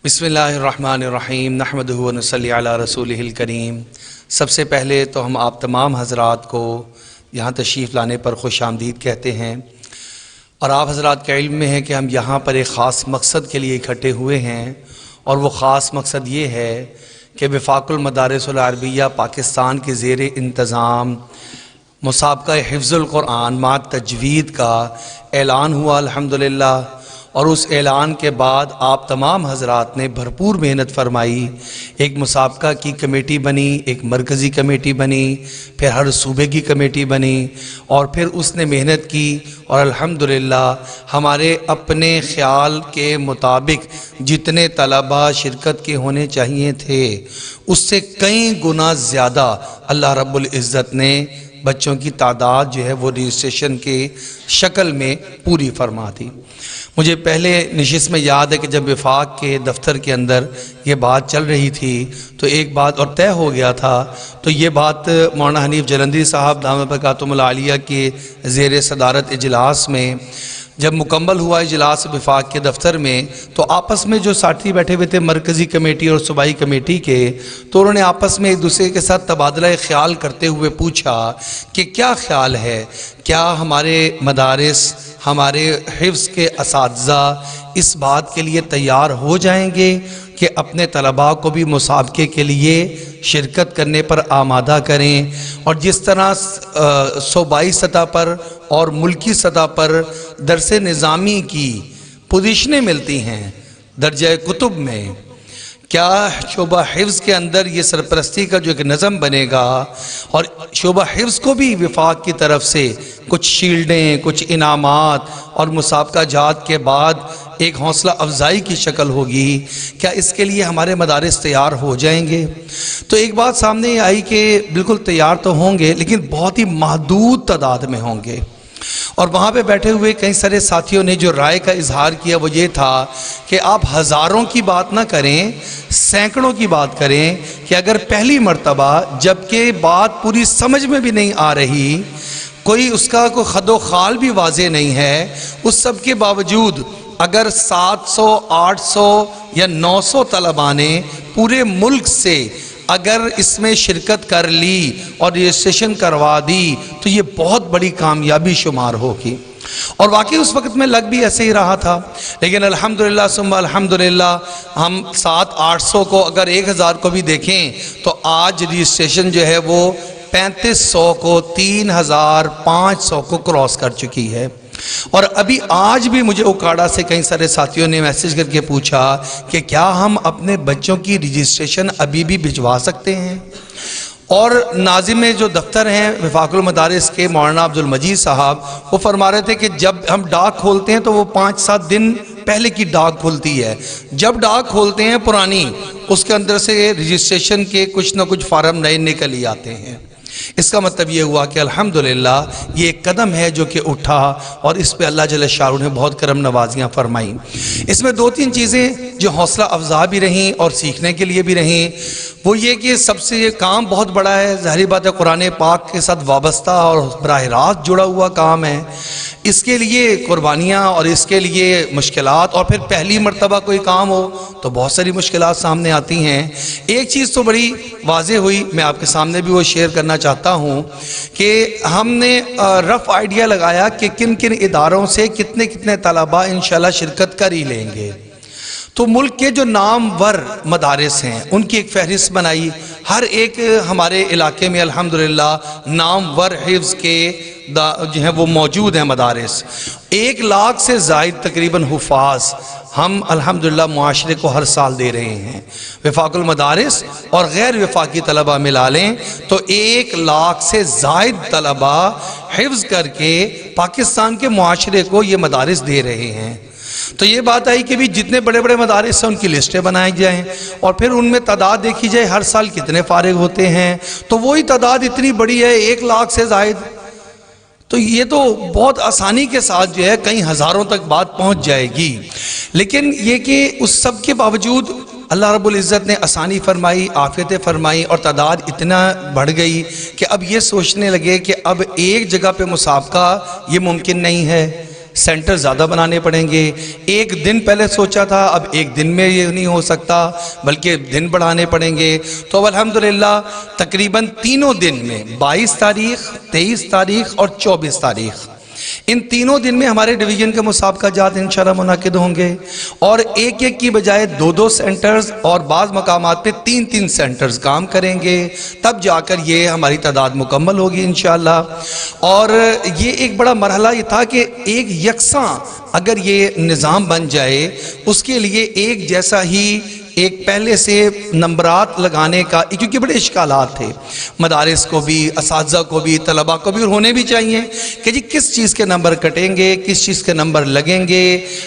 بسم اللہ الرحمن الرحیم نحمدہ و نصلی علی رسولہ الکریم۔ سب سے پہلے تو ہم آپ تمام حضرات کو یہاں تشریف لانے پر خوش آمدید کہتے ہیں، اور آپ حضرات کے علم میں ہے کہ ہم یہاں پر ایک خاص مقصد کے لیے اکٹھے ہوئے ہیں، اور وہ خاص مقصد یہ ہے کہ وفاق المدارس العربیہ پاکستان کے زیر انتظام مسابقہ حفظ القرآن مع تجوید کا اعلان ہوا الحمدللہ، اور اس اعلان کے بعد آپ تمام حضرات نے بھرپور محنت فرمائی۔ ایک مسابقہ کی کمیٹی بنی، ایک مرکزی کمیٹی بنی، پھر ہر صوبے کی کمیٹی بنی، اور پھر اس نے محنت کی، اور الحمدللہ ہمارے اپنے خیال کے مطابق جتنے طلبہ شرکت کے ہونے چاہیے تھے اس سے کئی گنا زیادہ اللہ رب العزت نے بچوں کی تعداد جو ہے وہ رجسٹریشن کے شکل میں پوری فرما دی۔ مجھے پہلے نشست میں یاد ہے کہ جب وفاق کے دفتر کے اندر یہ بات چل رہی تھی تو ایک بات اور طے ہو گیا تھا، تو یہ بات مولانا حنیف جلندری صاحب دامت برکاتہم العالیہ کے زیر صدارت اجلاس میں جب مکمل ہوا اجلاس وفاق کے دفتر میں، تو آپس میں جو ساتھی بیٹھے ہوئے تھے مرکزی کمیٹی اور صوبائی کمیٹی کے، تو انہوں نے آپس میں ایک دوسرے کے ساتھ تبادلہ خیال کرتے ہوئے پوچھا کہ کیا خیال ہے، کیا ہمارے مدارس، ہمارے حفظ کے اساتذہ اس بات کے لیے تیار ہو جائیں گے کہ اپنے طلباء کو بھی مسابقے کے لیے شرکت کرنے پر آمادہ کریں، اور جس طرح صوبائی سطح پر اور ملکی سطح پر درس نظامی کی پوزیشنیں ملتی ہیں درجہ کتب میں، کیا شعبہ حفظ کے اندر یہ سرپرستی کا جو ایک نظم بنے گا، اور شعبہ حفظ کو بھی وفاق کی طرف سے کچھ شیلڈیں، کچھ انعامات اور مسابقہ جات کے بعد ایک حوصلہ افزائی کی شکل ہوگی، کیا اس کے لیے ہمارے مدارس تیار ہو جائیں گے؟ تو ایک بات سامنے آئی کہ بالکل تیار تو ہوں گے لیکن بہت ہی محدود تعداد میں ہوں گے، اور وہاں پہ بیٹھے ہوئے کئی سارے ساتھیوں نے جو رائے کا اظہار کیا وہ یہ تھا کہ آپ ہزاروں کی بات نہ کریں، سینکڑوں کی بات کریں، کہ اگر پہلی مرتبہ جبکہ بات پوری سمجھ میں بھی نہیں آ رہی، کوئی اس کا کوئی خد و خال بھی واضح نہیں ہے، اس سب کے باوجود اگر 700 800 یا 900 طلباء نے پورے ملک سے اگر اس میں شرکت کر لی اور رجسٹریشن کروا دی تو یہ بہت بڑی کامیابی شمار ہوگی، اور واقعی اس وقت میں لگ بھی ایسے ہی رہا تھا، لیکن الحمدللہ ثم الحمدللہ ہم 700-800 کو اگر 1000 کو بھی دیکھیں تو آج رجسٹریشن جو ہے وہ 3500 کو 3500 کو کراس کر چکی ہے۔ اور ابھی آج بھی مجھے اوکاڑا سے کئی سارے ساتھیوں نے میسج کر کے پوچھا کہ کیا ہم اپنے بچوں کی رجسٹریشن ابھی بھی بھجوا سکتے ہیں، اور ناظم جو دفتر ہیں وفاق المدارس کے مولانا عبدالمجید صاحب وہ فرما رہے تھے کہ جب ہم ڈاک کھولتے ہیں تو وہ 5-7 دن پہلے کی ڈاک کھلتی ہے، جب ڈاک کھولتے ہیں پرانی اس کے اندر سے رجسٹریشن کے کچھ نہ کچھ فارم نئے نکل ہی آتے ہیں۔ اس کا مطلب یہ ہوا کہ الحمدللہ یہ ایک قدم ہے جو کہ اٹھا، اور اس پہ اللہ جل شانہ نے بہت کرم نوازیاں فرمائیں۔ اس میں 2-3 چیزیں جو حوصلہ افزا بھی رہیں اور سیکھنے کے لیے بھی رہیں، وہ یہ کہ سب سے یہ کام بہت بڑا ہے، ظاہری بات ہے قرآن پاک کے ساتھ وابستہ اور براہ راست جڑا ہوا کام ہے، اس کے لیے قربانیاں اور اس کے لیے مشکلات، اور پھر پہلی مرتبہ کوئی کام ہو تو بہت ساری مشکلات سامنے آتی ہیں۔ ایک چیز تو بڑی واضح ہوئی، میں آپ کے سامنے بھی وہ شیئر کرنا چاہتا ہوں کہ ہم نے رف آئیڈیا لگایا کہ کن کن اداروں سے کتنے کتنے طلباء انشاءاللہ شرکت کر ہی لیں گے، تو ملک کے جو نامور مدارس ہیں ان کی ایک فہرست بنائی، ہر ایک ہمارے علاقے میں الحمدللہ نامور حفظ کے جو ہیں وہ موجود ہیں مدارس، 1 لاکھ سے زائد تقریباً حفاظ ہم الحمدللہ معاشرے کو ہر سال دے رہے ہیں۔ وفاق المدارس اور غیر وفاقی طلباء ملا لیں تو 1 لاکھ سے زائد طلباء حفظ کر کے پاکستان کے معاشرے کو یہ مدارس دے رہے ہیں۔ تو یہ بات آئی کہ بھی جتنے بڑے بڑے مدارس ہیں ان کی لسٹیں بنائی جائیں، اور پھر ان میں تعداد دیکھی جائے ہر سال کتنے فارغ ہوتے ہیں، تو وہی تعداد اتنی بڑی ہے 1 لاکھ سے زائد، تو یہ تو بہت آسانی کے ساتھ جو ہے کئی ہزاروں تک بات پہنچ جائے گی۔ لیکن یہ کہ اس سب کے باوجود اللہ رب العزت نے آسانی فرمائی، عافیتیں فرمائی، اور تعداد اتنا بڑھ گئی کہ اب یہ سوچنے لگے کہ اب ایک جگہ پہ مسابقہ یہ ممکن نہیں ہے، سینٹر زیادہ بنانے پڑیں گے. ایک دن پہلے سوچا تھا، اب ایک دن میں یہ نہیں ہو سکتا بلکہ دن بڑھانے پڑیں گے. تو الحمدللہ تقریباً تینوں دن میں 22 تاریخ، 23 تاریخ اور 24 تاریخ، ان تینوں دن میں ہمارے ڈویژن کے مسابقہ جات انشاءاللہ منعقد ہوں گے، اور ایک ایک کی بجائے 2 سینٹرز اور بعض مقامات پہ 3 سینٹرز کام کریں گے. تب جا کر یہ ہماری تعداد مکمل ہوگی انشاءاللہ. اور یہ ایک بڑا مرحلہ یہ تھا کہ ایک یکساں اگر یہ نظام بن جائے، اس کے لیے ایک جیسا ہی ایک پہلے سے نمبرات لگانے کا، کیونکہ بڑے اشکالات تھے مدارس کو بھی، اساتذہ کو بھی، طلباء کو بھی، اور ہونے بھی چاہیے کہ جی کس چیز کے نمبر کٹیں گے، کس چیز کے نمبر لگیں گے،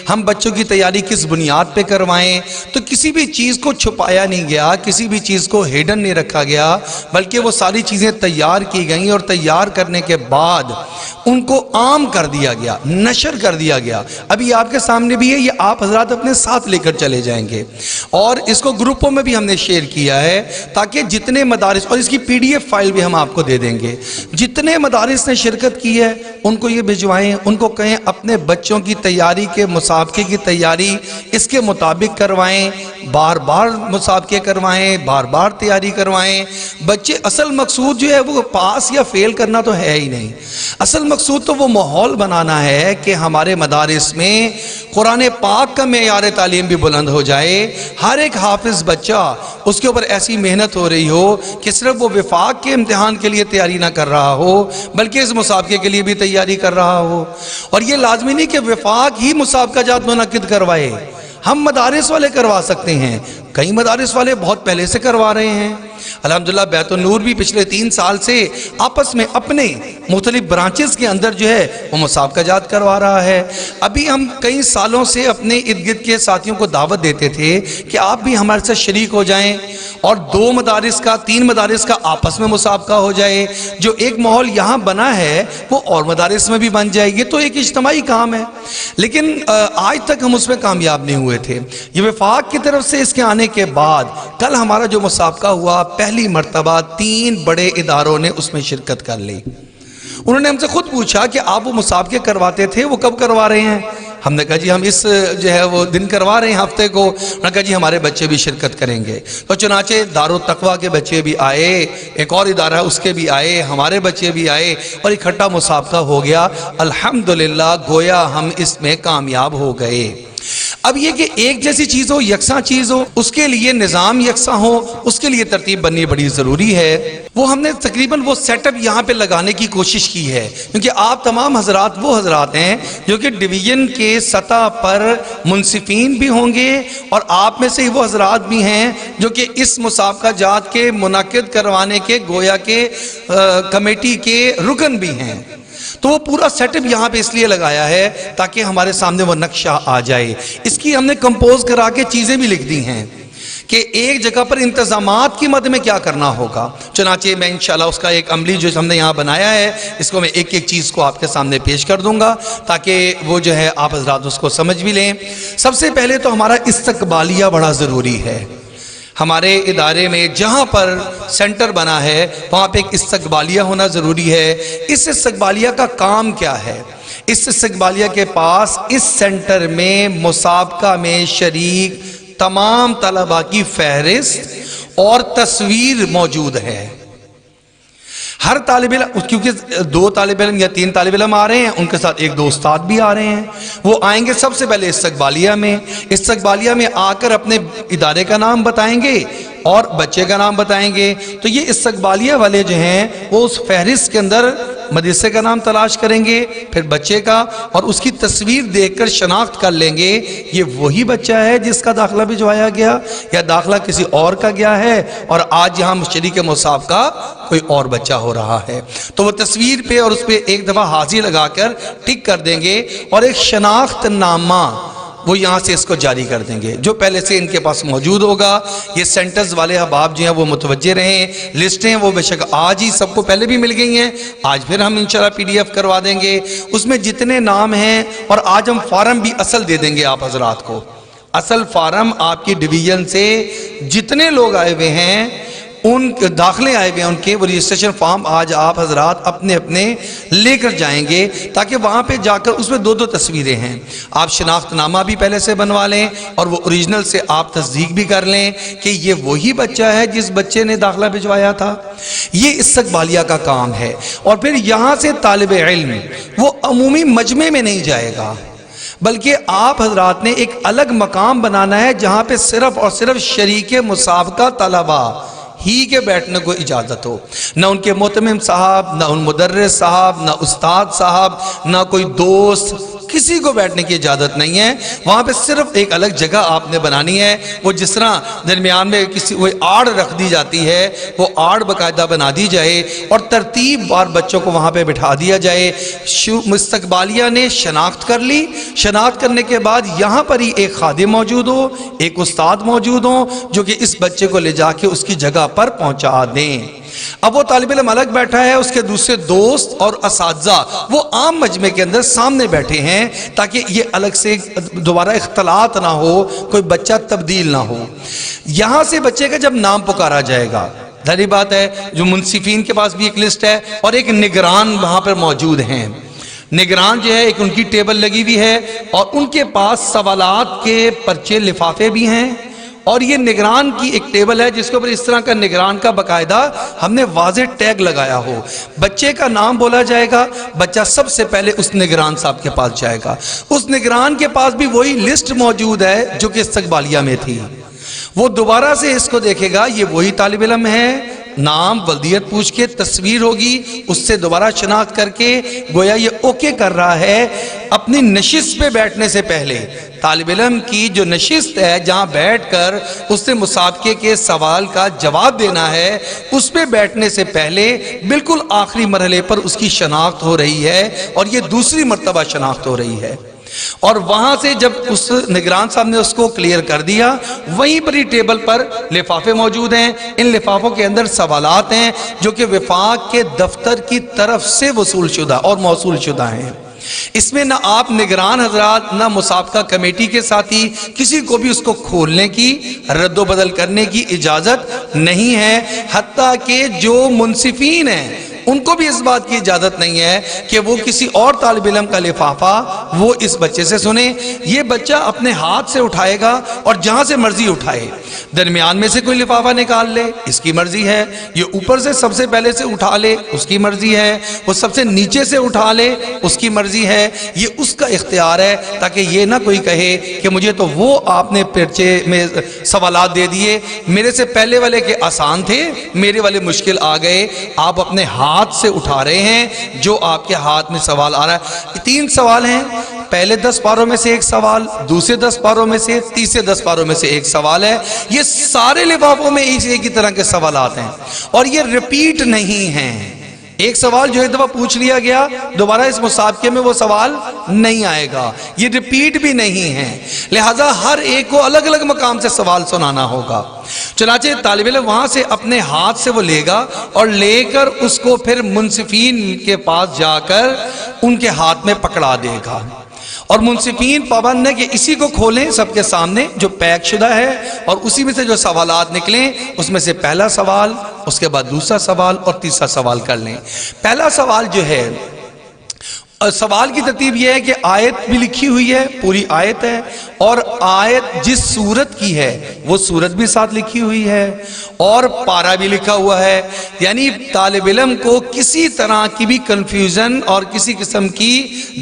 ہم بچوں کی تیاری کس بنیاد پہ کروائیں. تو کسی بھی چیز کو چھپایا نہیں گیا، کسی بھی چیز کو ہیڈن نہیں رکھا گیا، بلکہ وہ ساری چیزیں تیار کی گئیں، اور تیار کرنے کے بعد ان کو عام کر دیا گیا، نشر کر دیا گیا. ابھی آپ کے سامنے بھی ہے، یہ آپ حضرات اپنے ساتھ لے کر چلے جائیں گے، اور اس کو گروپوں میں بھی ہم نے شیئر کیا ہے تاکہ جتنے مدارس، اور اس کی PDF فائل بھی ہم آپ کو دے دیں گے، جتنے مدارس نے شرکت کی ہے ان کو یہ بھجوائیں، ان کو کہیں اپنے بچوں کی تیاری کے، مسابقے کی تیاری اس کے مطابق کروائیں، بار بار مسابقے کروائیں، بار بار تیاری کروائیں. بچے اصل مقصود جو ہے وہ پاس یا فیل کرنا تو ہے ہی نہیں، اصل مقصود تو وہ ماحول بنانا ہے کہ ہمارے مدارس میں قرآن پاک کا معیار تعلیم بھی بلند ہو جائے. ہر ایک حافظ بچہ اس کے اوپر ایسی محنت ہو رہی ہو کہ صرف وہ وفاق کے امتحان کے لیے تیاری نہ کر رہا ہو بلکہ اس مسابقے کے لیے بھی تیاری کر رہا ہو. اور یہ لازمی نہیں کہ وفاق ہی مسابقہ جات منعقد کروائے، ہم مدارس والے کروا سکتے ہیں. کئی مدارس والے بہت پہلے سے کروا رہے ہیں. الحمدللہ بیت النور بھی پچھلے 3 سال سے آپس میں اپنے مختلف برانچز کے اندر جو ہے وہ مسابقہ جات کروا رہا ہے. ابھی ہم کئی سالوں سے اپنے ارد گرد کے ساتھیوں کو دعوت دیتے تھے کہ آپ بھی ہمارے ساتھ شریک ہو جائیں، اور 2 مدارس کا، 3 مدارس کا آپس میں مسابقہ ہو جائے. جو ایک ماحول یہاں بنا ہے وہ اور مدارس میں بھی بن جائے گی. تو ایک اجتماعی کام ہے، لیکن آج تک ہم اس میں کامیاب نہیں ہوئے تھے. یہ وفاق کی طرف سے اس کے آنے کے بعد کل ہمارا جو مسابقہ ہوا، پہلی مرتبہ 3 بڑے اداروں نے اس میں شرکت کر لی. انہوں نے ہم سے خود پوچھا کہ آپ وہ مسابقے کرواتے تھے وہ کب کروا رہے ہیں؟ ہم نے کہا جی ہم اس جو ہے وہ دن کروا رہے ہیں ہفتے کو. انہوں نے کہا جی ہمارے بچے بھی شرکت کریں گے. تو چنانچہ دارالتقویٰ کے بچے بھی آئے، ایک اور ادارہ ہے اس کے بھی آئے، ہمارے بچے بھی آئے، اور اکٹھا مسابقہ ہو گیا. الحمدللہ گویا ہم اس میں کامیاب ہو گئے. اب یہ کہ ایک جیسی چیز ہو، یکساں چیز ہو، اس کے لیے نظام یکساں ہو، اس کے لیے ترتیب بننی بڑی ضروری ہے. وہ ہم نے تقریباً وہ سیٹ اپ یہاں پہ لگانے کی کوشش کی ہے، کیونکہ آپ تمام حضرات وہ حضرات ہیں جو کہ ڈویژن کے سطح پر منصفین بھی ہوں گے، اور آپ میں سے وہ حضرات بھی ہیں جو کہ اس مسابقہ جات کے منعقد کروانے کے گویا کے کمیٹی کے رکن بھی ہیں. تو وہ پورا سیٹ اپ یہاں پہ اس لیے لگایا ہے تاکہ ہمارے سامنے وہ نقشہ آ جائے. اس کی ہم نے کمپوز کرا کے چیزیں بھی لکھ دی ہیں کہ ایک جگہ پر انتظامات کی مد میں کیا کرنا ہوگا. چنانچہ میں انشاءاللہ اس کا ایک عملی جو ہم نے یہاں بنایا ہے، اس کو میں ایک ایک چیز کو آپ کے سامنے پیش کر دوں گا تاکہ وہ جو ہے آپ حضرات اس کو سمجھ بھی لیں. سب سے پہلے تو ہمارا استقبالیہ بڑا ضروری ہے. ہمارے ادارے میں جہاں پر سینٹر بنا ہے وہاں پہ ایک استقبالیہ ہونا ضروری ہے. اس استقبالیہ کا کام کیا ہے؟ اس استقبالیہ کے پاس اس سینٹر میں مسابقہ میں شریک تمام طلباء کی فہرست اور تصویر موجود ہے. ہر طالب علم، کیونکہ 2 طالب علم یا 3 طالب علم آ رہے ہیں، ان کے ساتھ 1-2 استاد بھی آ رہے ہیں. وہ آئیں گے سب سے پہلے استقبالیہ میں آ کر اپنے ادارے کا نام بتائیں گے اور بچے کا نام بتائیں گے. تو یہ استقبالیہ والے جو ہیں وہ اس فہرست کے اندر مدرسے کا نام تلاش کریں گے، پھر بچے کا، اور اس کی تصویر دیکھ کر شناخت کر لیں گے یہ وہی بچہ ہے جس کا داخلہ بھجوایا گیا یا داخلہ کسی اور کا گیا ہے اور آج یہاں شریک مسابقہ کوئی اور بچہ ہو رہا ہے. تو وہ تصویر پہ اور اس پہ ایک دفعہ حاضری لگا کر ٹک کر دیں گے اور ایک شناخت نامہ وہ یہاں سے اس کو جاری کر دیں گے جو پہلے سے ان کے پاس موجود ہوگا. یہ سینٹرز والے احباب جو ہیں وہ متوجہ رہیں. لسٹیں وہ بے شک آج ہی سب کو پہلے بھی مل گئی ہیں، آج پھر ہم انشاءاللہ PDF کروا دیں گے. اس میں جتنے نام ہیں، اور آج ہم فارم بھی اصل دے دیں گے آپ حضرات کو. اصل فارم آپ کی ڈویژن سے جتنے لوگ آئے ہوئے ہیں ان داخلے آئے ہوئے ہیں ان کے وہ رجسٹریشن فارم آج آپ حضرات اپنے اپنے لے کر جائیں گے، تاکہ وہاں پہ جا کر اس میں دو تصویریں ہیں، آپ شناخت نامہ بھی پہلے سے بنوا لیں اور وہ اوریجنل سے آپ تصدیق بھی کر لیں کہ یہ وہی بچہ ہے جس بچے نے داخلہ بھجوایا تھا۔ یہ استقبالیہ کا کام ہے۔ اور پھر یہاں سے طالب علم وہ عمومی مجمع میں نہیں جائے گا، بلکہ آپ حضرات نے ایک الگ مقام بنانا ہے جہاں پہ صرف اور صرف شریک مسابقہ طلبہ ہی کے بیٹھنے کو اجازت ہو، نہ ان کے متمم صاحب، نہ ان مدرس صاحب، نہ استاد صاحب، نہ کوئی دوست، کسی کو بیٹھنے کی اجازت نہیں ہے۔ وہاں پہ صرف ایک الگ جگہ آپ نے بنانی ہے، وہ جس طرح درمیان میں کسی کوئی آڑ رکھ دی جاتی ہے، وہ آڑ باقاعدہ بنا دی جائے اور ترتیب بار بچوں کو وہاں پہ بٹھا دیا جائے۔ مستقبالیہ نے شناخت کر لی، شناخت کرنے کے بعد یہاں پر ہی ایک خادم موجود ہو، ایک استاد موجود ہو جو کہ اس بچے کو لے جا کے اس کی جگہ پر پہنچا دیں۔ اب وہ طالب علم الگ بیٹھا ہے، اس کے دوسرے دوست اور اساتذہ وہ عام مجمع کے اندر سامنے بیٹھے ہیں، تاکہ یہ الگ سے دوبارہ اختلاط نہ ہو، کوئی بچہ تبدیل نہ ہو۔ یہاں سے بچے کا جب نام پکارا جائے گا، ظاہری بات ہے جو منصفین کے پاس بھی ایک لسٹ ہے اور ایک نگران وہاں پر موجود ہیں۔ نگران جو ہے ایک ان کی ٹیبل لگی ہوئی ہے اور ان کے پاس سوالات کے پرچے لفافے بھی ہیں، اور یہ نگران کی ایک ٹیبل ہے جس کے اوپر اس طرح کا نگران کا باقاعدہ ہم نے واضح ٹیگ لگایا ہو۔ بچے کا نام بولا جائے گا، بچہ سب سے پہلے اس نگران صاحب کے پاس جائے گا۔ اس نگران کے پاس بھی وہی لسٹ موجود ہے جو کہ استقبالیہ میں تھی، وہ دوبارہ سے اس کو دیکھے گا، یہ وہی طالب علم ہے، نام ولدیت پوچھ کے تصویر ہوگی، اس سے دوبارہ شناخت کر کے گویا یہ اوکے کر رہا ہے۔ اپنی نشست پہ بیٹھنے سے پہلے طالب علم کی جو نشست ہے جہاں بیٹھ کر اس سے مسابقے کے سوال کا جواب دینا ہے، اس پہ بیٹھنے سے پہلے بالکل آخری مرحلے پر اس کی شناخت ہو رہی ہے، اور یہ دوسری مرتبہ شناخت ہو رہی ہے۔ اور وہاں سے جب اس نگران صاحب نے اس کو کلیئر کر دیا، وہیں پر ہی ٹیبل پر لفافے موجود ہیں، ان لفافوں کے اندر سوالات ہیں جو کہ وفاق کے دفتر کی طرف سے وصول شدہ اور موصول شدہ ہیں۔ اس میں نہ آپ نگران حضرات نہ مسابقہ کمیٹی کے ساتھی کسی کو بھی اس کو کھولنے کی، رد و بدل کرنے کی اجازت نہیں ہے، حتیٰ کہ جو منصفین ہیں ان کو بھی اس بات کی اجازت نہیں ہے کہ وہ کسی اور طالب علم کا لفافہ وہ اس بچے سے سنے۔ یہ بچہ اپنے ہاتھ سے اٹھائے گا اور جہاں سے مرضی اٹھائے، درمیان میں سے کوئی لفافہ نکال لے اس کی مرضی ہے، یہ اوپر سے سب سے پہلے سے اٹھا لے اس کی مرضی ہے، وہ سب سے نیچے سے اٹھا لے اس کی مرضی ہے، یہ اس کا اختیار ہے، تاکہ یہ نہ کوئی کہے کہ مجھے تو وہ آپ نے پرچے میں سوالات دے دیے، میرے سے پہلے والے کے آسان تھے، میرے والے مشکل آ گئے۔ آپ اپنے ہاتھ سے اٹھا رہے ہیں جو آپ کے ہاتھ میں سوال آ رہا ہے۔ 3 سوال ہیں، پہلے 10 پاروں میں سے ایک سوال، دوسرے 10 پاروں میں سے، تیسرے 10 پاروں میں سے ایک سوال ہے۔ یہ سارے لفافوں میں ایک ہی طرح کے سوالات ہیں اور یہ ریپیٹ نہیں ہیں۔ ایک سوال جو ایک دفعہ پوچھ لیا گیا دوبارہ اس مسابقے میں وہ سوال نہیں آئے گا، یہ ریپیٹ بھی نہیں ہے، لہٰذا ہر ایک کو الگ الگ مقام سے سوال سنانا ہوگا۔ چنانچہ طالب علم وہاں سے اپنے ہاتھ سے وہ لے گا اور لے کر اس کو پھر منصفین کے پاس جا کر ان کے ہاتھ میں پکڑا دے گا، اور منصفین پابند ہے کہ اسی کو کھولیں سب کے سامنے جو پیک شدہ ہے، اور اسی میں سے جو سوالات نکلیں اس میں سے پہلا سوال، اس کے بعد دوسرا سوال اور تیسرا سوال کر لیں۔ پہلا سوال جو ہے، سوال کی ترتیب یہ ہے کہ آیت بھی لکھی ہوئی ہے، پوری آیت ہے، اور آیت جس سورت کی ہے وہ سورت بھی ساتھ لکھی ہوئی ہے، اور پارہ بھی لکھا ہوا ہے، یعنی طالب علم کو کسی طرح کی بھی کنفیوژن اور کسی قسم کی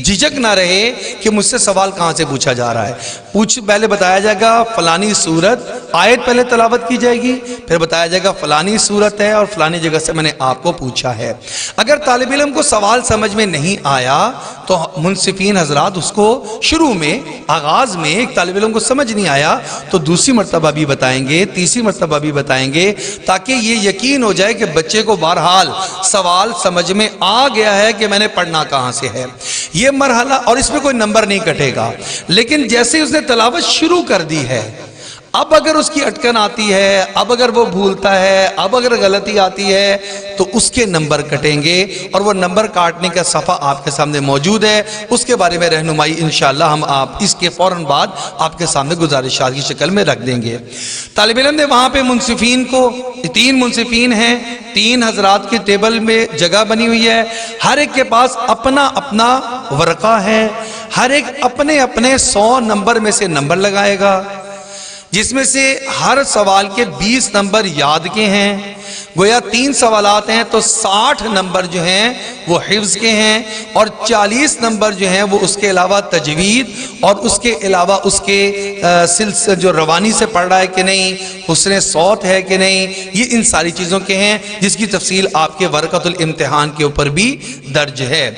جھجک نہ رہے کہ مجھ سے سوال کہاں سے پوچھا جا رہا ہے۔ پہلے بتایا جائے گا فلانی سورت، آیت پہلے تلاوت کی جائے گی، پھر بتایا جائے گا فلانی سورت ہے اور فلانی جگہ سے میں نے آپ کو پوچھا ہے۔ اگر طالب علم کو سوال سمجھ میں نہیں آیا تو منصفین حضرات اس کو شروع میں آغاز میں ایک طالب علم کو سمجھ نہیں آیا تو دوسری مرتبہ بھی بتائیں گے، تیسری مرتبہ بھی بتائیں گے، تاکہ یہ یقین ہو جائے کہ بچے کو بہرحال سوال سمجھ میں آ گیا ہے کہ میں نے پڑھنا کہاں سے ہے۔ یہ مرحلہ، اور اس میں کوئی نمبر نہیں کٹے گا، لیکن جیسے اس نے تلاوت شروع کر دی ہے اب اگر اس کی اٹکن آتی ہے، اب اگر وہ بھولتا ہے، اب اگر غلطی آتی ہے تو اس کے نمبر کٹیں گے، اور وہ نمبر کاٹنے کا صفحہ آپ کے سامنے موجود ہے، اس کے بارے میں رہنمائی انشاءاللہ ہم آپ اس کے فوراً بعد آپ کے سامنے گزارشات کی شکل میں رکھ دیں گے۔ طالب علم نے وہاں پہ منصفین کو، 3 منصفین ہیں، 3 حضرات کی ٹیبل میں جگہ بنی ہوئی ہے، ہر ایک کے پاس اپنا اپنا ورقہ ہے، ہر ایک اپنے اپنے 100 نمبر میں سے نمبر لگائے گا، جس میں سے ہر سوال کے 20 نمبر یاد کے ہیں، گویا 3 سوالات ہیں تو 60 نمبر جو ہیں وہ حفظ کے ہیں، اور 40 نمبر جو ہیں وہ اس کے علاوہ تجوید، اور اس کے علاوہ اس کے سلسلے جو روانی سے پڑھ رہا ہے کہ نہیں، حسن صوت ہے کہ نہیں، یہ ان ساری چیزوں کے ہیں، جس کی تفصیل آپ کے ورقۃ الامتحان کے اوپر بھی درج ہے۔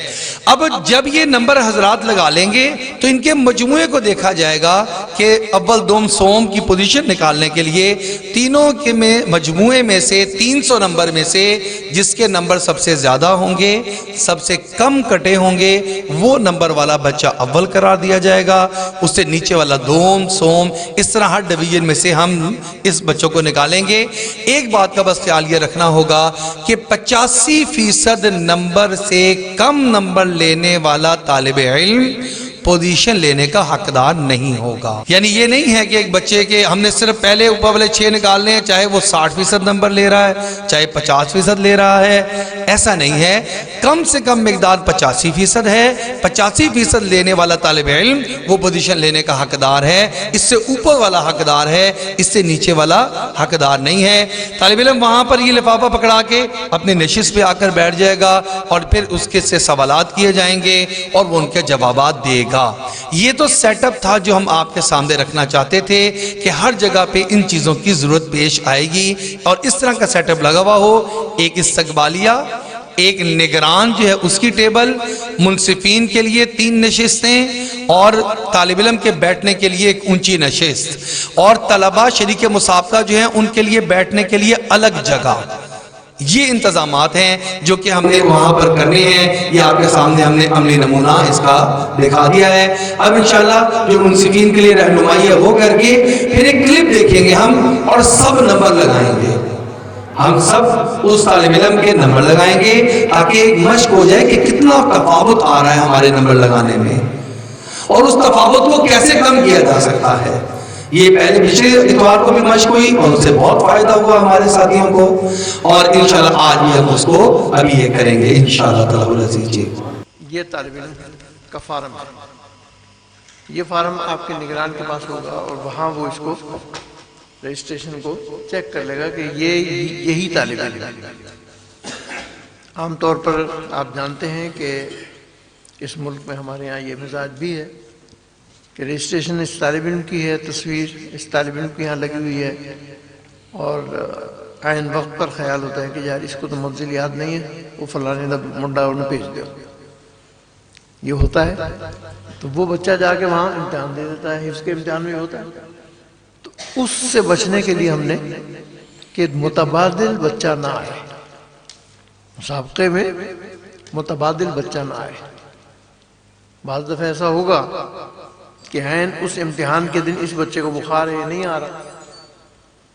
اب جب یہ نمبر حضرات لگا لیں گے تو ان کے مجموعے کو دیکھا جائے گا کہ اول دوم سوم کی پوزیشن نکالنے کے لیے تینوں کے مجموعے میں سے 300 نمبر میں سے جس کے نمبر سب سے زیادہ ہوں گے، سب سے کم کٹے ہوں گے، وہ نمبر والا بچہ اول قرار دیا جائے گا، اس سے نیچے والا دوم سوم، اس طرح ہر ڈویژن میں سے ہم اس بچوں کو نکالیں گے۔ ایک بات کا بس خیال یہ رکھنا ہوگا کہ 85% نمبر سے کم نمبر لینے والا طالب علم پوزیشن لینے کا حقدار نہیں ہوگا۔ یعنی یہ نہیں ہے کہ ایک بچے کے ہم نے صرف پہلے اوپر والے 6 نکالنے ہیں، چاہے وہ 60% نمبر لے رہا ہے، چاہے 50% لے رہا ہے، ایسا نہیں ہے۔ کم سے کم مقدار 85% ہے، 85% لینے والا طالب علم وہ پوزیشن لینے کا حقدار ہے، اس سے اوپر والا حقدار ہے، اس سے نیچے والا حقدار نہیں ہے۔ طالب علم وہاں پر یہ لفافہ پکڑا کے اپنے نشست پہ آ کر بیٹھ جائے گا، اور پھر اس کے سے سوالات کیے جائیں گے اور وہ ان کے جوابات دے گا۔ یہ تو سیٹ اپ تھا جو ہم آپ کے سامنے رکھنا چاہتے تھے کہ ہر جگہ پہ ان چیزوں کی ضرورت پیش آئے گی، اور اس طرح کا سیٹ اپ لگا ہوا ہو، ایک استقبالیہ، ایک نگران جو ہے اس کی ٹیبل، منصفین کے لیے 3 نشستیں، اور طالب علم کے بیٹھنے کے لیے ایک اونچی نشست، اور طلبہ شریک مسابقہ جو ہیں ان کے لیے بیٹھنے کے لیے الگ جگہ۔ یہ انتظامات ہیں جو کہ ہم نے وہاں پر کرنے ہیں، یہ آپ کے سامنے ہم نے عملی نمونہ اس کا دکھا دیا ہے۔ اب انشاءاللہ جو منصفین کے لیے رہنمائی ہے وہ کر کے پھر ایک کلپ دیکھیں گے ہم، اور سب نمبر لگائیں گے، ہم سب اس طالب علم کے نمبر لگائیں گے تاکہ ایک مشق ہو جائے کہ کتنا تفاوت آ رہا ہے ہمارے نمبر لگانے میں، اور اس تفاوت کو کیسے کم کیا جا سکتا ہے۔ یہ پہلے پچھلے اتوار کو بھی مشق ہوئی اور اس سے بہت فائدہ ہوا ہمارے ساتھیوں کو، اور انشاءاللہ آج بھی ہم اس کو ابھی یہ کریں گے انشاءاللہ تعالی العزیز۔ جی یہ طالب علم کا فارم ہے، یہ فارم آپ کے نگران کے پاس ہوگا، اور وہاں وہ اس کو رجسٹریشن کو چیک کر لے گا کہ یہی طالب علم ہے۔ عام طور پر آپ جانتے ہیں کہ اس ملک میں ہمارے ہاں یہ مزاج بھی ہے کہ رجسٹریشن اس طالب علم کی ہے، تصویر اس طالب علم کی یہاں لگی ہوئی ہے، اور عین وقت پر خیال ہوتا ہے کہ یار اس کو تو منزل یاد نہیں ہے، وہ فلانے دا منڈا انہیں بھیج دو، یہ ہوتا ہے۔ تو وہ بچہ جا کے وہاں امتحان دے دیتا ہے، حفظ کے امتحان میں ہوتا ہے۔ تو اس سے بچنے کے لیے ہم نے کہ متبادل بچہ نہ آئے، مسابقے میں متبادل بچہ نہ آئے۔ بعض دفعہ ایسا ہوگا کہ عین اس امتحان کے دن اس بچے کو بخار ہے، یہ نہیں آ رہا،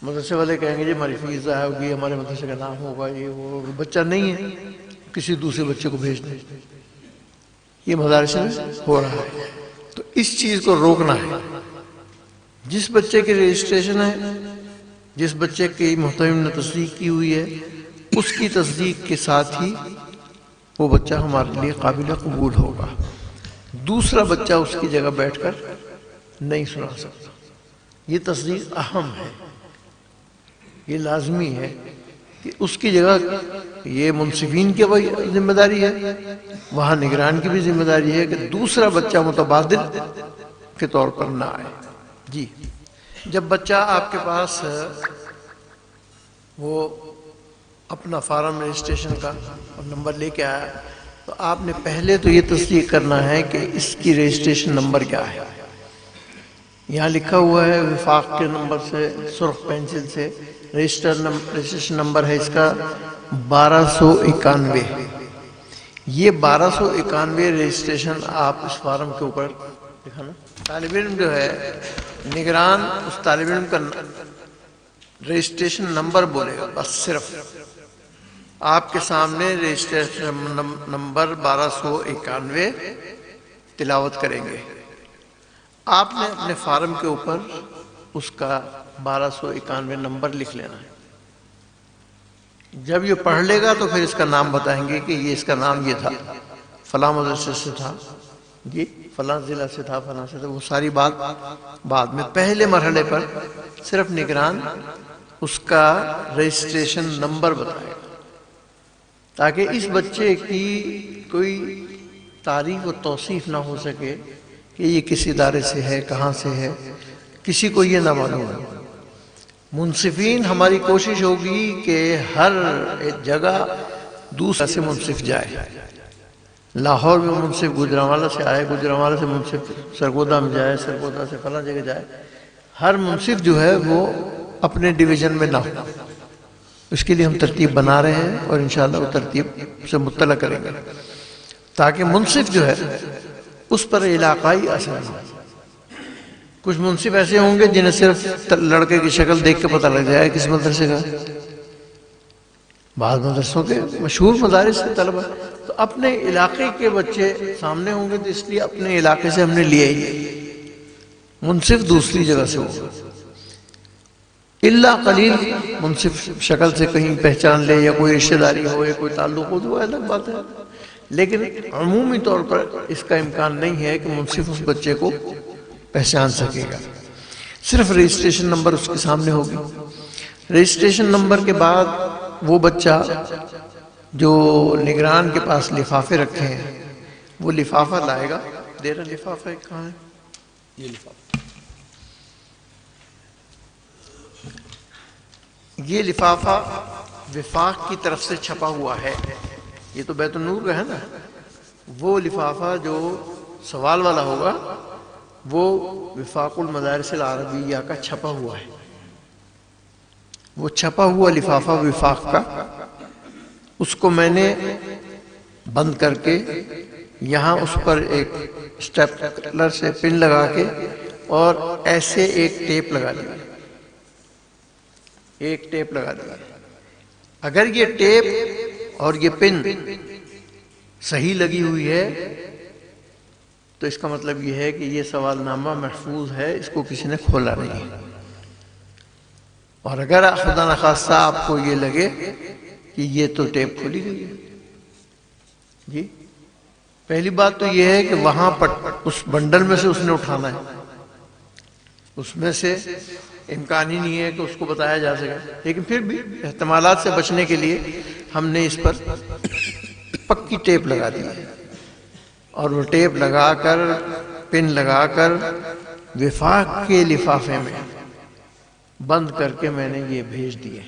مدرسے والے کہیں گے جی ہماری فیس ضائع ہوگی، ہمارے مدرسے کا نام ہوگا، یہ وہ بچہ نہیں ہے، کسی دوسرے بچے کو بھیج دیں۔ یہ مدارس میں ہو رہا ہے، تو اس چیز کو روکنا ہے۔ جس بچے کی رجسٹریشن ہے، جس بچے کی محتمم نے تصدیق کی ہوئی ہے، اس کی تصدیق کے ساتھ ہی وہ بچہ ہمارے لیے قابل قبول ہوگا۔ دوسرا بچہ اس کی جگہ بیٹھ کر نہیں سنا سکتا۔ یہ تصدیق اہم ہے، یہ لازمی ہے کہ اس کی جگہ، یہ منصفین کی ذمہ داری ہے، وہاں نگران کی بھی ذمہ داری ہے کہ دوسرا بچہ متبادل کے طور پر نہ آئے۔ جی جب بچہ آپ کے پاس وہ اپنا فارم رجسٹریشن کا اور نمبر لے کے آیا، تو آپ نے پہلے تو یہ تصدیق کرنا ہے کہ اس کی رجسٹریشن نمبر کیا ہے۔ یہاں لکھا ہوا ہے وفاق کے نمبر سے سرخ پینسل سے رجسٹریشن نمبر ہے اس کا 1291۔ یہ 1291 رجسٹریشن آپ اس فارم کے اوپر لکھا نا۔ طالب علم جو ہے نگران اس طالب علم کا رجسٹریشن نمبر بولے گا، بس صرف آپ کے سامنے رجسٹریشن نمبر 1291 تلاوت کریں گے. آپ نے اپنے فارم کے اوپر اس کا 1291 نمبر لکھ لینا ہے. جب یہ پڑھ لے گا تو پھر اس کا نام بتائیں گے کہ یہ اس کا نام یہ تھا، فلاں مدرسے سے تھا، جی فلاں ضلع سے تھا، فلاں سے تھا. وہ ساری بات بعد میں، پہلے مرحلے پر صرف نگران اس کا رجسٹریشن نمبر بتائے گا، تاکہ اس بچے کی کوئی تعریف و توصیف نہ ہو سکے کہ یہ کس ادارے سے ہے، کہاں سے ہے، کسی کو یہ نہ معلوم ہے. منصفین ہماری کوشش ہوگی کہ ہر جگہ دوسرے سے منصف جائے. لاہور میں منصف گجرانوالہ سے آئے، گجرانوالہ سے منصف سرگودا میں جائے، سرگودا سے فلاں جگہ جائے. ہر منصف جو ہے وہ اپنے ڈویژن میں نہ ہو. اس کے لیے ہم ترتیب بنا رہے ہیں اور انشاءاللہ وہ ترتیب سے مطلع کریں گے، تاکہ منصف جو ہے اس پر علاقائی اثر ہو. کچھ منصف ایسے ہوں گے جنہیں صرف لڑکے کی شکل دیکھ کے پتہ لگ جائے کس مدرسے کا. بعض مدرسوں کے مشہور مدارس سے طلبہ تو اپنے علاقے کے بچے سامنے ہوں گے، تو اس لیے اپنے علاقے سے ہم نے لیا ہی ہے. منصف دوسری جگہ سے ہوگا، اللہ قلیل منصف شکل سے کہیں پہچان لے یا کوئی رشتہ داری ہو یا کوئی تعلق ہو تو وہ الگ بات ہے، لیکن عمومی طور پر اس کا امکان نہیں ہے کہ منصف اس بچے کو پہچان سکے گا. صرف رجسٹریشن نمبر اس کے سامنے ہوگی. رجسٹریشن نمبر کے بعد وہ بچہ جو نگران کے پاس لفافے رکھے ہیں وہ لفافہ لائے گا. دیرا لفافہ کہاں ہے؟ یہ لفافہ، یہ لفافہ وفاق کی طرف سے چھپا ہوا ہے. یہ تو بیت النور کا ہے نا. وہ لفافہ جو سوال والا ہوگا وہ وفاق المدارس العربیہ کا چھپا ہوا ہے. وہ چھپا ہوا لفافہ وفاق کا، اس کو میں نے بند کر کے یہاں اس پر ایک اسٹیپلر سے پن لگا کے اور ایسے ایک ٹیپ لگا دیا. ایک ٹیپ لگا دیا. اگر یہ ٹیپ اور یہ پن صحیح لگی ہوئی ہے تو اس کا مطلب یہ ہے کہ یہ سوال نامہ محفوظ ہے، اس کو کسی نے کھولا نہیں. اور اگر خدا نخواستہ آپ کو یہ لگے کہ یہ تو ٹیپ کھولی گئی ہے، جی پہلی بات تو یہ ہے کہ وہاں پر اس بنڈل میں سے اس نے اٹھانا ہے. اس میں سے امکان ہی نہیں ہے کہ اس کو بتایا جا سکے، لیکن پھر بھی احتمالات سے بچنے کے لیے ہم نے اس پر پکی ٹیپ لگا دی ہے. اور وہ ٹیپ لگا کر پن لگا کر وفاق کے لفافے میں بند کر کے میں نے یہ بھیج دیے.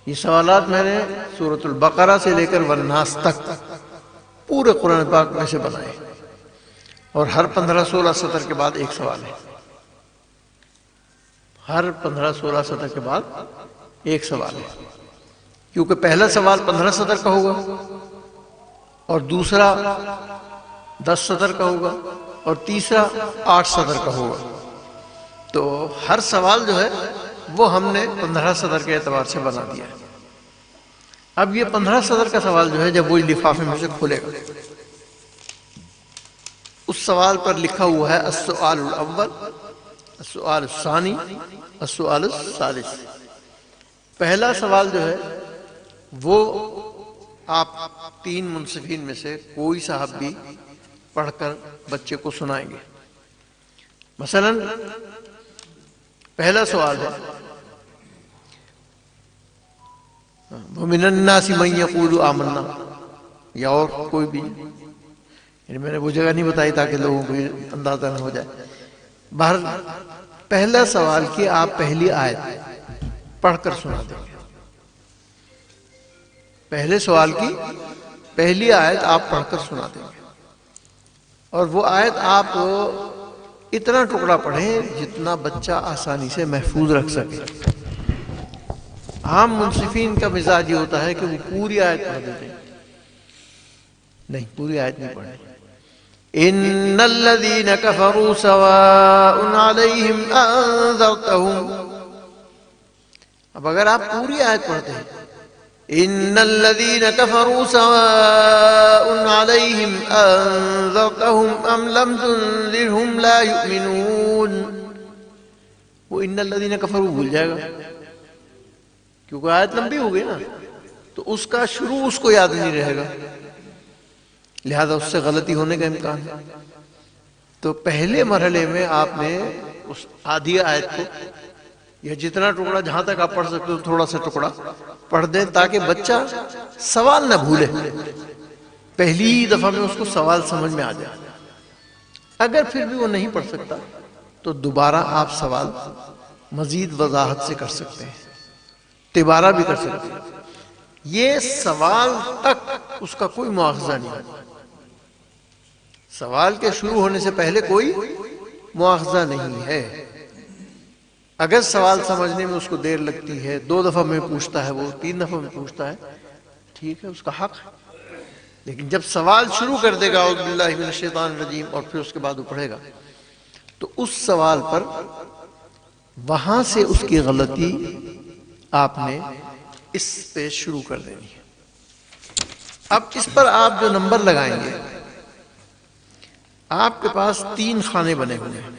یہ سوالات میں نے سورۃ البقرہ سے لے کر والناس تک پورے قرآن پاک میں سے بنائے، اور ہر 15-16 سطر کے بعد ایک سوال ہے. ہر 15-16 سطر کے بعد ایک سوال ہے، کیونکہ پہلا سوال 15 سطر کا ہوگا اور دوسرا 10 سطر کا ہوگا اور تیسرا 8 سطر کا ہوگا. تو ہر سوال جو ہے وہ ہم نے 15 سطر کے اعتبار سے بنا دیا ہے. اب یہ 15 سطر کا سوال جو ہے جب وہ لفافے میں سے کھولے گا، اس سوال پر لکھا ہوا ہے السؤال الاول، السؤال الثانی، السؤال الثالث. پہلا سوال جو ہے وہ آپ 3 منصفین میں سے کوئی صاحب بھی پڑھ کر بچے کو سنائیں گے. مثلا پہلا سوال ہے وَمِنَ النَّاسِ مَن يَقُولُ آمَنَّا، یا اور کوئی بھی، یعنی میں نے وہ جگہ نہیں بتائی تاکہ لوگوں کو اندازہ نہ ہو جائے. پہلا سوال کی آپ پہلی آیت پڑھ کر سنا دیں گے. پہلے سوال کی پہلی آیت آپ پڑھ کر سنا دیں گے، اور وہ آیت آپ اتنا ٹکڑا پڑھیں جتنا بچہ آسانی سے محفوظ رکھ سکے. عام منصفین کا مزاج یہ ہوتا ہے کہ وہ پوری آیت پڑھ دیتے ہیں. نہیں، پوری آیت نہیں پڑھیں. ان الذین کفروا سواء علیہم انذرتہم. اب اگر آپ پوری آیت پڑھتے ہیں ان الذین کفروا سواء علیہم انذرتہم ام لم تنذرہم لا یؤمنون، وہ ان الذین کفروا بھول جائے گا کیونکہ آیت لمبی ہو گئی نا، تو اس کا شروع اس کو یاد نہیں رہے گا، لہذا اس سے غلطی ہونے کا امکان ہے. تو پہلے مرحلے میں آپ نے اس آدھی آیت کو یا جتنا ٹکڑا جہاں تک آپ پڑھ سکتے ہو تھوڑا سا ٹکڑا پڑھ دیں تاکہ بچہ سوال نہ بھولے، پہلی دفعہ میں اس کو سوال سمجھ میں آ جائے. اگر پھر بھی وہ نہیں پڑھ سکتا تو دوبارہ آپ سوال مزید وضاحت سے کر سکتے ہیں، تبارہ بھی کر سکتے ہیں. یہ سوال تک اس کا کوئی مواخذہ نہیں ہے، سوال کے شروع ہونے سے پہلے کوئی مواخذہ نہیں ہے. اگر سوال سمجھنے میں اس کو دیر لگتی ہے، 2 دفعہ میں پوچھتا ہے، وہ 3 دفعہ میں پوچھتا ہے، ٹھیک ہے، اس کا حق ہے. لیکن جب سوال شروع کر دے گا اعوذ باللہ من الشیطان الرجیم اور پھر اس کے بعد وہ پڑھے گا تو اس سوال پر وہاں سے اس کی غلطی آپ نے اس پہ شروع کر دینی ہے. اب اس پر آپ جو نمبر لگائیں گے، آپ کے پاس 3 خانے بنے ہوئے ہیں.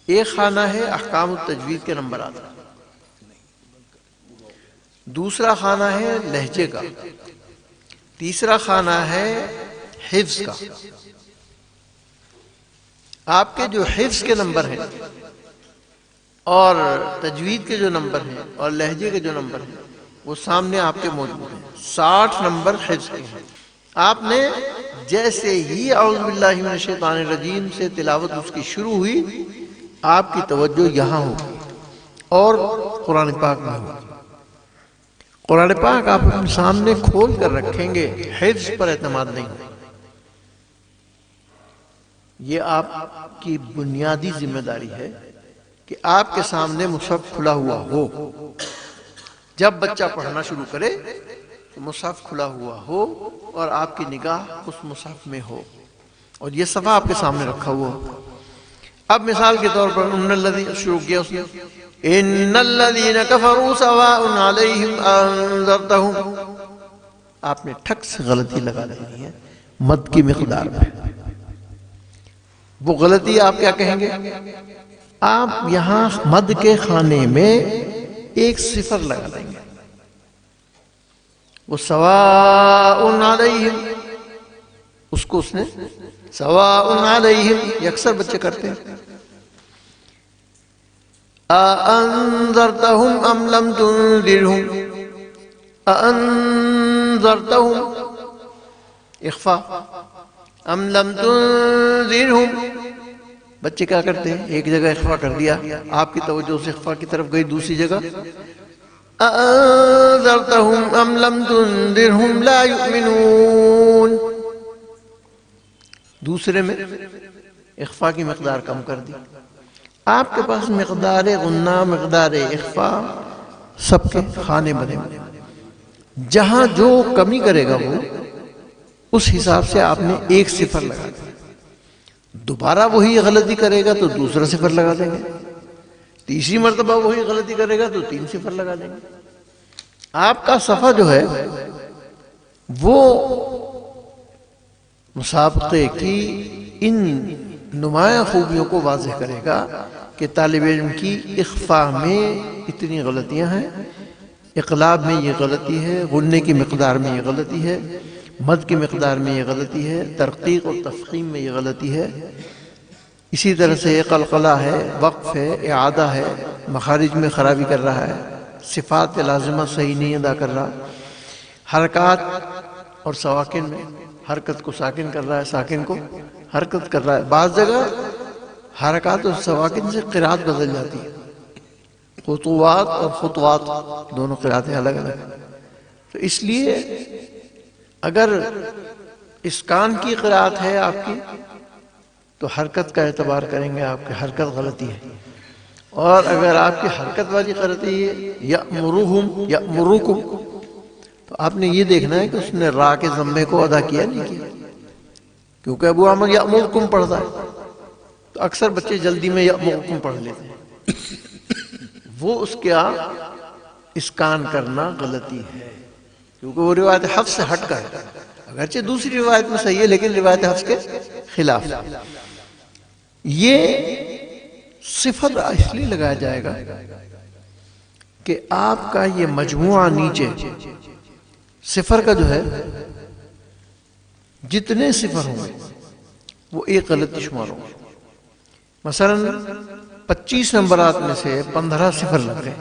ایک خانہ ہے احکام التجوید کے نمبرات، دوسرا خانہ ہے لہجے کا، تیسرا خانہ ہے حفظ کا. آپ کے جو حفظ کے نمبر ہیں اور تجوید کے جو نمبر ہیں اور لہجے کے جو نمبر ہیں وہ سامنے آپ کے موجود ہیں. 60 نمبر حفظ کے ہیں. آپ نے جیسے ہی اعوذ باللہ من الشیطان الرجیم سے تلاوت اس کی شروع ہوئی، آپ کی توجہ یہاں ہوگی اور قرآن پاک میں ہوگی. قرآن پاک آپ اپنے سامنے کھول کر رکھیں گے، حفظ پر اعتماد نہیں. یہ آپ کی بنیادی ذمہ داری ہے کہ آپ کے سامنے مصحف کھلا ہوا ہو. جب بچہ پڑھنا شروع کرے تو مصحف کھلا ہوا ہو اور آپ کی نگاہ اس مصحف میں ہو اور یہ صفحہ آپ کے سامنے رکھا ہوا ہو. اب مثال کے طور پر ان الذین شروع کیا اس نے ان الذین کفروا سواء علیہم انذرتہم، آپ نے ٹھک سے غلطی لگا دینی ہے مد کی مقدار میں. وہ غلطی آپ کیا کہیں گے؟ آپ یہاں مد کے خانے میں ایک صفر لگا دیں گے. وہ سواء علیہم، اس کو اس نے سواء علیہم، یہ اکثر بچے کرتے ہیں. اَأَنذَرْتَهُمْ أَمْ لَمْ تُنذِرْهُمْ اَأَنذَرْتَهُمْ اخفاء ام لم تنذرهم. بچے کیا کرتے ہیں؟ ایک جگہ اخفاء کر دیا، آپ کی توجہ سے اخفاء کی طرف گئی، دوسری جگہ اَأَنذَرْتَهُمْ أَمْ لَمْ تُنذِرْهُمْ لَا يُؤْمِنُونَ. دوسرے میں اخفاء کی مقدار کم کر دی. آپ کے پاس مقدار غنہ، مقدار اخفاء سب کے خانے بنے ہوئے، جہاں جو کمی کرے گا وہ اس حساب سے آپ نے ایک صفر لگا دیا. دوبارہ وہی غلطی کرے گا تو دوسرا صفر لگا دیں گے، تیسری مرتبہ وہی غلطی کرے گا تو 3 صفر لگا دیں گے. آپ کا صفحہ جو ہے وہ مسابقے کی ان نمایاں خوبیوں کو واضح کرے گا کہ طالب علم کی اخفاء میں اتنی غلطیاں ہیں، اقلاب میں یہ غلطی ہے، غنے کی مقدار میں یہ غلطی ہے، مد کی مقدار میں یہ غلطی ہے، ترقیق اور تفخیم میں یہ غلطی ہے. اسی طرح سے قلقلہ ہے، وقف ہے، اعادہ ہے، مخارج میں خرابی کر رہا ہے، صفات لازمہ صحیح نہیں ادا کر رہا، حرکات اور سواکن میں حرکت کو ساکن کر رہا ہے، ساکن کو حرکت کر رہا ہے. بعض جگہ حرکات اور سواکن سے قرات بدل جاتی ہے، خطوات اور خطوات دونوں قراتیں الگ الگ ہیں. تو اس لیے اگر اسکان کی قرات ہے آپ کی تو حرکت کا اعتبار کریں گے، آپ کی حرکت غلطی ہے. اور اگر آپ کی حرکت والی غلطی ہے یأمرہم یأمرکم، تو آپ نے یہ دیکھنا ہے کہ اس نے را کے ضمے کو ادا کیا نہیں کیا، کیونکہ ابو عامر یأمرکم پڑھتا ہے تو اکثر بچے جلدی میں یأمرکم پڑھ لیتے ہیں، وہ اس کا اسکان کرنا غلطی ہے، کیونکہ وہ روایت حفظ سے ہٹ کر ہے، اگرچہ دوسری روایت میں صحیح ہے لیکن روایت حفظ کے خلاف۔ یہ صفر اس لیے لگایا جائے گا کہ آپ کا یہ مجموعہ نیچے صفر کا جو ہے جتنے صفر ہوں گے وہ ایک غلطی شمار ہوں گے۔ مثلا 25 نمبرات میں سے 15 صفر لگ گئے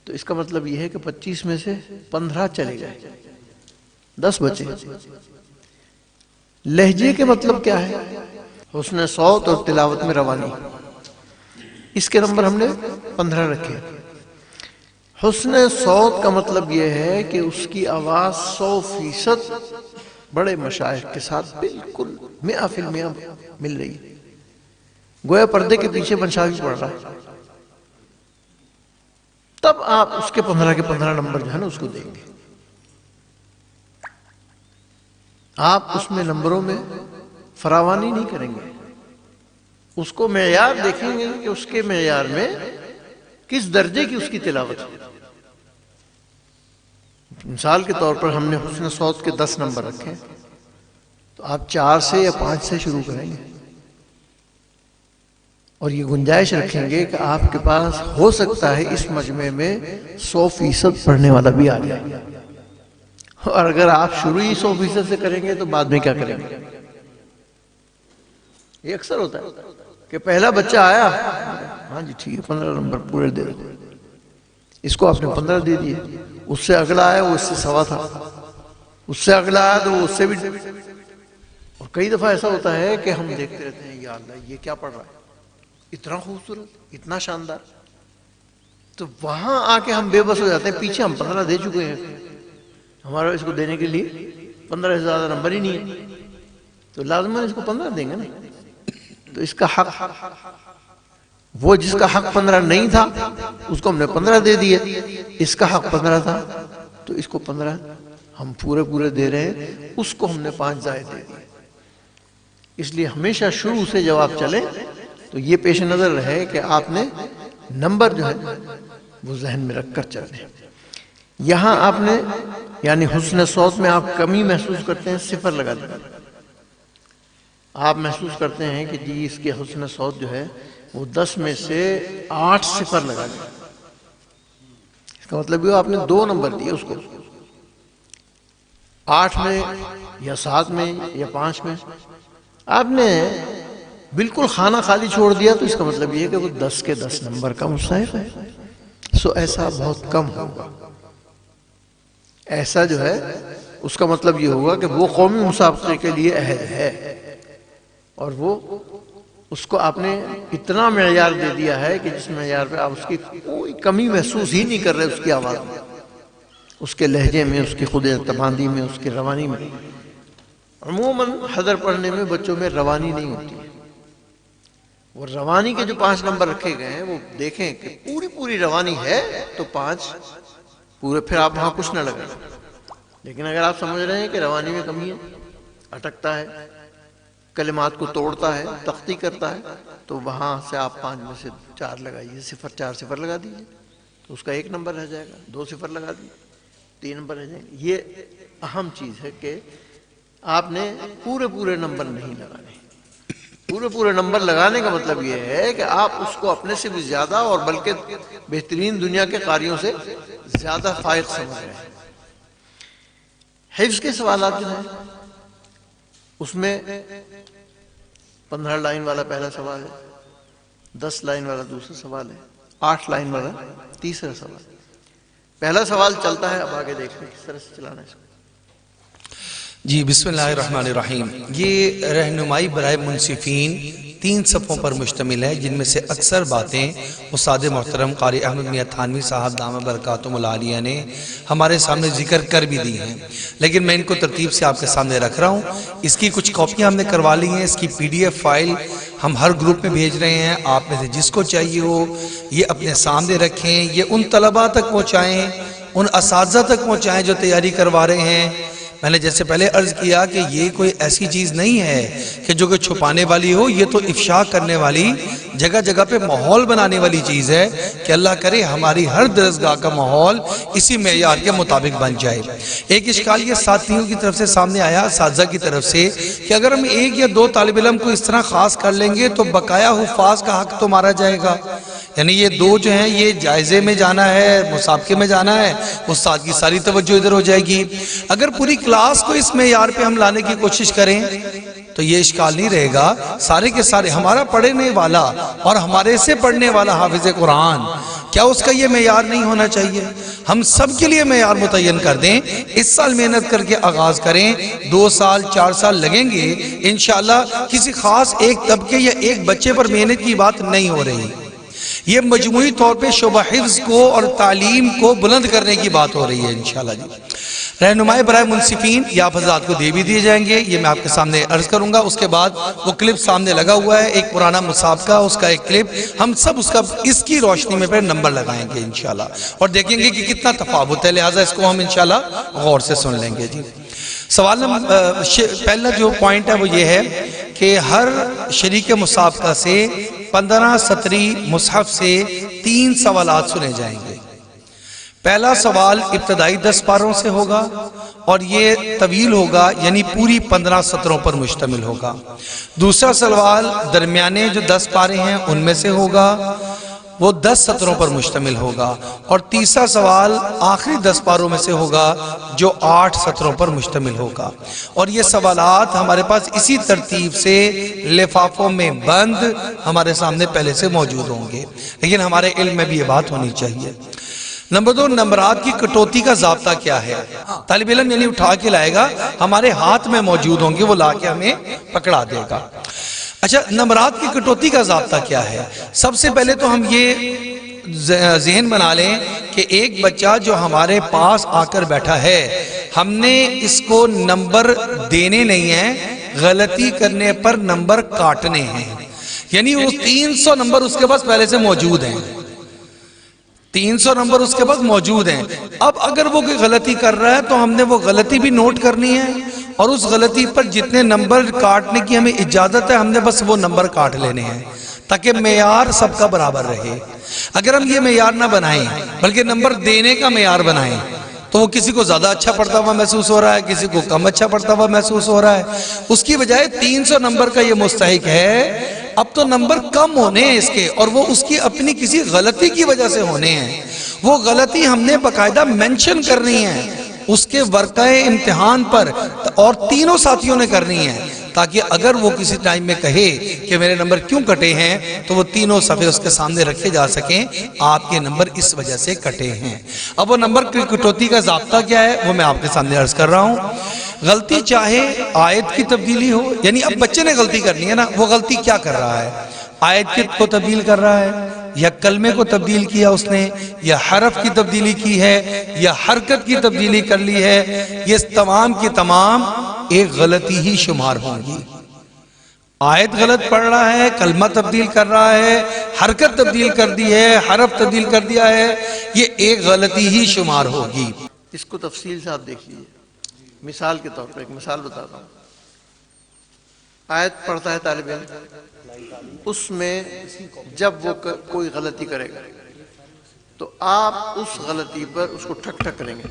تو اس کا مطلب یہ ہے کہ 25 میں سے 15 چلے گئے، 10 بچے۔ لہجے کے مطلب کیا ہے؟ حسن صوت اور تلاوت میں روانی، اس کے نمبر ہم نے 15 رکھے۔ حسن صوت کا مطلب یہ ہے کہ اس کی آواز 100% بڑے مشائخ کے ساتھ بالکل 100% مل رہی ہے، گویا پردے کے پیچھے منشاوی پڑھ رہا ہے، تب آپ اس کے 15 کے 15 نمبر جو ہے نا اس کو دیں گے۔ آپ اس میں نمبروں میں فراوانی نہیں کریں گے، اس کو معیار دیکھیں گے کہ اس کے معیار میں کس درجے کی اس کی تلاوت ہے۔ مثال کے طور پر ہم نے حسن صوت کے 10 نمبر رکھے تو آپ 4 سے یا 5 سے شروع کریں گے، اور یہ گنجائش رکھیں گے کہ آپ کے پاس ہو سکتا ہے اس مجمع میں 100% پڑھنے والا بھی آ جائے، اور اگر آپ شروع ہی 100% سے کریں گے تو بعد میں کیا کریں گے؟ یہ اکثر ہوتا ہے کہ پہلا بچہ آیا، ہاں جی ٹھیک ہے 15 نمبر پورے دے دو، اس کو آپ نے 15 دے دیے، اس سے اگلا آیا وہ اس سے سوا تھا، اس سے اگلا آیا تو وہ اس سے بھی، اور کئی دفعہ ایسا ہوتا ہے کہ ہم دیکھتے رہتے ہیں یا اللہ یہ کیا پڑھ رہا ہے، اتنا خوبصورت، اتنا شاندار، تو وہاں آ کے ہم بے بس ہو جاتے ہیں، پیچھے ہم 15 دے چکے ہیں، ہمارا اس کو دینے کے لیے 15 سے زیادہ نمبر ہی نہیں ہے، تو لازماً اس کو 15 دیں گے نا، تو اس کا حق، وہ جس کا حق 15 نہیں تھا اس کو ہم نے 15 دے دیے، اس کا حق 15 تھا تو اس کو 15 ہم پورے دے رہے ہیں، اس کو ہم نے 5 زائد دے دیے۔ اس لیے ہمیشہ شروع سے جب آپ چلیں تو یہ پیش نظر رہے کہ آپ نے نمبر جو ہے وہ ذہن میں رکھ کر چلنے۔ یہاں آپ نے یعنی حسن صوت میں آپ کمی محسوس کرتے ہیں، صفر لگا دیں، آپ محسوس کرتے ہیں کہ جی اس کے حسن صوت جو ہے وہ 10 میں سے 8 صفر لگا دیں، اس کا مطلب یہ آپ نے 2 نمبر دیے اس کو، 8 میں یا 7 میں یا 5 میں آپ نے بالکل خانہ خالی چھوڑ دیا، تو اس کا مطلب یہ ہے کہ وہ 10 کے 10 نمبر کا مستحق ہے۔ سو ایسا بہت کم ہوگا، ایسا جو ہے اس کا مطلب یہ ہوگا کہ وہ قومی مسابقے کے لیے اہل ہے، اور وہ اس کو آپ نے اتنا معیار دے دیا ہے کہ جس معیار پہ آپ اس کی کوئی کمی محسوس ہی نہیں کر رہے، اس کی آواز میں، اس کے لہجے میں، اس کی خود اعتمادی میں، اس کی روانی میں۔ عموماً حضر پڑھنے میں بچوں میں روانی نہیں ہوتی ہے، وہ روانی کے جو 5 نمبر رکھے گئے ہیں وہ دیکھیں کہ پوری روانی ہے تو 5 پورے، پھر آپ وہاں کچھ نہ لگیں۔ لیکن اگر آپ سمجھ رہے ہیں کہ روانی میں کمی ہے، اٹکتا ہے، کلمات کو توڑتا ہے، تختی کرتا ہے، تو وہاں سے آپ 5 میں سے 4 لگائیے، 4 صفر لگا دیجیے تو اس کا 1 نمبر رہ جائے گا، 2 صفر لگا دیجیے 3 نمبر رہ جائیں گے۔ یہ اہم چیز ہے کہ آپ نے پورے نمبر نہیں لگانے۔ پورے نمبر لگانے کا مطلب یہ ہے کہ آپ اس کو اپنے سے بھی زیادہ اور بلکہ بہترین دنیا کے قاریوں سے زیادہ فائق سمجھ رہے ہیں۔ حفظ کے سوالات جو ہیں اس میں 15 لائن والا پہلا سوال ہے، 10 لائن والا دوسرا سوال ہے، 8 لائن والا تیسرا سوال ہے۔ پہلا سوال چلتا ہے، اب آگے دیکھیں کس طرح سے چلانا ہے اس کو۔ جی بسم اللہ الرحمن الرحیم۔ یہ رہنمائی برائے منصفین 3 صفوں پر مشتمل ہے، جن میں سے اکثر باتیں استاد محترم قاری احمد میاں تھانوی صاحب دامہ برکاتہم العالیہ نے ہمارے سامنے ذکر کر بھی دی ہیں، لیکن میں ان کو ترتیب سے آپ کے سامنے رکھ رہا ہوں۔ اس کی کچھ کاپیاں ہم نے کروا لی ہیں، اس کی PDF فائل ہم ہر گروپ میں بھیج رہے ہیں، آپ میں سے جس کو چاہیے ہو یہ اپنے سامنے رکھیں، یہ ان طلباء تک پہنچائیں، ان اساتذہ تک پہنچائیں جو تیاری کروا رہے ہیں، میں نے جیسے پہلے عرض کیا کہ یہ کوئی ایسی چیز نہیں ہے کہ جو کہ چھپانے والی ہو، یہ تو افشا کرنے والی، جگہ جگہ پہ ماحول بنانے والی چیز ہے کہ اللہ کرے ہماری ہر درسگاہ کا ماحول اسی معیار کے مطابق بن جائے۔ ایک اشکال یہ ساتھیوں کی طرف سے سامنے آیا، اساتذہ کی طرف سے، کہ اگر ہم ایک یا دو طالب علم کو اس طرح خاص کر لیں گے تو بقایا حفاظ کا حق تو مارا جائے گا، یعنی یہ دو جو ہیں یہ جائزے میں جانا ہے، مسابقے میں جانا ہے، استاد کی ساری توجہ ادھر ہو جائے گی۔ اگر پوری کلاس کو اس معیار پہ ہم لانے کی کوشش کریں تو یہ اشکال نہیں رہے گا، سارے کے سارے ہمارا پڑھنے والا اور ہمارے سے پڑھنے والا حافظ قرآن، کیا اس کا یہ معیار نہیں ہونا چاہیے؟ ہم سب کے لیے معیار متعین کر دیں، اس سال محنت کر کے آغاز کریں، 2 سال 4 سال لگیں گے، انشاءاللہ کسی خاص ایک طبقے یا ایک بچے پر محنت کی بات نہیں ہو رہی، یہ مجموعی طور پہ شعبہ حفظ کو اور تعلیم کو بلند کرنے کی بات ہو رہی ہے انشاءاللہ جی۔ رہنمائی برائے منصفین یہ آپ حضرات کو دے بھی دیے جائیں گے، یہ میں آپ کے سامنے عرض کروں گا، اس کے بعد وہ کلپ سامنے لگا ہوا ہے، ایک پرانا مسابقہ اس کا ایک کلپ، ہم سب اس کی روشنی میں پھر نمبر لگائیں گے انشاءاللہ اور دیکھیں گے کہ کتنا تفاوت ہے، لہٰذا اس کو ہم انشاءاللہ غور سے سن لیں گے جی۔ سوال نمبر پہلا جو پوائنٹ ہے وہ یہ ہے کہ ہر شریک مسابقہ سے 15 سطری مصحف سے 3 سوالات سنے جائیں گے۔ پہلا سوال ابتدائی 10 پاروں سے ہوگا اور یہ طویل ہوگا، یعنی پوری 15 سطروں پر مشتمل ہوگا۔ دوسرا سوال درمیانے جو 10 پارے ہیں ان میں سے ہوگا، وہ 10 سطروں پر مشتمل ہوگا، اور تیسرا سوال آخری 10 پاروں میں سے ہوگا جو 8 سطروں پر مشتمل ہوگا، اور یہ سوالات ہمارے پاس اسی ترتیب سے لفافوں میں بند ہمارے سامنے پہلے سے موجود ہوں گے، لیکن ہمارے علم میں بھی یہ بات ہونی چاہیے۔ نمبر 2، نمبرات کی کٹوتی کا ضابطہ کیا ہے؟ طالب علم یعنی اٹھا کے لائے گا، ہمارے ہاتھ میں موجود ہوں گے، وہ لا کے ہمیں پکڑا دے گا۔ اچھا، نمبرات کی کٹوتی کا ضابطہ کیا ہے؟ سب سے پہلے تو ہم یہ ذہن بنا لیں کہ ایک بچہ جو ہمارے پاس آ کر بیٹھا ہے، ہم نے اس کو نمبر دینے نہیں ہیں، غلطی کرنے پر نمبر کاٹنے ہیں، یعنی وہ 300 نمبر اس کے پاس پہلے سے موجود ہیں، 300 نمبر اس کے پاس موجود ہیں۔ اب اگر وہ کوئی غلطی کر رہا ہے تو ہم نے وہ غلطی بھی نوٹ کرنی ہے، اور اس غلطی پر جتنے نمبر کاٹنے کی ہمیں اجازت ہے ہم نے بس وہ نمبر کاٹ لینے ہیں، تاکہ معیار سب کا برابر رہے۔ اگر ہم یہ معیار نہ بنائیں بلکہ نمبر دینے کا معیار بنائیں تو وہ کسی کو زیادہ اچھا پڑھتا ہوا محسوس ہو رہا ہے، کسی کو کم اچھا پڑھتا ہوا محسوس ہو رہا ہے، اس کی بجائے 300 نمبر کا یہ مستحق ہے، اب تو نمبر کم ہونے ہیں اس کے، اور وہ اس کی اپنی کسی غلطی کی وجہ سے ہونے ہیں، وہ غلطی ہم نے باقاعدہ منشن کرنی ہے اس کے ورقہ امتحان پر، اور تینوں ساتھیوں نے کرنی ہے، تاکہ اگر وہ کسی ٹائم میں کہے کہ میرے نمبر کیوں کٹے ہیں تو وہ تینوں صفحے اس کے سامنے رکھے جا سکیں، آپ کے نمبر اس وجہ سے کٹے ہیں۔ اب وہ نمبر کی کٹوتی کا ضابطہ کیا ہے وہ میں آپ کے سامنے عرض کر رہا ہوں۔ غلطی چاہے آیت کی تبدیلی ہو، یعنی اب بچے نے غلطی کرنی ہے نا، وہ غلطی کیا کر رہا ہے؟ آیت کو تبدیل کر رہا ہے، یا کلمے کو تبدیل کیا اس نے، یا حرف کی تبدیلی کی ہے، یا حرکت کی تبدیلی کر لی ہے، یہ تمام کی تمام ایک غلطی ہی شمار ہوں گی۔ آیت غلط پڑھ رہا ہے، کلمہ تبدیل کر رہا ہے، حرکت تبدیل کر دی ہے، حرف تبدیل کر دیا ہے، یہ ایک غلطی ہی شمار ہوگی۔ اس کو تفصیل سے آپ دیکھ لیجیے۔ مثال کے طور پر ایک مثال بتاتا ہوں۔ آیت پڑھتا ہے طالب علم، اس میں جب وہ کوئی غلطی کرے گا تو آپ اس غلطی پر اس کو ٹھک ٹھک کریں گے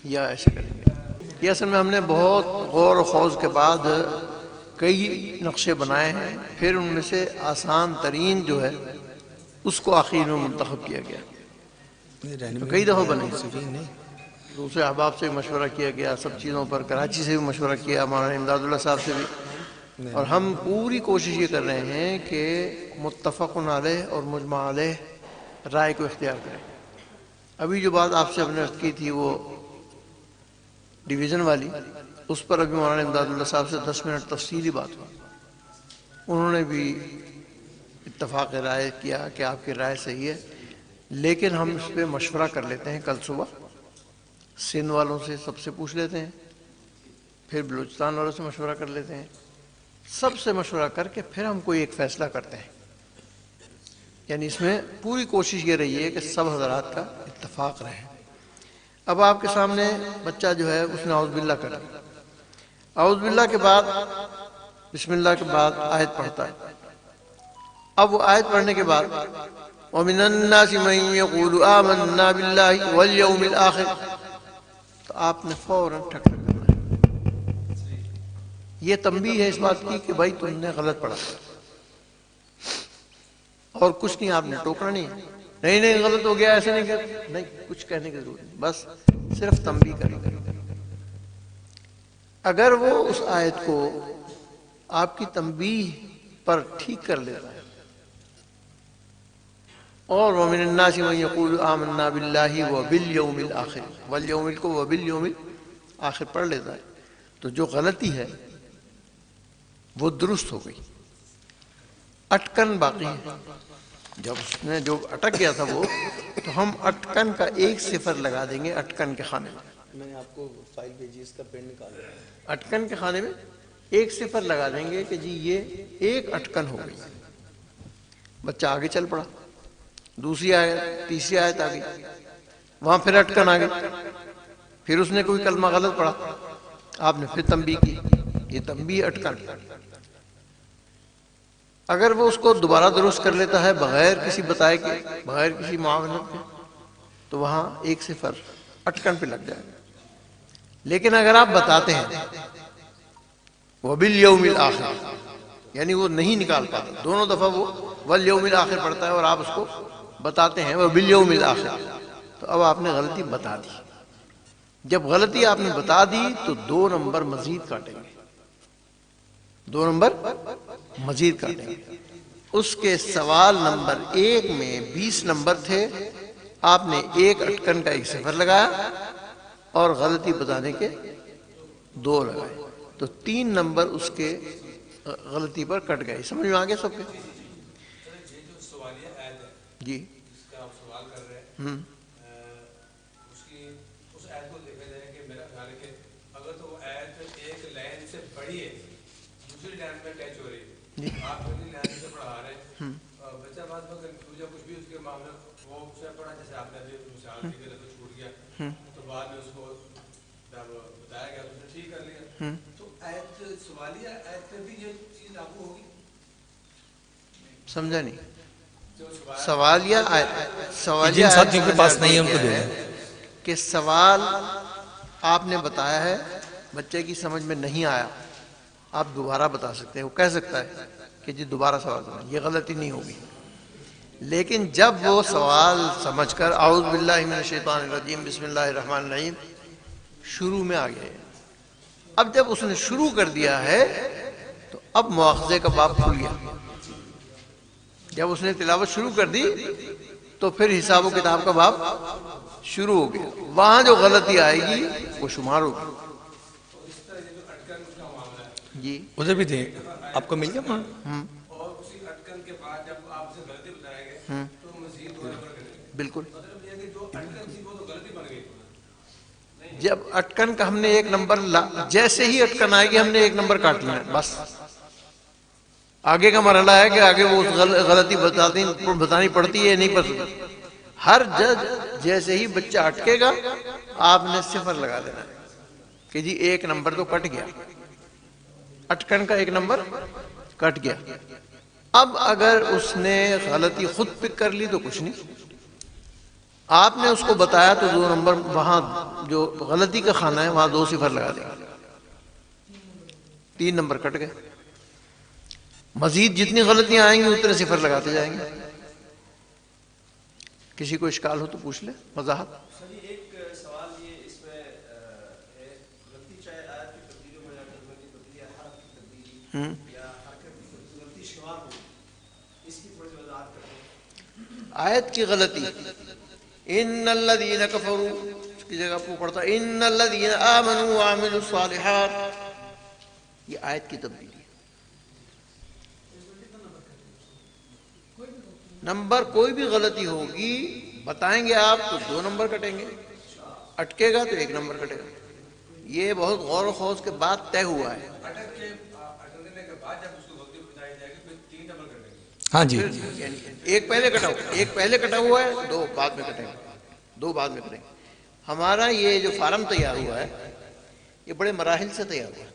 یا ایسے کریں گے۔ یہ اصل میں ہم نے بہت غور و خوض کے بعد کئی نقشے بنائے ہیں، پھر ان میں سے آسان ترین جو ہے اس کو آخر میں منتخب کیا گیا۔ تو کئی دفعہ بنے، دوسرے احباب سے بھی مشورہ کیا گیا، سب چیزوں پر، کراچی سے بھی مشورہ کیا، مولانا امداد اللہ صاحب سے بھی، اور ہم پوری کوشش یہ کر رہے ہیں کہ متفق علیہ اور مجمع علیہ رائے کو اختیار کریں۔ ابھی جو بات آپ سے ہم نے عرض کی تھی وہ ڈویژن والی، اس پر ابھی مولانا امداد اللہ صاحب سے 10 منٹ تفصیلی بات ہوئی، انہوں نے بھی اتفاق رائے کیا کہ آپ کی رائے صحیح ہے، لیکن ہم اس پہ مشورہ کر لیتے ہیں کل صبح، سندھ والوں سے سب سے پوچھ لیتے ہیں، پھر بلوچستان والوں سے مشورہ کر لیتے ہیں، سب سے مشورہ کر کے پھر ہم کوئی ایک فیصلہ کرتے ہیں۔ یعنی اس میں پوری کوشش یہ رہی ہے کہ سب حضرات کا اتفاق رہے۔ اب آپ کے سامنے بچہ جو ہے اس نے اعوذ باللہ کر دیا، اعوذ باللہ کے بعد بسم اللہ کے بعد آیت پڑھتا ہے. اب وہ آیت پڑھنے کے بعد وَمِنَ النَّاسِ مَن يَقُولُ آمَنَّا بِاللَّهِ وَالْيَوْمِ الْآخِرِ، تو آپ نے فوراً ٹھک کرنا ہے. یہ تنبیہ ہے اس بات کی کہ بھائی تم نے غلط پڑھا، اور کچھ نہیں، آپ نے ٹوکنا نہیں ہے. نہیں نہیں غلط ہو گیا، ایسے نہیں کہتے، نہیں، کچھ کہنے کی ضرورت نہیں، بس صرف تنبیہ کریں. اگر وہ اس آیت کو آپ کی تنبیہ پر ٹھیک کر لیتا ہے اور وَمِنَ النَّاسِ مَن يَقُولُ آمَنَّا بِاللَّهِ وَبِالْيَوْمِ الْآخِرِ وَالْيَوْمِ کو وَبِالْيَوْمِ الْآخِرِ پڑھ لیتا ہے، تو جو غلطی ہے وہ درست ہو گئی. اٹکن باقی ہے. جب اس نے جو اٹک گیا تھا وہ، تو ہم اٹکن کا 1 صفر لگا دیں گے اٹکن کے خانے میں. میں نے آپ کو فائل بھیجی، اس کا پرنٹ نکالا. اٹکن کے خانے میں 1 صفر لگا دیں گے کہ جی یہ 1 اٹکن ہو گئی. بچہ آگے چل پڑا، دوسری آیت، تیسری آیت آ گئی، وہاں پھر اٹکن آ گئی، پھر اس نے کوئی کلمہ غلط پڑھا، آپ نے پھر تنبیہ کی. یہ تنبیہ اٹکن. اگر وہ اس کو دوبارہ درست کر لیتا ہے بغیر کسی بتائے کے، بغیر کسی معاونت کے، تو وہاں 1 صفر اٹکن پہ لگ جائے. لیکن اگر آپ بتاتے ہیں وَبِالْيَوْمِ الْآخِرِ، یعنی وہ نہیں نکال پاتا، دونوں دفعہ وہ وَالْيَوْمِ الْآخِرِ پڑھتا ہے اور آپ اس کو بتاتے ہیں وَبِالْيَوْمِ الْآخِرِ، تو اب آپ نے غلطی بتا دی. جب غلطی آپ نے بتا دی تو 2 نمبر مزید کاٹیں گے، 2 نمبر مزید کاٹیں گے. اس کے سوال نمبر 1 میں 20 نمبر تھے، آپ نے 1 اٹکن کا 1 صفر لگایا اور غلطی بتانے کے 2 لگائے، تو 3 نمبر اس کے غلطی پر کٹ گئے. سمجھ میں آ گیا سب کے؟ جو سوالیہ آیت ہے جی، جس کا آپ سوال کر رہے ہیں، اس آیت کو دیکھا جائے کہ میرا خیال ہے کہ اگر تو وہ آیت ایک لائن سے بڑی ہے، دوسری لائن میں ٹچ ہو رہی ہے، آپ پہلی لائن سے پڑھا رہے ہیں، بچہ بعد میں کنفیوژن کچھ بھی اس کے معاملے وہ اسے پڑھا، جیسے آپ نے ابھی مثال دی کہ لفظ چھوٹ گیا تو بعد میں اس کو جب بتایا گیا اس نے ٹھیک کر لیا. تو آیت سوالیہ آیت میں بھی یہ چیز لاگو ہوگی؟ سمجھا نہیں. جو سوالیہ آیت، سوالیہ جن آیت ساتھیوں کے پاس نہیں ہے ان کو دے دیں. کہ سوال آپ نے بتایا ہے، بچے کی سمجھ میں نہیں آیا، آپ دوبارہ بتا سکتے ہیں، وہ کہہ سکتا ہے کہ جی دوبارہ سوال کریں، یہ غلطی نہیں ہوگی. لیکن جب وہ سوال سمجھ کر اعوذ باللہ من الشیطان الرجیم بسم اللہ الرحمن الرحیم شروع میں آ گئے، اب جب اس نے شروع کر دیا ہے تو اب مواخذے کا باب کھل گیا. جب اس نے تلاوت شروع کر دی تو پھر حساب و کتاب کا باب شروع ہو گیا. وہاں جو غلطی آئے گی وہ شمار ہوگی. جی ادھر بھی دیں، آپ کو مل گیا وہاں. اور اسی اٹکن کے بعد جب آپ سے غلطی بتائے گئے تو مزید 2 نمبر کریں. بالکل. مطلب یہ کہ جو اٹکن تھی وہ تو غلطی بن گئی. جب اٹکن کا ہم نے 1 نمبر جیسے ہی اٹکن آئے گی ہم نے 1 نمبر کاٹ لینا ہے، بس. آگے کا مرحلہ ہے کہ آگے وہ غلطی بتانی پڑتی ہے نہیں پڑتی. ہر جج جیسے ہی بچہ اٹکے گا آپ نے صفر لگا دینا ہے کہ جی 1 نمبر تو کٹ گیا، اٹکن کا 1 نمبر کٹ گیا. اب اگر اس نے غلطی خود پک کر لی تو کچھ نہیں، آپ نے اس کو بتایا تو 2 نمبر وہاں جو غلطی کا خانہ ہے وہاں 2 صفر لگا دیں گے، 3 نمبر کٹ گئے. مزید جتنی غلطیاں آئیں گی اتنے صفر لگاتے جائیں گے. کسی کو اشکال ہو تو پوچھ لے. وضاحت. ایک سوال یہ اس میں غلطی چاہے آیت کی تبدیلی ہو یا کلمہ کی تبدیلی یا حرف کی تبدیلی یا حرکت کی غلطی شمار ہو، اس کی تھوڑی سی وضاحت کرتے ہیں. آیت کی غلطی ان الذین کفروا، اس کی جگہ پہ پڑھتا ان الذین آمنوا وعملوا الصالحات، یہ آیت کی تبدیلی. نمبر کوئی بھی غلطی ہوگی بتائیں گے آپ تو 2 نمبر کٹیں گے، اٹکے گا تو 1 نمبر کٹے گا. یہ بہت غور و خوض کے بعد طے ہوا ہے. اٹکنے کے بعد جب اس کو غلطی بتائی جائے گی پھر 3 نمبر کریں گے. ہاں جی، یعنی 1 پہلے کٹا ہوا، 1 پہلے کٹا ہوا ہے، 2 بعد میں کٹیں گے، 2 بعد میں کٹیں گے. ہمارا یہ جو فارم تیار ہوا ہے یہ بڑے مراحل سے تیار ہوا ہے.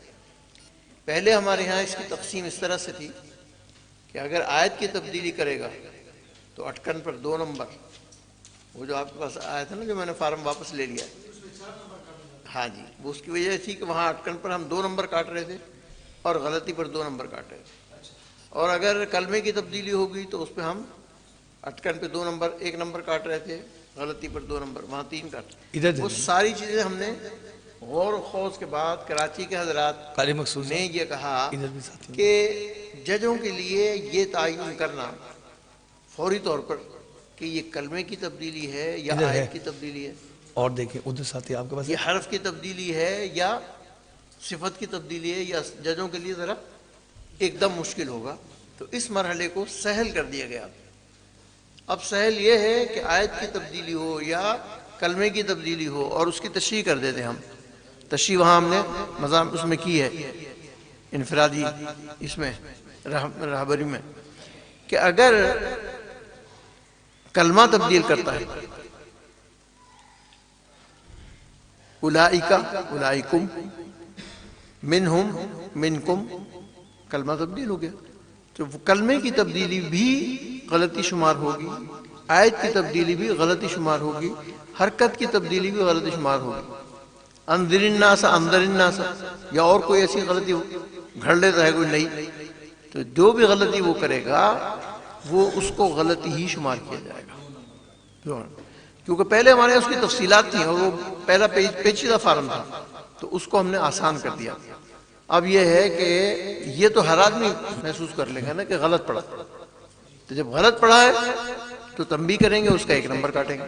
پہلے ہمارے ہاں اس کی تقسیم اس طرح سے تھی کہ اگر آیت کی تبدیلی کرے گا تو اٹکن پر 2 نمبر، وہ جو آپ کے پاس آیا تھا نا جو میں نے فارم واپس لے لیا، ہاں جی، وہ اس کی وجہ تھی کہ وہاں اٹکن پر ہم 2 نمبر کاٹ رہے تھے اور غلطی پر 2 نمبر کاٹ رہے تھے. اور اگر کلمے کی تبدیلی ہوگی تو اس پہ ہم اٹکن پہ 2 نمبر 1 نمبر کاٹ رہے تھے، غلطی پر 2 نمبر، وہاں 3 کاٹ. وہ ساری چیزیں ہم نے غور و خوض کے بعد کراچی کے حضرات قاری مقصود نے یہ کہا ادھر بھی ساتھی کہ ججوں کے لیے یہ تعین کرنا فوری طور پر کہ یہ کلمے کی تبدیلی ہے یا ادھر ہے. آیت کی تبدیلی ہے، اور دیکھیں ادھر ساتھی آپ کے پاس ہے. یہ حرف کی تبدیلی ہے یا صفت کی تبدیلی ہے، یا ججوں کے لیے ذرا ایک دم مشکل ہوگا. تو اس مرحلے کو سہل کر دیا گیا. اب سہل یہ ہے کہ آیت کی تبدیلی ہو یا کلمے کی تبدیلی ہو اور اس کی تشریح کر دیتے. ہم تشریح وہاں ہم نے اس میں کی ہے انفرادی اس میں رہبری میں، کہ اگر کلمہ تبدیل کرتا ہے اولئک اولئکم، منہم منکم، کلمہ تبدیل ہو گیا تو کلمے کی تبدیلی بھی غلطی شمار ہوگی، آیت کی تبدیلی بھی غلطی شمار ہوگی، حرکت کی تبدیلی بھی غلطی شمار ہوگی. انذر الناس اندر الناس، یا اور کوئی ایسی غلطی گھڑ لیتا ہے کوئی نہیں، تو جو بھی غلطی وہ کرے گا وہ اس کو غلطی ہی شمار کیا جائے گا. کیونکہ پہلے ہمارے اس کی تفصیلات تھیں اور وہ پہلا پیچیدہ فارم تھا تو اس کو ہم نے آسان کر دیا. اب یہ ہے کہ یہ تو ہر آدمی محسوس کر لے گا نا کہ غلط پڑھا، تو جب غلط پڑھا ہے تو تنبیہ کریں گے، اس کا 1 نمبر کاٹیں گے.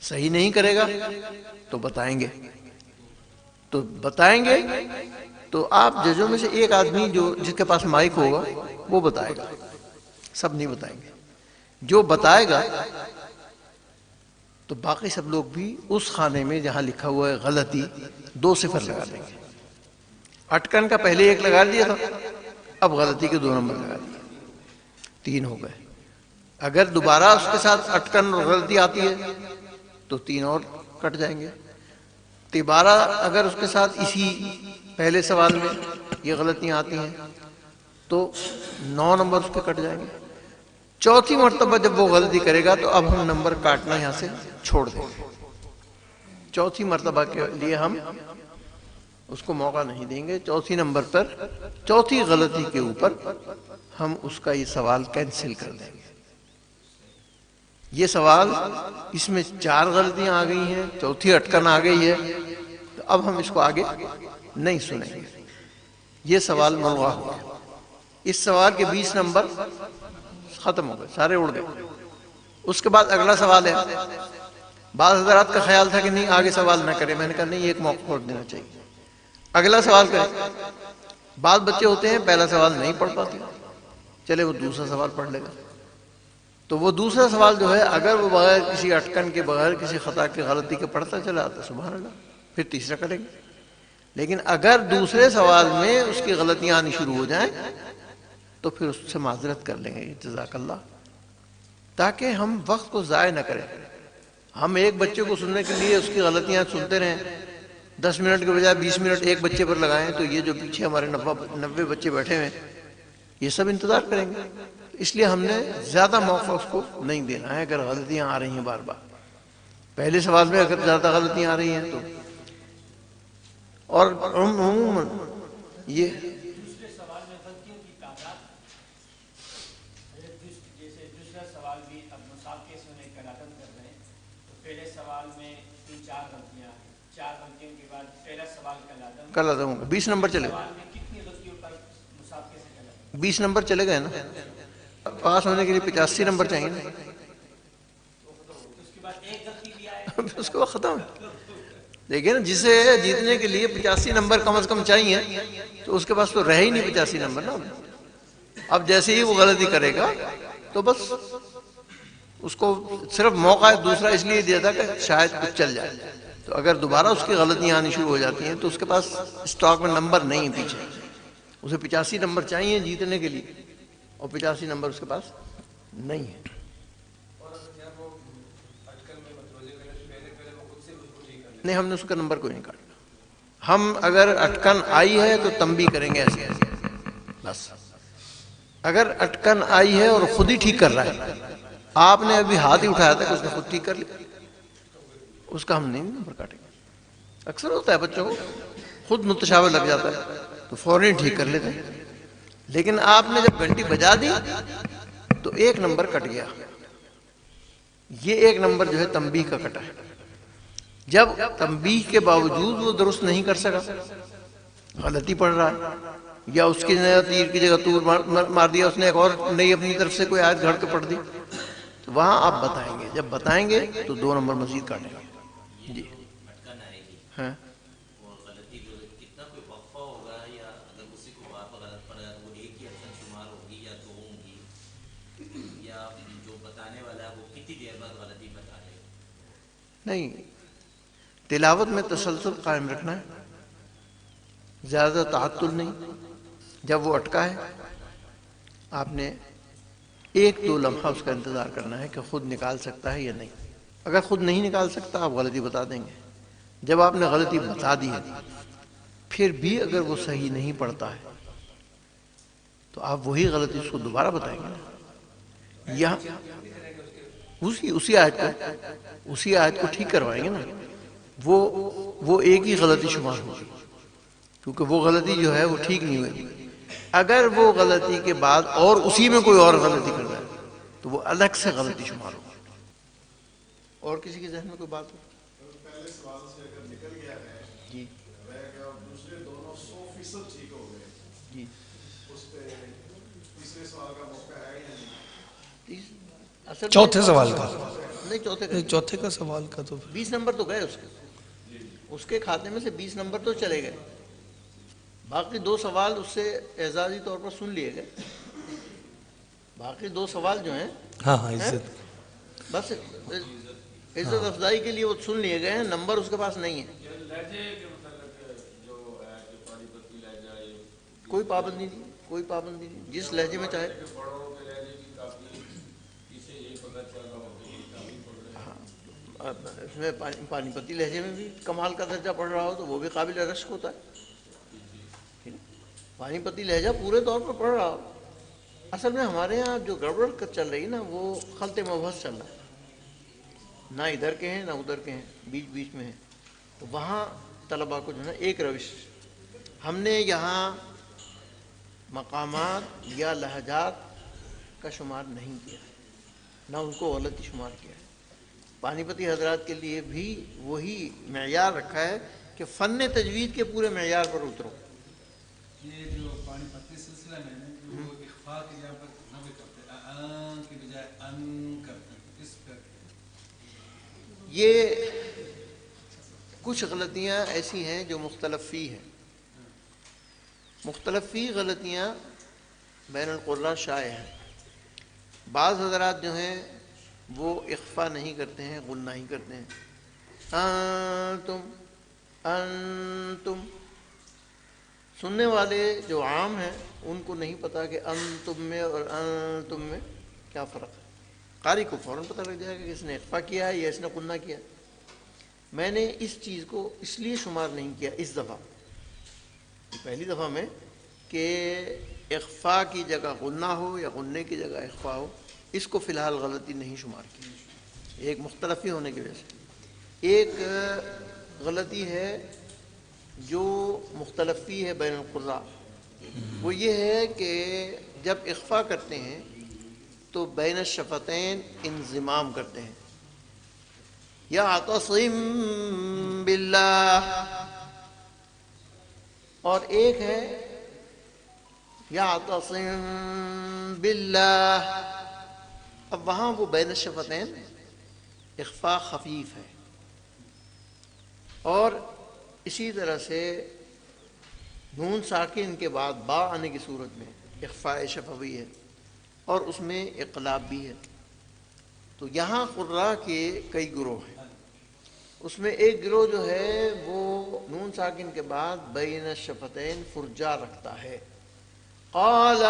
صحیح نہیں کرے گا تو بتائیں گے، تو آپ ججوں میں سے ایک آدمی جس کے پاس مائک ہوگا وہ بتائے گا، سب نہیں بتائیں گے. جو بتائے گا تو باقی سب لوگ بھی اس خانے میں جہاں لکھا ہوا ہے غلطی 2 صفر لگا دیں گے. اٹکن کا پہلے 1 لگا دیا تھا، اب غلطی کے 2 نمبر لگا دیے، 3 ہو گئے. اگر دوبارہ اس کے ساتھ اٹکن اور غلطی آتی ہے تو 3 اور کٹ جائیں گے. دوبارہ اگر اس کے ساتھ اسی پہلے سوال میں یہ غلطیاں آتی ہیں تو 9 نمبر اس کے کٹ جائیں گے. چوتھی مرتبہ جب وہ غلطی کرے گا تو اب ہم نمبر کاٹنا یہاں سے چھوڑ دیں گے. چوتھی مرتبہ کے لیے ہم اس کو موقع نہیں دیں گے. چوتھی نمبر پر چوتھی غلطی کے اوپر ہم اس کا یہ سوال کینسل کر دیں گے. یہ سوال اس میں 4 غلطیاں آ گئی ہیں، چوتھی اٹکن آ گئی ہے، تو اب ہم اس کو آگے نہیں سنیں گے. یہ سوال ملغا ہوا. اس سوال کے 20 نمبر ختم ہو گئے، سارے اڑ گئے. اس کے بعد اگلا سوال ہے. بعض حضرات کا خیال تھا کہ نہیں آگے سوال نہ کرے، میں نے کہا نہیں، ایک موقع اور دینا چاہیے، اگلا سوال کریں. بعض بچے ہوتے ہیں پہلا سوال نہیں پڑھ پاتے، چلے وہ دوسرا سوال پڑھ لے گا. تو وہ دوسرا سوال جو ہے اگر وہ بغیر کسی اٹکن کے، بغیر کسی خطا کے، غلطی کے پڑھتا چلا آتا، سبحان اللہ، پھر تیسرا کریں گے. لیکن اگر دوسرے سوال میں اس کی غلطیاں آنی شروع ہو جائیں تو پھر اس سے معذرت کر لیں گے، جزاک اللہ، تاکہ ہم وقت کو ضائع نہ کریں. ہم ایک بچے کو سننے کے لیے اس کی غلطیاں سنتے رہیں، 10 منٹ کے بجائے 20 منٹ ایک بچے پر لگائیں تو یہ جو پیچھے ہمارے 90 بچے بیٹھے ہوئے یہ سب انتظار کریں گے. اس لیے ہم نے زیادہ موقع اس کو نہیں دینا ہے. اگر غلطیاں آ رہی ہیں بار بار، پہلے سوال میں اگر زیادہ غلطیاں آ رہی ہیں تو، اور عموماً یہ دوسرے سوال میں غلطیوں کی تعداد، جیسے دوسرا سوال بھی اب مسابقے سے انہیں کلادم کر رہے ہیں، تو پہلے سوال میں 3-4 غلطیاں ہیں، 4 غلطیوں کے بعد پہلا سوال کلادم ہوگا. 20 نمبر چلے گئے، سوال میں کتنی غلطیوں پر مسابقے سے کلادم؟ 20 نمبر چلے گئے نا. پاس ہونے کے لیے 85 نمبر چاہیے نا. اس کے بعد ایک غلطی بھی آئے اس کو ختم ہے. دیکھیں نا، جسے جیتنے کے لیے 85 نمبر کم از کم چاہیے تو اس کے پاس تو رہے ہی نہیں 85 نمبر نا. اب جیسے ہی وہ غلطی کرے گا تو بس اس کو صرف موقع دوسرا اس لیے دیا تھا کہ شاید کچھ چل جائے. تو اگر دوبارہ اس کی غلطیاں آنی شروع ہو جاتی ہیں تو اس کے پاس اسٹاک میں نمبر نہیں پیچھے. اسے 85 نمبر چاہیے جیتنے کے لیے اور 85 نمبر اس کے پاس نہیں ہے. اور اگر جب وہ اٹکن میں متوجہ کرے تو پہلے وہ خود سے نہیں، ہم نے اس کا نمبر کوئی نہیں کاٹا. ہم اگر اٹکن آئی ہے تو تنبیہ کریں گے ایسے بس. اگر اٹکن آئی ہے اور خود ہی ٹھیک کر رہا ہے، آپ نے ابھی ہاتھ ہی اٹھایا تھا کہ اس نے خود ٹھیک کر لیا، اس کا ہم نہیں نمبر کاٹیں گے. اکثر ہوتا ہے بچوں کو خود متشابہ لگ جاتا ہے تو فوراً ٹھیک کر لیتے ہیں. لیکن آپ نے جب گھنٹی بجا دی تو ایک نمبر کٹ گیا. یہ ایک نمبر جو ہے تنبیہ کا کٹا ہے. جب تنبیہ کے باوجود وہ درست نہیں کر سکا، غلطی پڑھ رہا ہے، یا اس کی تیر کی جگہ تور مار دیا اس نے، ایک اور نئی اپنی طرف سے کوئی آیت گھڑ کے پڑھ دی، تو وہاں آپ بتائیں گے. جب بتائیں گے تو 2 نمبر مزید کاٹیں گے. جی ہاں. نہیں، تلاوت میں تسلسل قائم رکھنا ہے، زیادہ تعطل نہیں. جب وہ اٹکا ہے آپ نے 1-2 لمحہ اس کا انتظار کرنا ہے کہ خود نکال سکتا ہے یا نہیں. اگر خود نہیں نکال سکتا آپ غلطی بتا دیں گے. جب آپ نے غلطی بتا دی ہے پھر بھی اگر وہ صحیح نہیں پڑھتا ہے تو آپ وہی غلطی اس کو دوبارہ بتائیں گے. یا اسی آیت کو ٹھیک کروائیں گے نا. وہ ایک ہی غلطی شمار ہوگی کیونکہ وہ غلطی جو ہے وہ ٹھیک نہیں ہوئی. اگر وہ غلطی کے بعد اور اسی میں کوئی اور غلطی کر رہا ہے تو وہ الگ سے غلطی شمار ہوگی. اور کسی کے ذہن میں کوئی بات ہو؟ پہلے سوال سے اگر نکل گیا ہے جی رہ گیا اور دوسرے دونوں 100% ٹھیک ہو گئے، جی اس پہ تیسرے سوال کا موقع ہے یا نہیں؟ اصل چوتھے سوال کا نہیں، چوتھے کا سوال کا تو 20 نمبر تو گئے اس کے کھاتے میں سے 20 نمبر تو چلے گئے. باقی 2 سوال اس سے اعزازی طور پر سن لیے گئے. باقی 2 سوال جو ہیں ہاں عزت بس عزت افزائی کے لیے وہ سن لیے گئے ہیں، نمبر اس کے پاس نہیں ہے. کوئی پابندی نہیں، جس لہجے میں چاہے. اس میں پانی پتی لہجے میں بھی کمال کا درجہ پڑھ رہا ہو تو وہ بھی قابل رشک ہوتا ہے. پانی پتی لہجہ پورے طور پر پڑھ رہا ہو. اصل میں ہمارے ہاں جو گڑبڑ چل رہی نا وہ خلط مبحث چل رہا ہے. نہ ادھر کے ہیں نہ ادھر کے ہیں، بیچ میں ہیں. تو وہاں طلباء کو جو ہے ایک روش، ہم نے یہاں مقامات یا لہجات کا شمار نہیں کیا، نہ ان کو غلطی شمار کیا ہے. پانی پتی حضرات کے لیے بھی وہی معیار رکھا ہے کہ فن تجوید کے پورے معیار پر اترو. یہ جو پانی پتی سلسلہ میں وہ اخفاء کی جگہ پر نہ کرتے ان کی بجائے ان کرتے ہیں، اس پر یہ کچھ غلطیاں ایسی ہیں جو مختلف فی ہیں. مختلف فی غلطیاں بین القراء شائع ہیں. بعض حضرات جو ہیں وہ اخفاء نہیں کرتے ہیں، غنہ ہی کرتے ہیں. انتم سننے والے جو عام ہیں ان کو نہیں پتا کہ انتم میں اور انتم میں کیا فرق ہے. قاری کو فوراً پتہ لگ جائے گا کہ اس نے اخفاء کیا ہے یا اس نے غنہ کیا. میں نے اس چیز کو اس لیے شمار نہیں کیا اس دفعہ، پہلی دفعہ میں، کہ اخفاء کی جگہ غنہ ہو یا غنے کی جگہ اخفاء ہو، اس کو فی الحال غلطی نہیں شمار کی. ایک مختلفی ہونے کی وجہ سے. ایک غلطی ہے جو مختلفی ہے بین القراء، وہ یہ ہے کہ جب اخفاء کرتے ہیں تو بین الشفتین انضمام کرتے ہیں. یعتصم باللہ، اور ایک ہے یعتصم باللہ. اب وہاں وہ بین الشفتین اخفاء خفیف ہے. اور اسی طرح سے نون ساکن کے بعد با آنے کی صورت میں اخفاء شفوی ہے اور اس میں اقلاب بھی ہے. تو یہاں قراء کے کئی گروہ ہیں. اس میں ایک گروہ جو ہے وہ نون ساکن کے بعد بین الشفتین فرجا رکھتا ہے. قال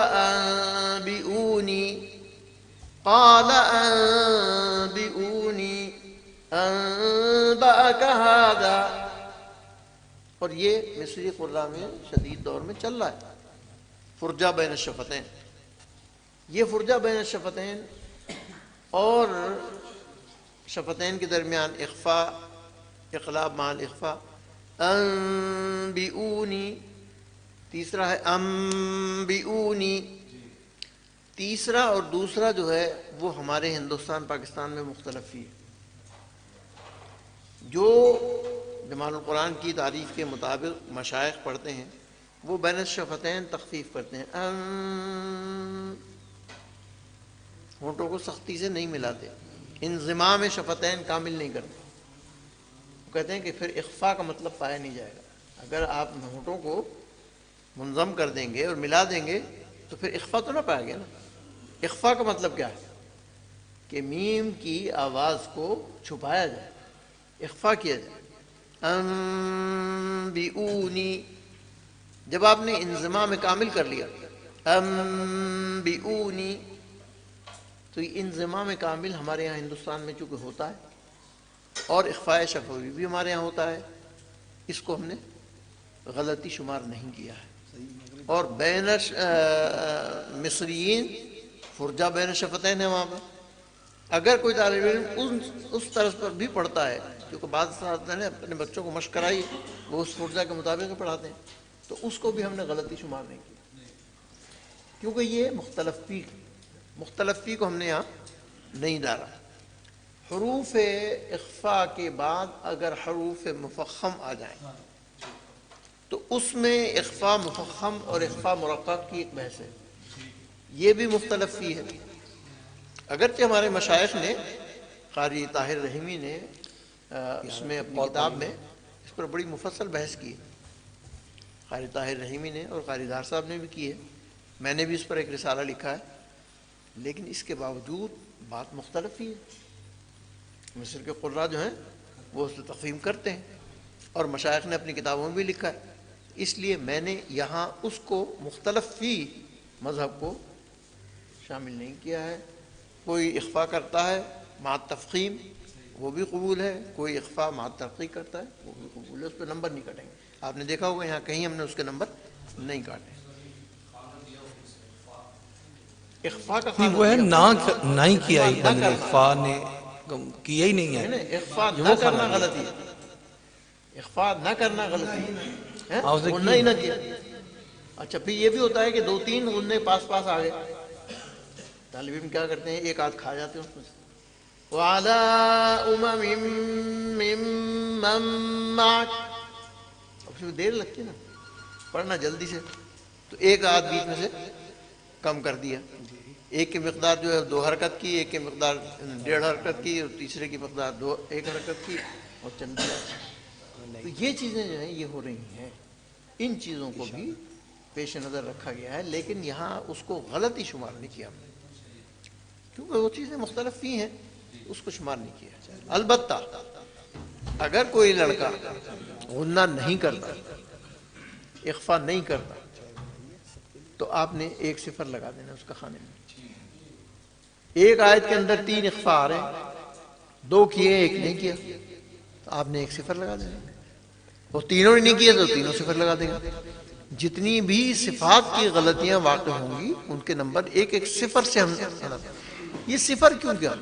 انبئونی انبأ ذاک ھذا، اور یہ مصری قراء میں شدید دور میں چل رہا ہے، فرجہ بین الشفتین. یہ فرجہ بین الشفتین اور شفتین کے درمیان اخفا، اقلاب مع الاخفا. انبئونی، تیسرا ہے انبئونی. تیسرا اور دوسرا جو ہے وہ ہمارے ہندوستان پاکستان میں مختلف ہی ہے. جو جمال القرآن کی تعریف کے مطابق مشائخ پڑھتے ہیں وہ بین الشفتین تخفیف کرتے ہیں، ہونٹوں کو سختی سے نہیں ملاتے، انضمام شفتین کامل نہیں کرتے. وہ کہتے ہیں کہ پھر اخفا کا مطلب پایا نہیں جائے گا. اگر آپ ہونٹوں کو منظم کر دیں گے اور ملا دیں گے تو پھر اخفا تو نہ پایا گیا نا. اخفا کا مطلب کیا ہے؟ کہ میم کی آواز کو چھپایا جائے، اخفا کیا جائے. انبئونی، جب آپ نے انضمام کامل کر لیا انبئونی، تو یہ انضمام کامل ہمارے یہاں ہندوستان میں چونکہ ہوتا ہے اور اخفاء شفوی بھی ہمارے یہاں ہوتا ہے، اس کو ہم نے غلطی شمار نہیں کیا ہے. اور بین مصریین فرجہ بین شفتین ہے وہاں پر. اگر کوئی طالب علم اس طرز پر بھی پڑھتا ہے، کیونکہ بعض اساتذہ نے اپنے بچوں کو مشق کرائی وہ اس فرجہ کے مطابق پڑھاتے ہیں، تو اس کو بھی ہم نے غلطی شمار نہیں کی، کیونکہ یہ مختلف فی کو ہم نے یہاں نہیں ڈالا. حروف اخفا کے بعد اگر حروف مفخم آ جائیں تو اس میں اخفا مفخم اور اخفا مرقق کی ایک بحث ہے، یہ بھی مختلف فی ہے. اگرچہ ہمارے مشائخ نے، قاری طاہر رحیمی نے اس میں اپنی کتاب میں اس پر بڑی مفصل بحث کی ہے، قاری طاہر رحیمی نے اور قاری دار صاحب نے بھی کی ہے، میں نے بھی اس پر ایک رسالہ لکھا ہے. لیکن اس کے باوجود بات مختلف ہی ہے. مصر کے قراء جو ہیں وہ اس پر تفہیم کرتے ہیں اور مشائخ نے اپنی کتابوں میں بھی لکھا ہے. اس لیے میں نے یہاں اس کو مختلف فی مذہب کو شامل نہیں کیا ہے. کوئی اخفا کرتا ہے مع تفخیم وہ بھی قبول ہے، کوئی اخفا مع ترقیق کرتا ہے وہ بھی قبول ہے، اس پہ نمبر نہیں کٹیں گے. آپ نے دیکھا ہوگا یہاں کہیں ہم نے اس کے نمبر نہیں کاٹے. اخفا کا نہیں وہ ہے نہ ہی کیا ہی بندے، اخفا نے کیا ہی نہیں ہے. اخفا نہ کرنا غلطی ہے، اخفا نہ کرنا غلطی ہے، غنہ ہی نہ کیا. اچھا پھر یہ بھی ہوتا ہے کہ دو تین غنے پاس پاس آ گئے، طالب علم کیا کرتے ہیں ایک آدھ کھا جاتے ہیں اس میں سے. وَعَلَىٰ أُمَمٍ مِّمَّن مَّعَكَ، اب اس میں دیر لگتی ہے نا پڑھنا جلدی سے، تو ایک آدھ بیچ میں سے کم کر دیا. ایک کی مقدار جو ہے 2 حرکت کی، ایک کی مقدار 1.5 حرکت کی، اور تیسرے کی مقدار 1 حرکت کی اور چل دیا. تو یہ چیزیں جو ہیں یہ ہو رہی ہیں، ان چیزوں کو بھی پیش نظر رکھا گیا ہے، لیکن یہاں اس کو غلطی شمار نہیں کیا ہم نے، کیونکہ وہ چیزیں مختلف ہی ہیں، اس کو شمار نہیں کیا. البتہ اگر کوئی لڑکا غنہ نہیں کرتا، اخفا نہیں کرتا، تو آپ نے 1 صفر لگا دینا اس کا کھانے میں. ایک آیت کے اندر 3 اخفا آ رہے ہیں، 2 کیے 1 نہیں کیا، تو آپ نے 1 صفر لگا دینا. اور تینوں نے نہیں کیا تو تینوں صفر لگا دے گا. جتنی بھی صفات کی غلطیاں واقع ہوں گی ان کے نمبر 1 صفر سے ہم. یہ صفر کیوں کیا؟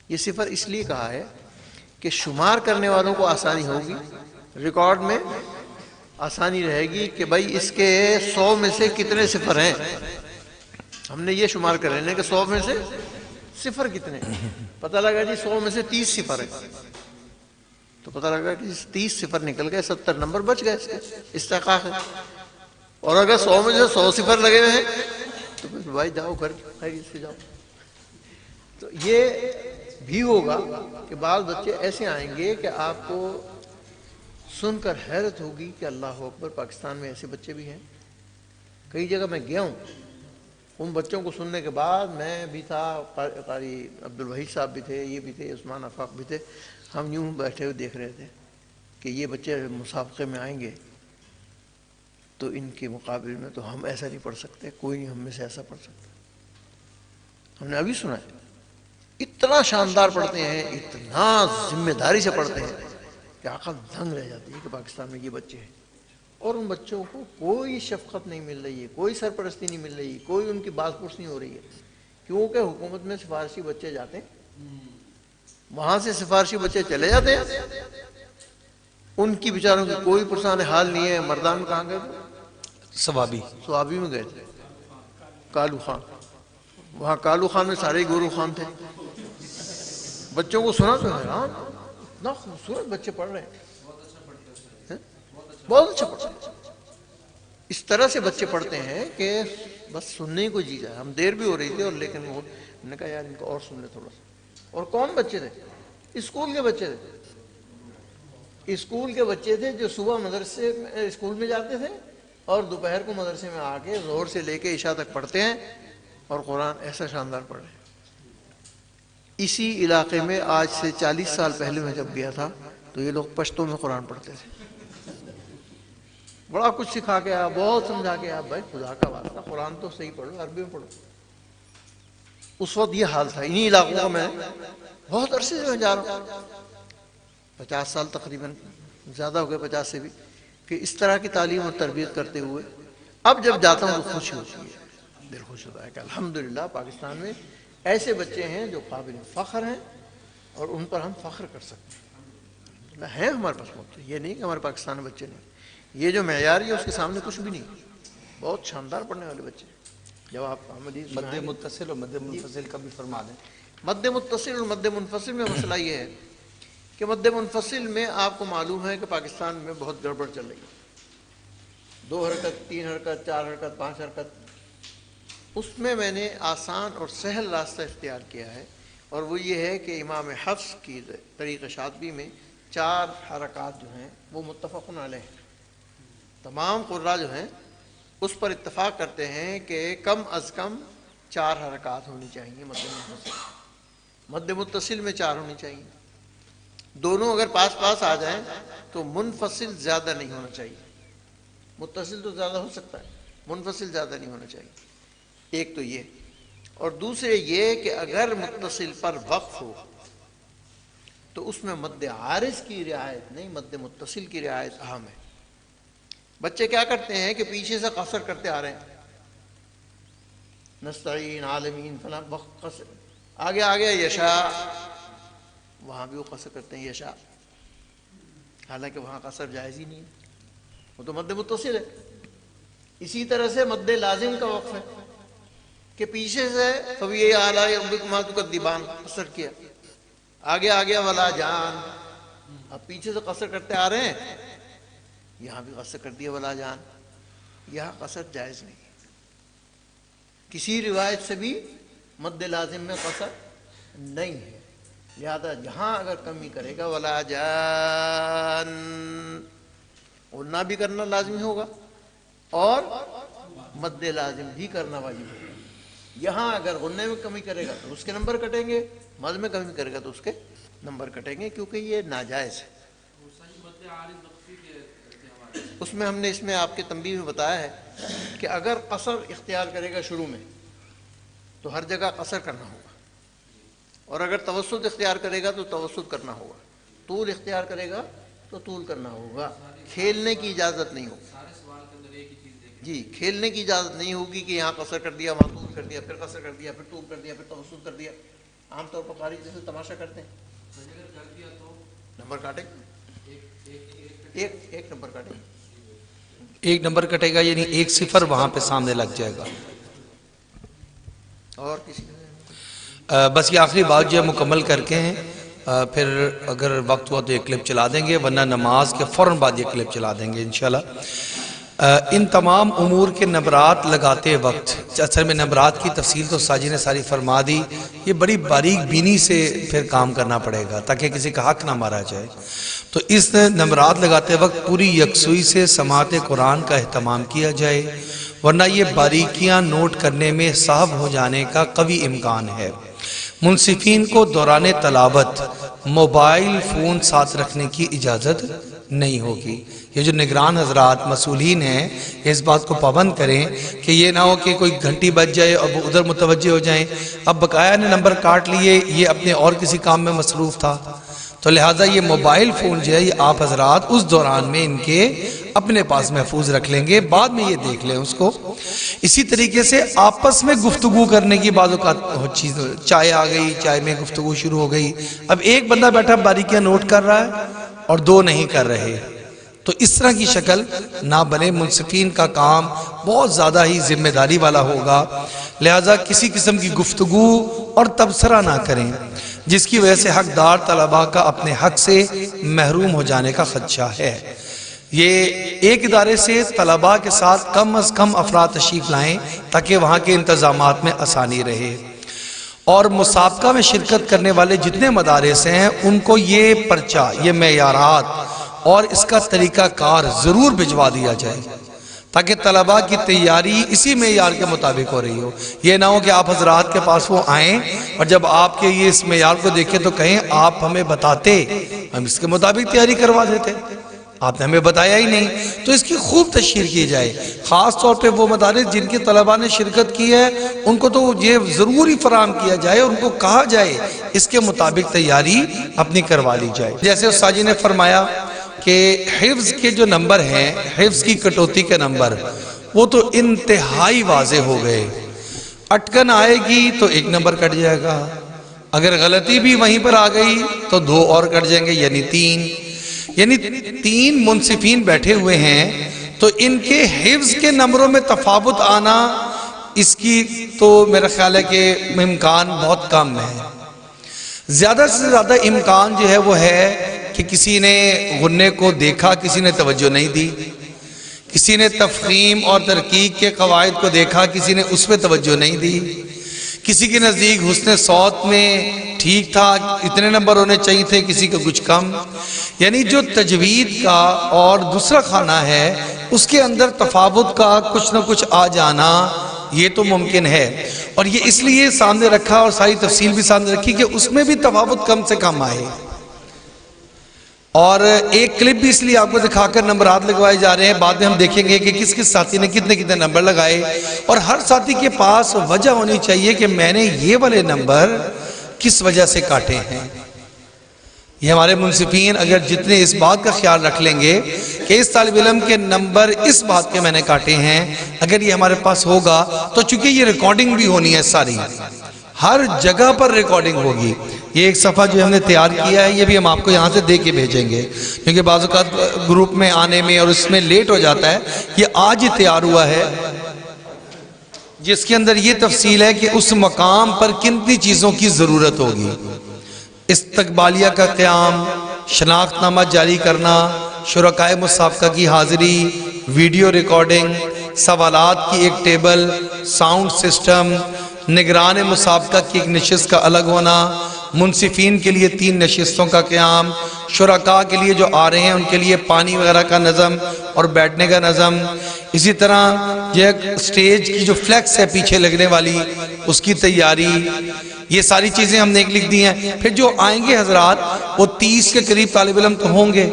یہ صفر اس لیے کہا ہے کہ شمار کرنے والوں کو آسانی ہوگی، ریکارڈ میں آسانی رہے گی کہ بھائی اس کے 100 میں سے کتنے صفر ہیں. ہم نے یہ شمار کر رہے ہیں کہ 100 میں سے صفر کتنے، پتہ لگا جی 100 میں سے 30 صفر ہے، تو پتہ لگا کہ 30 صفر نکل گئے، 70 نمبر بچ گئے، استحقاق ہے. اور اگر 100 میں سے 100 صفر لگے ہوئے ہیں تو پھر بھائی جاؤ گھر خیریت سے جاؤ. تو یہ بھی ہوگا کہ بعض بچے ایسے آئیں گے کہ آپ کو سن کر حیرت ہوگی کہ اللہ اکبر، پاکستان میں ایسے بچے بھی ہیں. کئی جگہ میں گیا ہوں، ان بچوں کو سننے کے بعد میں بھی تھا، قاری عبدالوحید صاحب بھی تھے، یہ بھی تھے، عثمان آفاق بھی تھے، ہم یوں بیٹھے ہوئے دیکھ رہے تھے کہ یہ بچے مسابقے میں آئیں گے تو ان کے مقابلے میں تو ہم ایسا نہیں پڑھ سکتے، کوئی نہیں ہم میں سے ایسا پڑھ سکتا. ہم نے ابھی سنا ہے اتنا شاندار پڑھتے ہیں، اتنا ذمہ داری سے پڑھتے ہیں کہ عقل دنگ رہ جاتی ہے کہ پاکستان میں یہ بچے ہیں، اور ان بچوں کو کوئی شفقت نہیں مل رہی ہے، کوئی سرپرستی نہیں مل رہی ہے، کوئی ان کی باز پرس نہیں ہو رہی ہے، کیونکہ حکومت میں سفارشی بچے جاتے ہیں، وہاں سے سفارشی بچے چلے جاتے ہیں، ان کی بیچاروں کی کوئی پرسان حال نہیں ہے۔ مردان کہاں گئے تھے؟ ثوابی سوابی میں گئے تھے، کالو خان، وہاں کالو خان میں سارے گورو خان تھے۔ بچوں کو سنا تو حیران، اتنا خوبصورت بچے پڑھ رہے ہیں، بہت اچھا پڑھتے ہیں۔ اس طرح سے بچے پڑھتے ہیں کہ بس سننے کو جی جائے۔ ہم دیر بھی ہو رہی تھی، اور لیکن وہ نے کہا یار ان کو اور سن لے تھوڑا سا۔ اور کون بچے تھے؟ اسکول کے بچے تھے، اسکول کے بچے تھے جو صبح مدرسے اسکول میں جاتے تھے اور دوپہر کو مدرسے میں آ کے ظہر سے لے کے عشاء تک پڑھتے ہیں، اور قرآن ایسا شاندار پڑھ رہے ہیں۔ اسی علاقے میں آج سے 40 سال پہلے میں جب گیا تھا تو یہ لوگ پشتوں میں قرآن پڑھتے تھے۔ بڑا کچھ سکھا کے آیا، بہت سمجھا کے آیا، بھائی خدا کا واسطہ قرآن تو صحیح پڑھو، عربی میں پڑھو۔ اس وقت یہ حال تھا۔ انہی علاقوں کا میں بہت عرصے سے میں جا رہا ہوں، 50 سال تقریباً، زیادہ ہو گئے 50 سے بھی، کہ اس طرح کی تعلیم اور تربیت کرتے ہوئے اب جب جاتا ہوں تو خوشی ہوتی ہے، دل خوش ہوتا ہے کہ الحمدللہ پاکستان میں ایسے بچے ہیں جو قابل فخر ہیں، اور ان پر ہم فخر کر سکتے ہیں ہمارے پاس موقع۔ یہ نہیں کہ ہمارے پاکستان میں بچے نہیں، یہ جو معیار ہے اس کے سامنے کچھ بھی نہیں، بہت شاندار پڑھنے والے بچے۔ جب آپ حدیث مد متصل اور مد منفصل کا بھی فرما دیں۔ مد متصل اور مد منفصل میں مسئلہ یہ ہے کہ مد منفصل میں آپ کو معلوم ہے کہ پاکستان میں بہت گڑبڑ چل رہی ہے، 2 حرکت، 3 حرکت، 4 حرکت، 5 حرکت۔ اس میں نے آسان اور سہل راستہ اختیار کیا ہے، اور وہ یہ ہے کہ امام حفص کی طریق شاطبی میں 4 حرکات جو ہیں وہ متفق علیہ ہیں۔ تمام قراء جو ہیں اس پر اتفاق کرتے ہیں کہ کم از کم 4 حرکات ہونی چاہیے مد منفصل، مد متصل میں 4 ہونی چاہیے۔ دونوں اگر پاس پاس آ جائیں تو منفصل زیادہ نہیں ہونا چاہیے، متصل تو زیادہ ہو سکتا ہے، منفصل زیادہ نہیں ہونا چاہیے۔ ایک تو یہ، اور دوسرے یہ کہ اگر متصل پر وقف ہو تو اس میں مد عارض کی رعایت نہیں، مد متصل کی رعایت اہم ہے۔ بچے کیا کرتے ہیں کہ پیچھے سے قصر کرتے آ رہے ہیں، نستعین، عالمین، فلاں، وقت قصر، آگے آگے یشاء، وہاں بھی وہ قصر کرتے ہیں یشاء، حالانکہ وہاں قصر جائز ہی نہیں ہے، وہ تو مد متصل ہے۔ اسی طرح سے مد لازم کا وقف ہے کہ پیچھے سے فَبِأَيِّ آلَاءِ رَبِّكُمَا تُكَذِّبَانِ قصر کیا، آگے آگے ولا جان، اب پیچھے سے قصر کرتے آ رہے ہیں، یہاں بھی قصر کر دیا ولا جان، یہاں قصر جائز نہیں ہے۔ کسی روایت سے بھی مد لازم میں قصر نہیں ہے، لہذا جہاں اگر کمی کرے گا ولا جان، غنہ بھی کرنا لازمی ہوگا اور مد لازم بھی کرنا واجب ہوگا۔ یہاں اگر غنہ میں کمی کرے گا تو اس کے نمبر کٹیں گے، مد میں کمی کرے گا تو اس کے نمبر کٹیں گے، کیونکہ یہ ناجائز ہے۔ اس میں ہم نے اس میں آپ کے تنبیہ میں بتایا ہے کہ اگر قصر اختیار کرے گا شروع میں تو ہر جگہ قصر کرنا ہوگا، اور اگر توسط اختیار کرے گا تو توسط کرنا ہوگا، طول اختیار کرے گا تو طول کرنا ہوگا، کھیلنے کی اجازت نہیں ہوگی۔ جی، کھیلنے کی اجازت نہیں ہوگی کہ یہاں قصر کر دیا، وہاں طول کر دیا، پھر قصر کر دیا، پھر طول کر دیا، پھر توسط کر دیا۔ عام طور پر قاری جیسے تماشا کرتے ہیں، نمبر کاٹیں، ایک نمبر کاٹیں، 1 نمبر کٹے گا، یعنی 1 صفر وہاں پہ سامنے لگ جائے گا۔ اور کسی بس یہ آخری بات جو ہے مکمل کر کے ہیں، پھر اگر وقت ہوا تو یہ کلپ چلا دیں گے، ورنہ نماز کے فوراً بعد یہ کلپ چلا دیں گے انشاءاللہ۔ ان تمام امور کے نمبرات لگاتے وقت، اصل میں نمبرات کی تفصیل تو ساجی نے ساری فرما دی، یہ بڑی باریک بینی سے پھر کام کرنا پڑے گا تاکہ کسی کا حق نہ مارا جائے۔ تو اس نمبرات لگاتے وقت پوری یکسوئی سے سماعت قرآن کا اہتمام کیا جائے، ورنہ یہ باریکیاں نوٹ کرنے میں صاحب ہو جانے کا قوی امکان ہے۔ منصفین کو دوران تلاوت موبائل فون ساتھ رکھنے کی اجازت نہیں ہوگی۔ یہ جو نگران حضرات مسئولین ہیں اس بات کو پابند کریں کہ یہ نہ ہو کہ کوئی گھنٹی بج جائے اور وہ ادھر متوجہ ہو جائیں۔ اب بقایا نے نمبر کاٹ لیے، یہ اپنے اور کسی کام میں مصروف تھا، تو لہٰذا یہ موبائل فون جو ہے یہ آپ حضرات اس دوران میں ان کے اپنے پاس محفوظ رکھ لیں گے، بعد میں یہ دیکھ لیں اس کو۔ اسی طریقے سے آپس میں گفتگو کرنے کی بعض اوقات چیز، چائے آ گئی، چائے میں گفتگو شروع ہو گئی، اب ایک بندہ بیٹھا باریکیاں نوٹ کر رہا ہے اور دو نہیں کر رہے، تو اس طرح کی شکل نہ بنے۔ منصفین کا کام بہت زیادہ ہی ذمہ داری والا ہوگا، لہٰذا کسی قسم کی گفتگو اور تبصرہ نہ کریں جس کی وجہ سے حقدار طلباء کا اپنے حق سے محروم ہو جانے کا خدشہ ہے۔ یہ ایک ادارے سے طلباء کے ساتھ کم از کم افراد تشریف لائیں تاکہ وہاں کے انتظامات میں آسانی رہے، اور مسابقہ میں شرکت کرنے والے جتنے مدارس ہیں ان کو یہ پرچہ، یہ معیارات اور اس کا طریقہ کار ضرور بھجوا دیا جائے تاکہ طلباء کی تیاری اسی معیار کے مطابق ہو رہی ہو۔ یہ نہ ہو کہ آپ حضرات کے پاس وہ آئیں اور جب آپ کے یہ اس معیار کو دیکھیں تو کہیں آپ ہمیں بتاتے، ہم اس کے مطابق تیاری کروا دیتے، آپ نے ہمیں بتایا ہی نہیں۔ تو اس کی خوب تشہیر کی جائے، خاص طور پہ وہ مدارس جن کے طلباء نے شرکت کی ہے ان کو تو یہ ضروری فراہم کیا جائے، ان کو کہا جائے اس کے مطابق تیاری اپنی کروا لی جائے۔ جیسے استاد جی نے فرمایا کہ حفظ کے جو نمبر ہیں، حفظ کی کٹوتی کے نمبر، وہ تو انتہائی واضح ہو گئے۔ اٹکن آئے گی تو 1 نمبر کٹ جائے گا، اگر غلطی بھی وہیں پر آ گئی تو 2 اور کٹ جائیں گے، یعنی 3۔ یعنی 3 منصفین بیٹھے ہوئے ہیں تو ان کے حفظ کے نمبروں میں تفاوت آنا، اس کی تو میرا خیال ہے کہ امکان بہت کم ہے۔ زیادہ سے زیادہ امکان جو ہے وہ ہے کہ کسی نے غنے کو دیکھا، کسی نے توجہ نہیں دی، کسی نے تفخیم اور ترقیق کے قواعد کو دیکھا، کسی نے اس پہ توجہ نہیں دی، کسی کے نزدیک حسن صوت میں ٹھیک تھا، اتنے نمبر ہونے چاہیے تھے، کسی کا کچھ کم۔ یعنی جو تجوید کا اور دوسرا خانہ ہے اس کے اندر تفاوت کا کچھ نہ کچھ آ جانا یہ تو ممکن ہے، اور یہ اس لیے سامنے رکھا اور ساری تفصیل بھی سامنے رکھی کہ اس میں بھی تفاوت کم سے کم آئے۔ اور ایک کلپ بھی اس لیے آپ کو دکھا کر نمبرات لگوائے جا رہے ہیں، بعد میں ہم دیکھیں گے کہ کس کس ساتھی نے کتنے کتنے نمبر لگائے، اور ہر ساتھی کے پاس وجہ ہونی چاہیے کہ میں نے یہ والے نمبر کس وجہ سے کاٹے ہیں۔ یہ ہمارے منصفین اگر جتنے اس بات کا خیال رکھ لیں گے کہ اس طالب علم کے نمبر اس بات کے میں نے کاٹے ہیں، اگر یہ ہمارے پاس ہوگا تو چونکہ یہ ریکارڈنگ بھی ہونی ہے، ساری ہر جگہ پر ریکارڈنگ ہوگی۔ یہ ایک صفحہ جو ہم نے تیار کیا ہے یہ بھی ہم آپ کو یہاں سے دے کے بھیجیں گے، کیونکہ بعض اوقات گروپ میں آنے میں اور اس میں لیٹ ہو جاتا ہے۔ یہ آج ہی تیار ہوا ہے جس کے اندر یہ تفصیل ہے کہ اس مقام پر کتنی چیزوں کی ضرورت ہوگی۔ استقبالیہ کا قیام، شناخت نامہ جاری کرنا، شرکائے مسابقہ کی حاضری، ویڈیو ریکارڈنگ، سوالات کی ایک ٹیبل، ساؤنڈ سسٹم، نگران مسابقہ کی ایک نشست کا الگ ہونا، منصفین کے لیے 3 نشستوں کا قیام، شرکاء کے لیے جو آ رہے ہیں ان کے لیے پانی وغیرہ کا نظم اور بیٹھنے کا نظم، اسی طرح یہ سٹیج کی جو فلیکس ہے پیچھے لگنے والی اس کی تیاری، یہ ساری چیزیں ہم نے لکھ دی ہیں۔ پھر جو آئیں گے حضرات وہ 30 کے قریب طالب علم تو ہوں گے،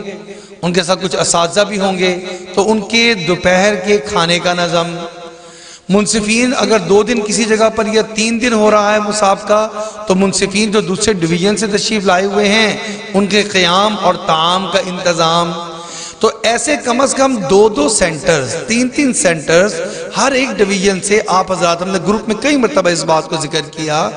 ان کے ساتھ کچھ اساتذہ بھی ہوں گے، تو ان کے دوپہر کے کھانے کا نظم، منصفین اگر 2 دن کسی جگہ پر یا 3 دن ہو رہا ہے مسابقہ تو منصفین جو دوسرے ڈویژن سے تشریف لائے ہوئے ہیں ان کے قیام اور طعام کا انتظام، تو ایسے کم از کم 2 سینٹرز، 3 سینٹرز ہر ایک ڈویژن سے آپ حضرات، ہم نے گروپ میں کئی مرتبہ اس بات کو ذکر کیا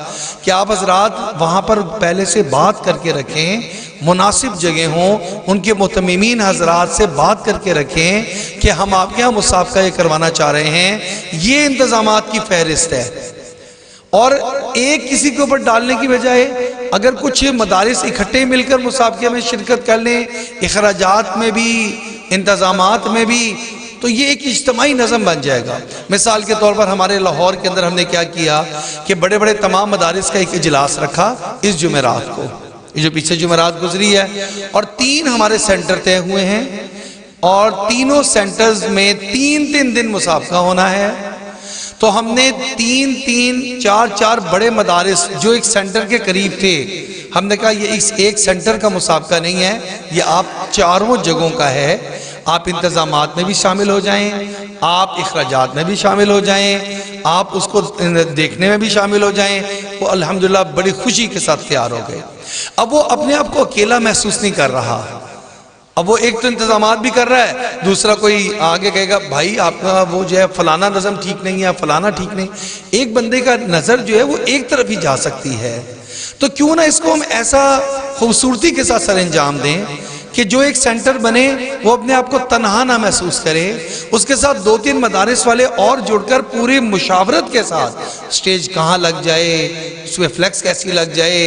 کہ آپ حضرات وہاں پر پہلے سے بات کر کے رکھیں، مناسب جگہ ہوں، ان کے متممین حضرات سے بات کر کے رکھیں کہ ہم آپ کے ہاں مسابقہ یہ کروانا چاہ رہے ہیں، یہ انتظامات کی فہرست ہے۔ اور ایک کسی کے اوپر ڈالنے کی بجائے اگر کچھ مدارس اکٹھے مل کر مسابقے میں شرکت کر لیں، اخراجات میں بھی، انتظامات میں بھی، تو یہ ایک اجتماعی نظم بن جائے گا۔ مثال کے طور پر ہمارے لاہور کے اندر ہم نے کیا کیا کہ بڑے بڑے تمام مدارس کا ایک اجلاس رکھا اس جمعرات کو، یہ جو پیچھے جمعرات گزری ہے، اور 3 ہمارے سینٹر طے ہوئے ہیں، اور تینوں سینٹرز میں 3 دن مسابقہ ہونا ہے۔ تو ہم نے 4 بڑے مدارس جو ایک سینٹر کے قریب تھے، ہم نے کہا یہ ایک سینٹر کا مسابقہ نہیں ہے، یہ آپ 4 جگہوں کا ہے، آپ انتظامات میں بھی شامل ہو جائیں، آپ اخراجات میں بھی شامل ہو جائیں، آپ اس کو دیکھنے میں بھی شامل ہو جائیں۔ وہ الحمدللہ بڑی خوشی کے ساتھ تیار ہو گئے۔ اب وہ اپنے آپ کو اکیلا محسوس نہیں کر رہا. اب وہ ایک تو انتظامات بھی کر رہا ہے, دوسرا کوئی آگے کہے گا بھائی آپ کا وہ جو ہے فلانا نظم ٹھیک نہیں ہے, فلانا ٹھیک نہیں. ایک بندے کا نظر جو ہے وہ ایک طرف ہی جا سکتی ہے. تو کیوں نہ اس کو ہم ایسا خوبصورتی کے ساتھ سر انجام دیں کہ جو ایک سینٹر بنے وہ اپنے آپ کو تنہا نہ محسوس کرے, اس کے ساتھ 2-3 مدارس والے اور جڑ کر پوری مشاورت کے ساتھ سٹیج کہاں لگ جائے, اس میں فلیکس کیسی لگ جائے,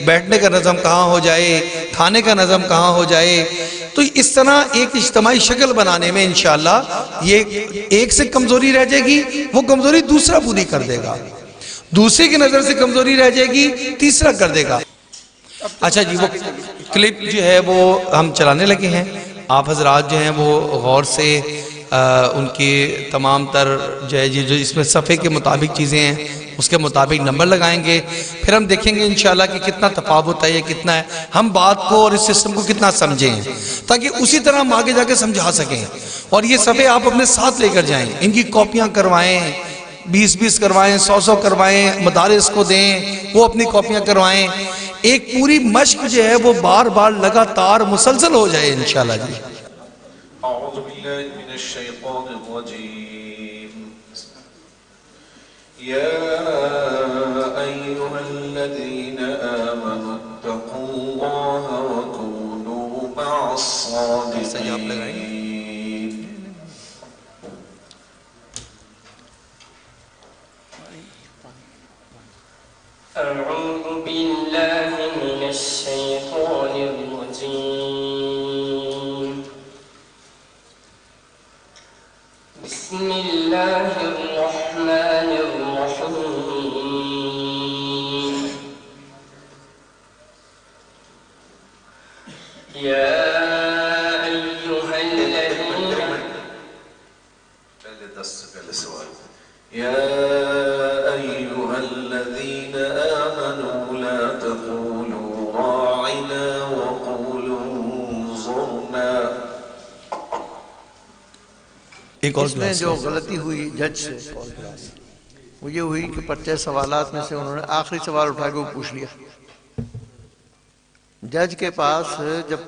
بیٹھنے کا نظم کہاں ہو جائے, کھانے کا نظم کہاں ہو جائے. تو اس طرح ایک اجتماعی شکل بنانے میں انشاءاللہ یہ ایک سے کمزوری رہ جائے گی, وہ کمزوری دوسرا پوری کر دے گا, دوسرے کی نظر سے کمزوری رہ جائے گی تیسرا کر دے گا. اچھا جی, وہ کلپ جو ہے وہ ہم چلانے لگے ہیں. آپ حضرات جو ہیں وہ غور سے ان کی تمام تر جو ہے جو اس میں صفحے کے مطابق چیزیں ہیں اس کے مطابق نمبر لگائیں گے, پھر ہم دیکھیں گے انشاءاللہ کہ کتنا تفاوت ہے یا کتنا ہے, ہم بات کو اور اس سسٹم کو کتنا سمجھیں تاکہ اسی طرح ہم آگے جا کے سمجھا سکیں. اور یہ صفحے آپ اپنے ساتھ لے کر جائیں, ان کی کاپیاں کروائیں, 20-20 کروائیں, 100-100 کروائیں, مدارس کو دیں, وہ اپنی کاپیاں کروائیں. ایک پوری مشق جو ہے وہ بار بار لگاتار مسلسل ہو جائے انشاءاللہ جی. أعوذ بالله من الشيطان الرجيم. يا أيها الذين آمنوا اتقوا الله وكونوا مع الصادقين. أعوذ بالله من الشيطان الرجيم. بسم الله الرحمن الرحيم. يا أيها الذين يا أيها الذين آمنوا لا تقولوا راعنا وقولوا انظرنا. اس میں جو غلطی ہوئی جج سے وہ یہ ہوئی کہ پرچہ سوالات میں سے انہوں نے آخری سوال اٹھا کے وہ پوچھ لیا. جج کے پاس جب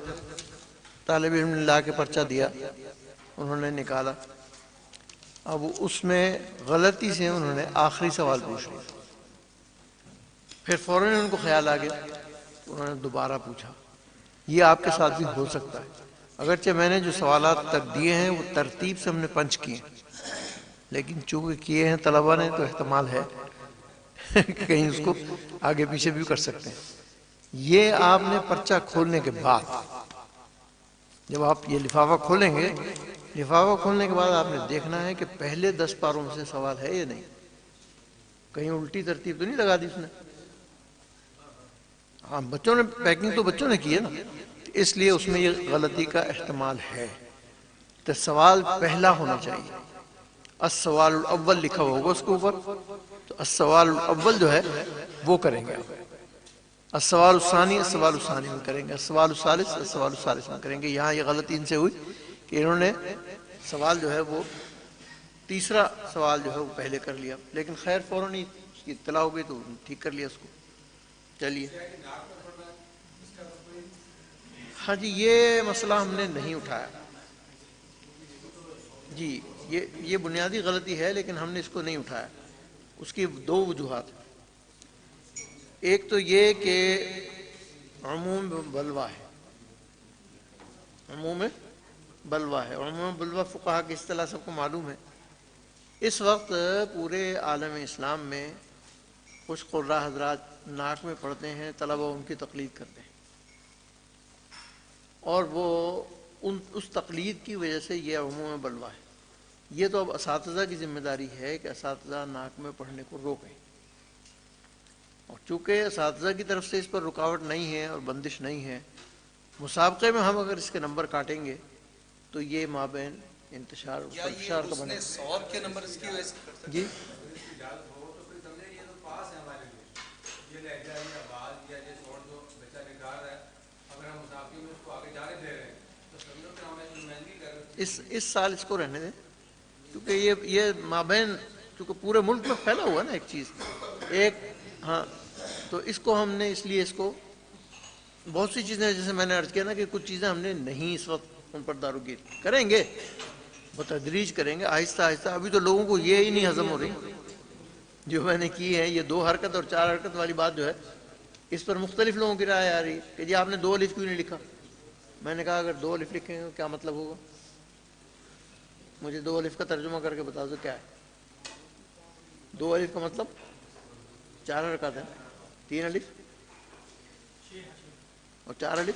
طالب علم نے لا کے پرچہ دیا انہوں نے نکالا, اب اس میں غلطی سے انہوں نے آخری سوال پوچھ لیا. پھر فوراً ان کو خیال آ گیا, انہوں نے دوبارہ پوچھا. یہ آپ کے ساتھ بھی ہو سکتا ہے, اگرچہ میں نے جو سوالات تک دیے ہیں وہ ترتیب سے ہم نے پنچ کیے ہیں, لیکن چونکہ کیے ہیں طلبہ نے تو احتمال ہے کہ کہیں اس کو آگے پیچھے بھی کر سکتے ہیں. یہ آپ نے پرچہ کھولنے کے بعد, جب آپ یہ لفافہ کھولیں گے, لفافہ کھولنے کے بعد آپ نے دیکھنا ہے کہ پہلے 10 پاروں میں سے سوال ہے یا نہیں, کہیں الٹی ترتیب تو نہیں لگا دی اس نے. ہاں بچوں نے پیکنگ تو بچوں نے کی ہے نا, اس لیے اس میں یہ غلطی کا احتمال ہے. تو سوال پہلا ہونا چاہیے, السوال الاول لکھا ہوگا اس کے اوپر, تو السوال الاول جو ہے وہ کریں گے آپ. السوال الثانی السوال الثانی میں کریں گے, السوال الثالث السوال الثالث میں کریں گے. یہاں یہ غلطی ان سے ہوئی کہ انہوں نے سوال جو ہے وہ تیسرا سوال جو ہے وہ پہلے کر لیا, لیکن خیر فوراً ہی اس کی اطلاع ہو گئی تو ٹھیک کر لیا اس کو. چلیے ہاں جی, یہ مسئلہ ہم نے نہیں اٹھایا جی, یہ بنیادی غلطی ہے لیکن ہم نے اس کو نہیں اٹھایا. اس کی 2 وجوہات. ایک تو یہ کہ عموم بلوہ ہے, عموم بلوہ ہے. عموم بلوہ فقہا کی اصطلاح سب کو معلوم ہے. اس وقت پورے عالم اسلام میں کچھ قراء حضرات ناک میں پڑھتے ہیں, طلبہ ان کی تقلید کرتے ہیں, اور وہ اس تقلید کی وجہ سے یہ عموم بلوہ ہے. یہ تو اب اساتذہ کی ذمہ داری ہے کہ اساتذہ ناک میں پڑھنے کو روکیں, اور چونکہ اساتذہ کی طرف سے اس پر رکاوٹ نہیں ہے اور بندش نہیں ہے, مسابقے میں ہم اگر اس کے نمبر کاٹیں گے تو یہ مابین انتشار کا بنے گا. 100 کے نمبر اس کی وجہ سے جی اس سال اس کو رہنے دیں, کیونکہ یہ مابین چونکہ پورے ملک میں پھیلا ہوا نا ایک چیز ایک, ہاں تو اس کو ہم نے اس لیے اس کو بہت سی چیزیں جیسے میں نے عرض کیا نا کہ کچھ چیزیں ہم نے نہیں اس وقت ان پر داروگیر کریں گے، بتدریج کریں گے، آہستہ آہستہ. ابھی تو لوگوں کو یہ ہی نہیں ہضم ہو رہی جو میں نے کی ہے. یہ 2 حرکت اور 4 حرکت والی بات جو ہے اس پر مختلف لوگوں کی رائے آ رہی ہے کہ جی آپ نے 2 الف کیوں نہیں لکھا. میں نے کہا اگر 2 الف لکھیں گے کیا مطلب ہوگا؟ مجھے 2 الف کا ترجمہ کر کے بتا دو کیا ہے. 2 الف کا مطلب 4 حرکات ہیں، 3 الف اور 4 الف.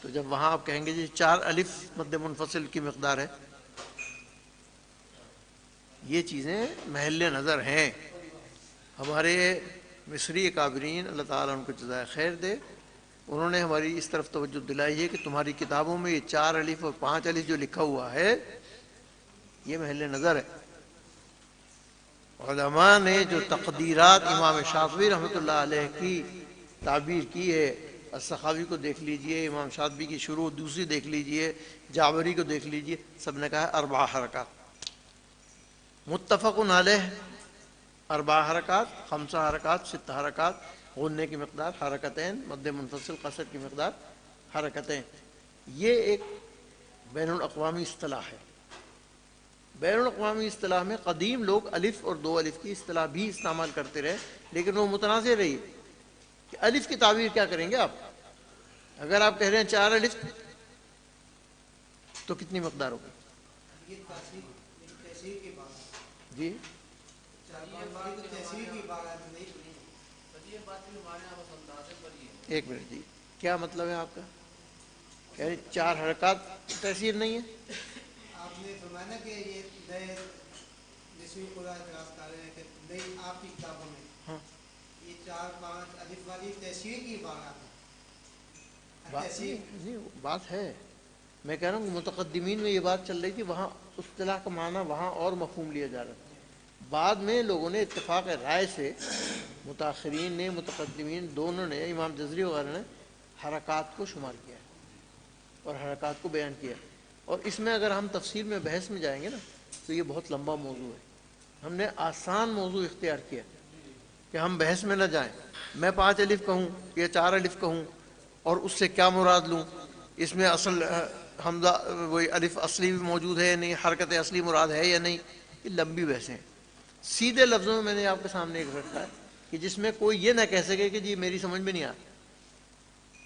تو جب وہاں آپ کہیں گے جی 4 الف مد منفصل کی مقدار ہے، یہ چیزیں محل نظر ہیں. ہمارے مصری اکابرین اللہ تعالیٰ ان کو جزائے خیر دے، انہوں نے ہماری اس طرف توجہ دلائی ہے کہ تمہاری کتابوں میں یہ 4 الف اور 5 الف جو لکھا ہوا ہے یہ محل نظر ہے. علماء نے جو تقدیرات امام شاطبی رحمۃ اللہ علیہ کی تعبیر کی ہے، السخاوی کو دیکھ لیجئے، امام شاطبی کی شروع دوسری دیکھ لیجئے، جعبری کو دیکھ لیجئے، سب نے کہا 4 حرکات متفق علیہ. 4 حرکات، 5 حرکات، 6 حرکات، غننے کی مقدار حرکتین، مد منفصل قصر کی مقدار حرکتین. یہ ایک بین الاقوامی اصطلاح ہے. بین الاقوامی اصطلاح میں قدیم لوگ الف اور 2 الف کی اصطلاح بھی استعمال کرتے رہے، لیکن وہ متنازع رہی کہ الف کی تعبیر کیا کریں گے آپ. اگر آپ کہہ رہے ہیں 4 الف تو کتنی مقدار ہوگی؟ جی ایک منٹ جی، کیا مطلب ہے آپ کا؟ کہہ رہے 4 حرکات تحصیل نہیں ہے؟ آپ نے فرمایا نا کہ یہ نئے جسوی قرآن اعتراض کر رہے ہیں کہ نئی آپ کی کتابوں میں ہاں یہ 4-5 الف والی تحصیل کی عبارات ہے. بات ہے، میں کہہ رہا ہوں متقدمین میں یہ بات چل رہی تھی، وہاں اصطلاح کا معنی وہاں اور مفہوم لیا جا رہا تھا. بعد میں لوگوں نے اتفاق رائے سے، متاخرین نے متقدمین دونوں نے، امام جزری وغیرہ نے حرکات کو شمار کیا اور حرکات کو بیان کیا. اور اس میں اگر ہم تفصیل میں بحث میں جائیں گے نا تو یہ بہت لمبا موضوع ہے. ہم نے آسان موضوع اختیار کیا کہ ہم بحث میں نہ جائیں. میں 5 الف کہوں یا 4 الف کہوں اور اس سے کیا مراد لوں، اس میں اصل حمزہ وہی الف اصلی بھی موجود ہے یا نہیں، حرکت اصلی مراد ہے یا نہیں، یہ لمبی بحثیں ہیں. سیدھے لفظوں میں میں نے آپ کے سامنے ایک رکھا ہے کہ جس میں کوئی یہ نہ کہہ سکے کہ جی میری سمجھ میں نہیں آ.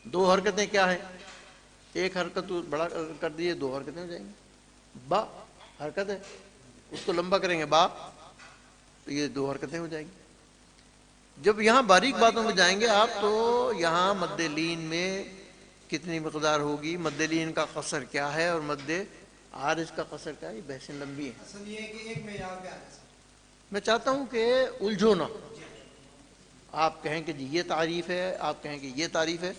2 حرکتیں کیا ہیں؟ ایک حرکت بڑا کر دیے 2 حرکتیں ہو جائیں گی. با حرکت ہے، اس کو لمبا کریں گے با، تو یہ 2 حرکتیں ہو جائیں گی. جب یہاں باریک باتوں میں جائیں گے آپ تو یہاں مد لین میں کتنی مقدار ہوگی، مد لین کا قصر کیا ہے اور مد عارض کا قصر کیا ہے، یہ بحثیں لمبی ہیں. اصل یہ ہے کہ ایک معیار پہ آ جائے. میں چاہتا ہوں کہ الجھو نہ. آپ کہیں کہ جی یہ تعریف ہے، آپ کہیں کہ یہ تعریف ہے،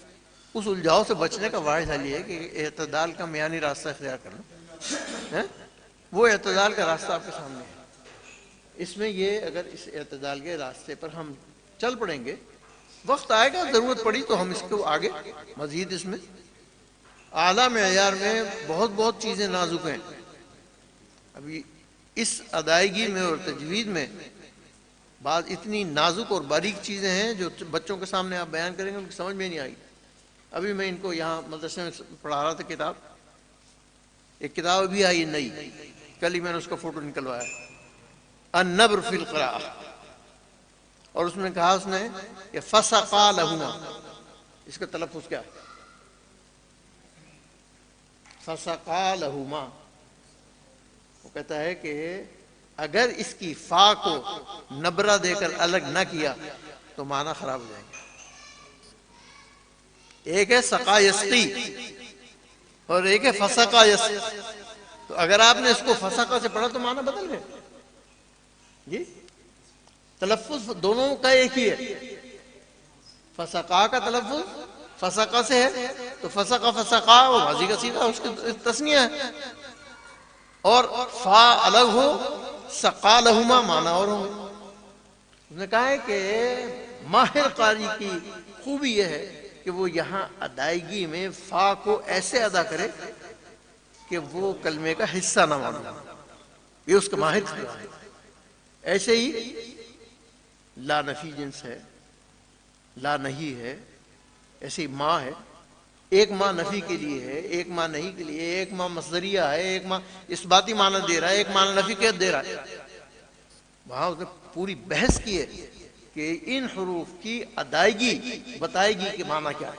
اس الجھاؤ سے بچنے کا واحد حل یہ ہے کہ اعتدال کا میانی راستہ اختیار کرنا. وہ اعتدال کا راستہ آپ کے سامنے ہے. اس میں یہ اگر اس اعتدال کے راستے پر ہم چل پڑیں گے، وقت آئے گا ضرورت پڑی تو ہم اس کو آگے مزید اس میں اعلیٰ معیار میں بہت چیزیں نازک ہیں. ابھی اس ادائیگی میں اور تجوید میں بعض اتنی نازک اور باریک چیزیں ہیں جو بچوں کے سامنے آپ بیان کریں گے ان کی سمجھ میں نہیں آئی. ابھی میں ان کو یہاں مدرسے میں پڑھا رہا تھا کتاب، ایک کتاب ابھی آئی نئی، کل ہی میں نے اس کا فوٹو نکلوایا، النبر فی القراءہ، اور اس میں کہا اس نے کہ فسقا لہما، اس کا تلفظ کیا ہے؟ فسقا لہما. وہ کہتا ہے کہ اگر اس کی فا کو نبرہ دے کر الگ نہ کیا تو معنی خراب ہو جائیں گے. ایک ہے سقا یسقی اور ایک ہے فسقا یسقی. تو اگر آپ نے اس کو فسقا سے پڑھا تو معنی بدل گئے. جی تلفظ دونوں کا ایک ہی ہے. فسقا کا تلفظ فسقا سے ہے تو فسقا فسقا وہ ماضی کا صیغہ اس کی تثنیہ ہے، اور فا الگ ہو سقا لہما معنی اور ہوں. اس نے کہا ہے کہ ماہر قاری کی خوبی یہ ہے کہ وہ یہاں ادائیگی میں فا کو ایسے ادا کرے کہ وہ کلمے کا حصہ نہ معلوم، یہ اس کا ماہر خیال ہے. ایسے ہی لا نفی جنس ہے، لا نہیں ہے، ایسی ماں ہے، ایک ماں نفی کے لیے ہے، ایک ماں نہیں کے لیے، ایک ماں مصدریہ ہے، ایک ماں اس باتی معنی دے رہا ہے، ایک معنی نفی کے دے رہا ہے. وہاں اس نے پوری بحث کی ہے کہ ان حروف کی ادائیگی بتائے گی کہ معنی کیا ہے،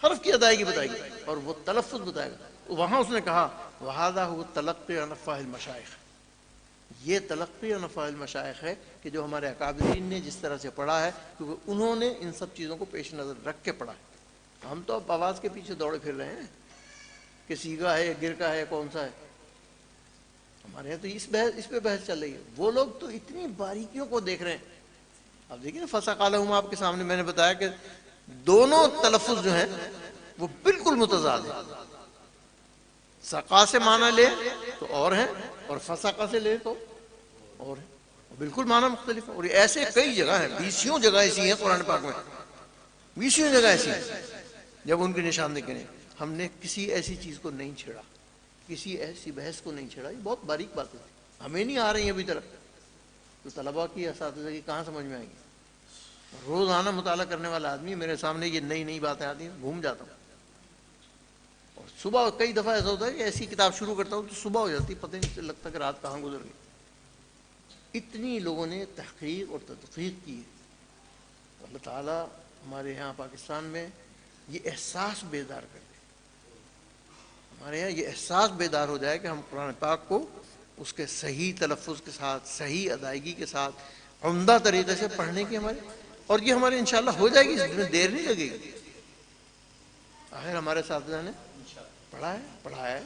حرف کی ادائیگی بتائے گی اور وہ تلفظ بتائے گا. وہاں اس نے کہا وَهَذَا هُوَ التَّلَقِّي عَنْ أَفْوَاهِ الْمَشَائِخِ، یہ تلقی عن افواہ المشائخ ہے کہ جو ہمارے اکابرین نے جس طرح سے پڑھا ہے، کیونکہ انہوں نے ان سب چیزوں کو پیش نظر رکھ کے پڑھا ہے. ہم تو اب آواز کے پیچھے دوڑے پھر رہے ہیں کہ سیگا ہے، گرکا ہے، کون سا ہے. ہمارے یہاں تو اس پہ بحث چل رہی ہے. وہ لوگ تو اتنی باریکیوں کو دیکھ رہے ہیں. اب دیکھیں فَسَقَالَهُمْ آپ کے سامنے میں نے بتایا کہ دونوں تلفظ جو ہیں وہ بالکل متضاد ہیں. سقا سے معنی لے تو اور ہیں اور فسقہ سے لے تو اور ہیں، بالکل معنی مختلف ہے. اور ایسے کئی جگہ ہیں، 20 جگہ ایسی ہیں قرآن پاک میں، 20 جگہ ایسی ہیں جب ان کی نشاندہی کریں. ہم نے کسی ایسی چیز کو نہیں چھیڑا، کسی ایسی بحث کو نہیں چھیڑا. یہ بہت باریک باتیں ہیں، ہمیں نہیں آ رہی ہیں ابھی تک. تو طلباء کی، اساتذہ کی کہاں سمجھ میں آئیں گی؟ روزانہ مطالعہ کرنے والا آدمی میرے سامنے یہ نئی نئی باتیں آتی ہیں، گھوم جاتا ہوں. اور صبح کئی دفعہ ایسا ہوتا ہے کہ ایسی کتاب شروع کرتا ہوں تو صبح ہو جاتی، پتہ نہیں لگتا کہ رات کہاں گزر گئی. اتنی لوگوں نے تحقیق اور تدقیق کی ہے. اللہ تعالیٰ ہمارے یہاں پاکستان میں یہ احساس بیدار کر دے، ہمارے یہاں یہ احساس بیدار ہو جائے کہ ہم قرآن پاک کو اس کے صحیح تلفظ کے ساتھ، صحیح ادائیگی کے ساتھ، عمدہ طریقے سے پڑھنے کی ہمارے، اور یہ ہمارے انشاءاللہ ہو جائے گی، اس میں دیر نہیں لگے گی. آخر ہمارے اساتذہ نے پڑھا ہے